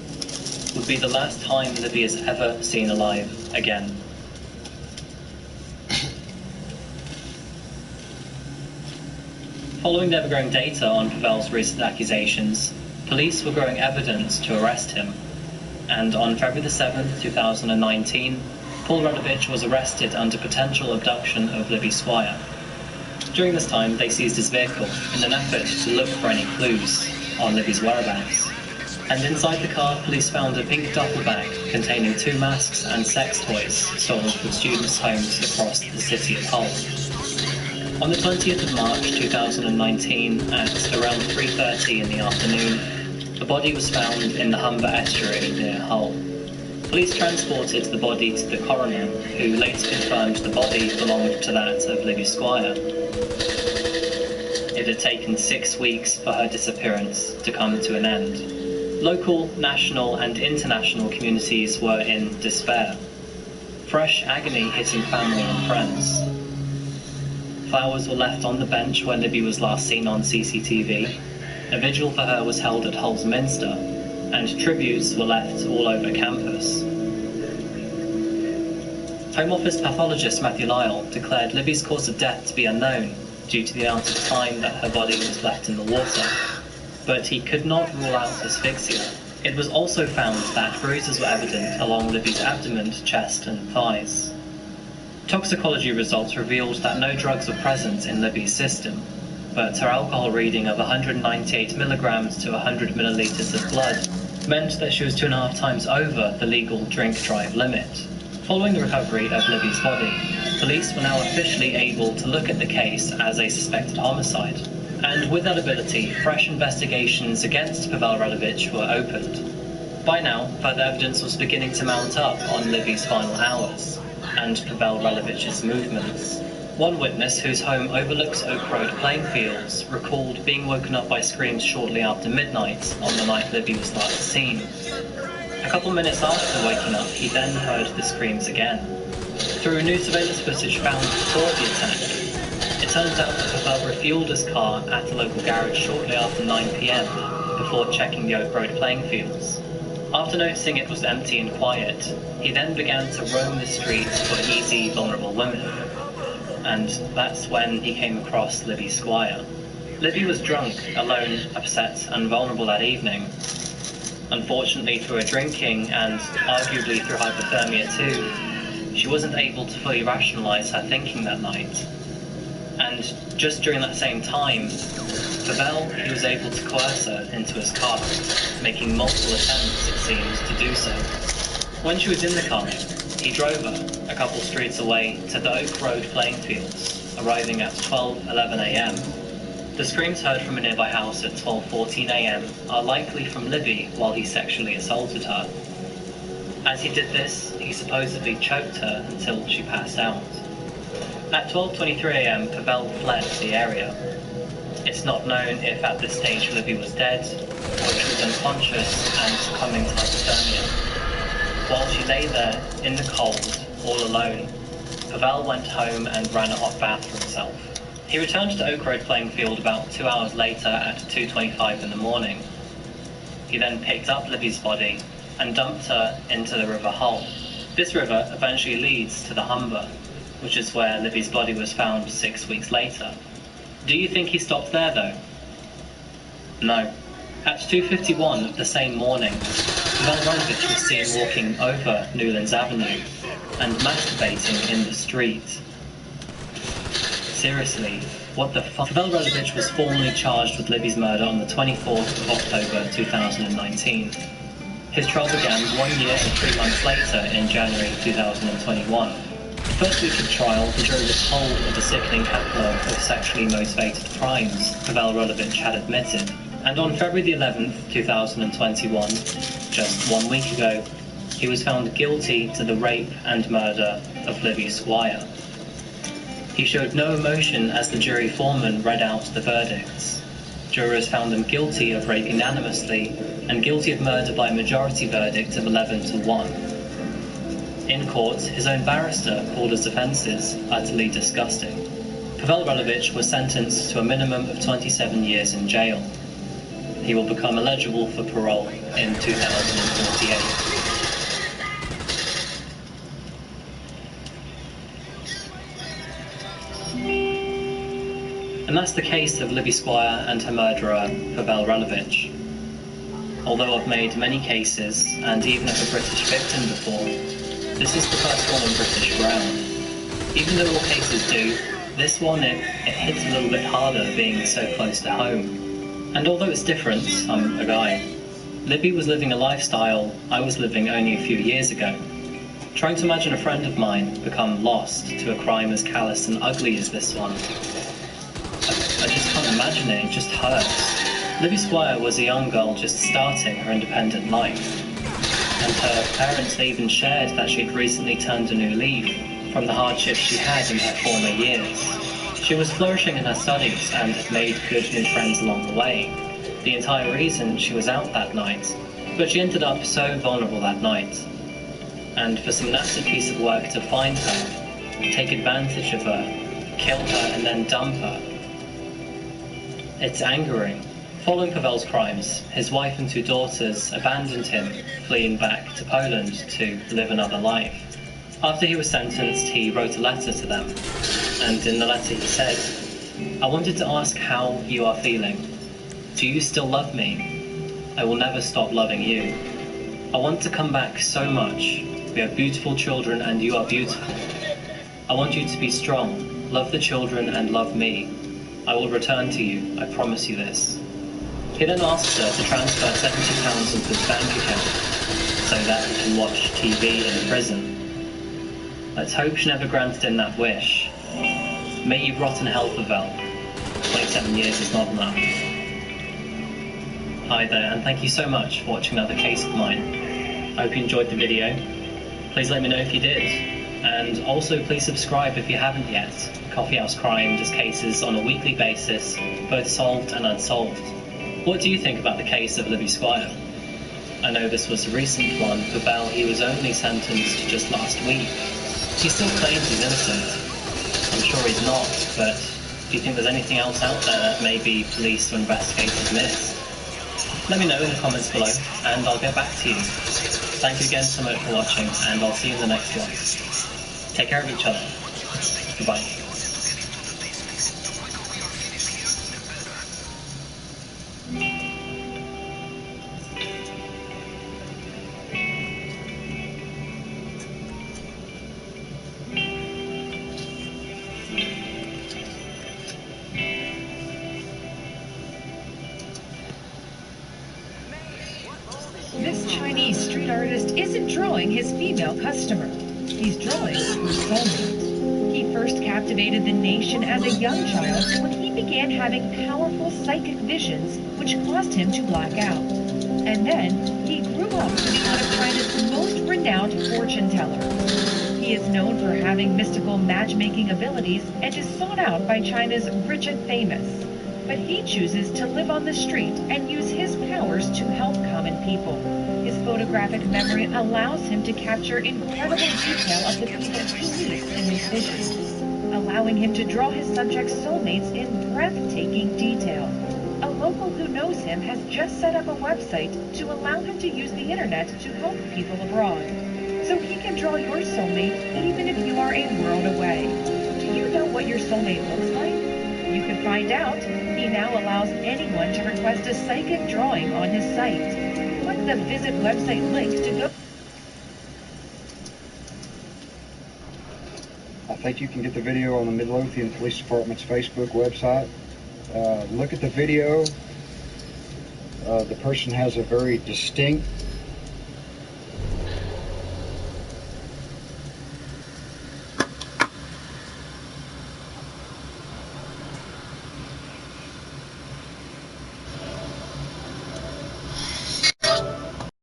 would be the last time Libby is ever seen alive again. Following the ever-growing data on Pavel's recent accusations, police were growing evidence to arrest him, and on February 7, 2019, Paul Radovich was arrested under potential abduction of Libby Squire. During this time, they seized his vehicle in an effort to look for any clues on Libby's whereabouts. And inside the car, police found a pink duffel bag containing 2 masks and sex toys stolen from students' homes across the city of Hull. On the 20th of March 2019, at around 3:30 in the afternoon, a body was found in the Humber estuary near Hull. Police transported the body to the coroner, who later confirmed the body belonged to that of Libby Squire. It had taken 6 weeks for her disappearance to come to an end. Local, national and international communities were in despair. Fresh agony hitting family and friends. Flowers were left on the bench where Libby was last seen on CCTV. A vigil for her was held at Hull's Minster, and tributes were left all over campus. Home Office pathologist Matthew Lyle declared Libby's cause of death to be unknown due to the amount of time that her body was left in the water, but he could not rule out asphyxia. It was also found that bruises were evident along Libby's abdomen, chest and thighs. Toxicology results revealed that no drugs were present in Libby's system, but her alcohol reading of 198 milligrams to 100 milliliters of blood meant that she was 2.5 times over the legal drink-drive limit. Following the recovery of Libby's body, police were now officially able to look at the case as a suspected homicide, and with that ability, fresh investigations against Pavel Radovich were opened. By now, further evidence was beginning to mount up on Libby's final hours, and Pavel Radovich's movements. One witness, whose home overlooks Oak Road playing fields, recalled being woken up by screams shortly after midnight on the night Libby was last seen. A couple minutes after waking up, he then heard the screams again. Through new surveillance footage found before the attack, it turns out that Pavel refueled his car at a local garage shortly after 9 p.m. before checking the Oak Road playing fields. After noticing it was empty and quiet, he then began to roam the streets for easy, vulnerable women. And that's when he came across Libby Squire. Libby was drunk, alone, upset and vulnerable that evening. Unfortunately, through her drinking, and arguably through hypothermia too, she wasn't able to fully rationalize her thinking that night. And just during that same time, Pavel, he was able to coerce her into his car, making multiple attempts, it seems, to do so. When she was in the car, he drove her a couple streets away to the Oak Road playing fields, arriving at 12:11 a.m. The screams heard from a nearby house at 12:14 a.m. are likely from Libby while he sexually assaulted her. As he did this, he supposedly choked her until she passed out. At 12:23 a.m., Pavel fled the area. It's not known if at this stage Libby was dead, or she was unconscious and succumbing to hypothermia. While she lay there, in the cold, all alone, Pavel went home and ran a hot bath for himself. He returned to Oak Road playing field about 2 hours later at 2:25 in the morning. He then picked up Libby's body and dumped her into the River Hull. This river eventually leads to the Humber, which is where Libby's body was found 6 weeks later. Do you think he stopped there, though? No. At 2:51 of the same morning, Pavel Radovich was seen walking over Newlands Avenue and masturbating in the street. Seriously, what the fuck? Pavel Radovich was formally charged with Libby's murder on the 24th of October 2019. His trial began 1 year and 3 months later in January 2021. The first week of trial, the jury was told of a sickening catalogue of sexually motivated crimes Pavel Rolovich had admitted. And on February the 11th, 2021, just 1 week ago, he was found guilty to the rape and murder of Libby Squire. He showed no emotion as the jury foreman read out the verdicts. Jurors found him guilty of rape unanimously and guilty of murder by a majority verdict of 11-1. In court, his own barrister called his offences utterly disgusting. Pavel Rolovich was sentenced to a minimum of 27 years in jail. He will become eligible for parole in 2048. And that's the case of Libby Squire and her murderer, Pavel Rolovich. Although I've made many cases, and even of a British victim before, this is the first one on British ground. Even though all cases do, this one, it hits a little bit harder being so close to home. And although it's different, I'm a guy, Libby was living a lifestyle I was living only a few years ago. Trying to imagine a friend of mine become lost to a crime as callous and ugly as this one. I just can't imagine it just hurts. Libby Squire was a young girl just starting her independent life. And her parents even shared that she'd recently turned a new leaf from the hardships she had in her former years. She was flourishing in her studies and had made good new friends along the way, the entire reason she was out that night. But she ended up so vulnerable that night. And for some nasty piece of work to find her, take advantage of her, kill her and then dump her. It's angering. Following Pavel's crimes, his wife and 2 daughters abandoned him, fleeing back to Poland to live another life. After he was sentenced, he wrote a letter to them, and in the letter he said, "I wanted to ask how you are feeling. Do you still love me? I will never stop loving you. I want to come back so much. We have beautiful children and you are beautiful. I want you to be strong, love the children and love me. I will return to you, I promise you this." He then asked her to transfer £70 into his bank account so that he can watch TV in prison. Let's hope she never granted him that wish. May you rot in hell, Pavel. 27 years is not enough. Hi there, and thank you so much for watching another case of mine. I hope you enjoyed the video. Please let me know if you did. And also please subscribe if you haven't yet. Coffee House Crime does cases on a weekly basis, both solved and unsolved. What do you think about the case of Libby Squire? I know this was a recent one. Pavel, he was only sentenced just last week. He still claims he's innocent. I'm sure he's not, but do you think there's anything else out there that maybe police or investigators missed? Let me know in the comments below, and I'll get back to you. Thank you again so much for watching, and I'll see you in the next one. Take care of each other. Goodbye. This Chinese street artist isn't drawing his female customer. He's drawing her soulmate. He first captivated the nation as a young child when he began having powerful psychic visions which caused him to black out. And then he grew up to be one of China's most renowned fortune tellers. He is known for having mystical matchmaking abilities and is sought out by China's rich and famous. But he chooses to live on the street and use his powers to help common people. His photographic memory allows him to capture incredible detail of the people he meets in his visions, allowing him to draw his subjects' soulmates in breathtaking detail. A local who knows him has just set up a website to allow him to use the internet to help people abroad. So he can draw your soulmate even if you are a world away. Do you know what your soulmate looks like? You can find out. He now allows anyone to request a psychic drawing on his site. Click the visit website link to go. I think you can get the video on the Midlothian Police Department's Facebook website. Look at the video. The person has a very distinct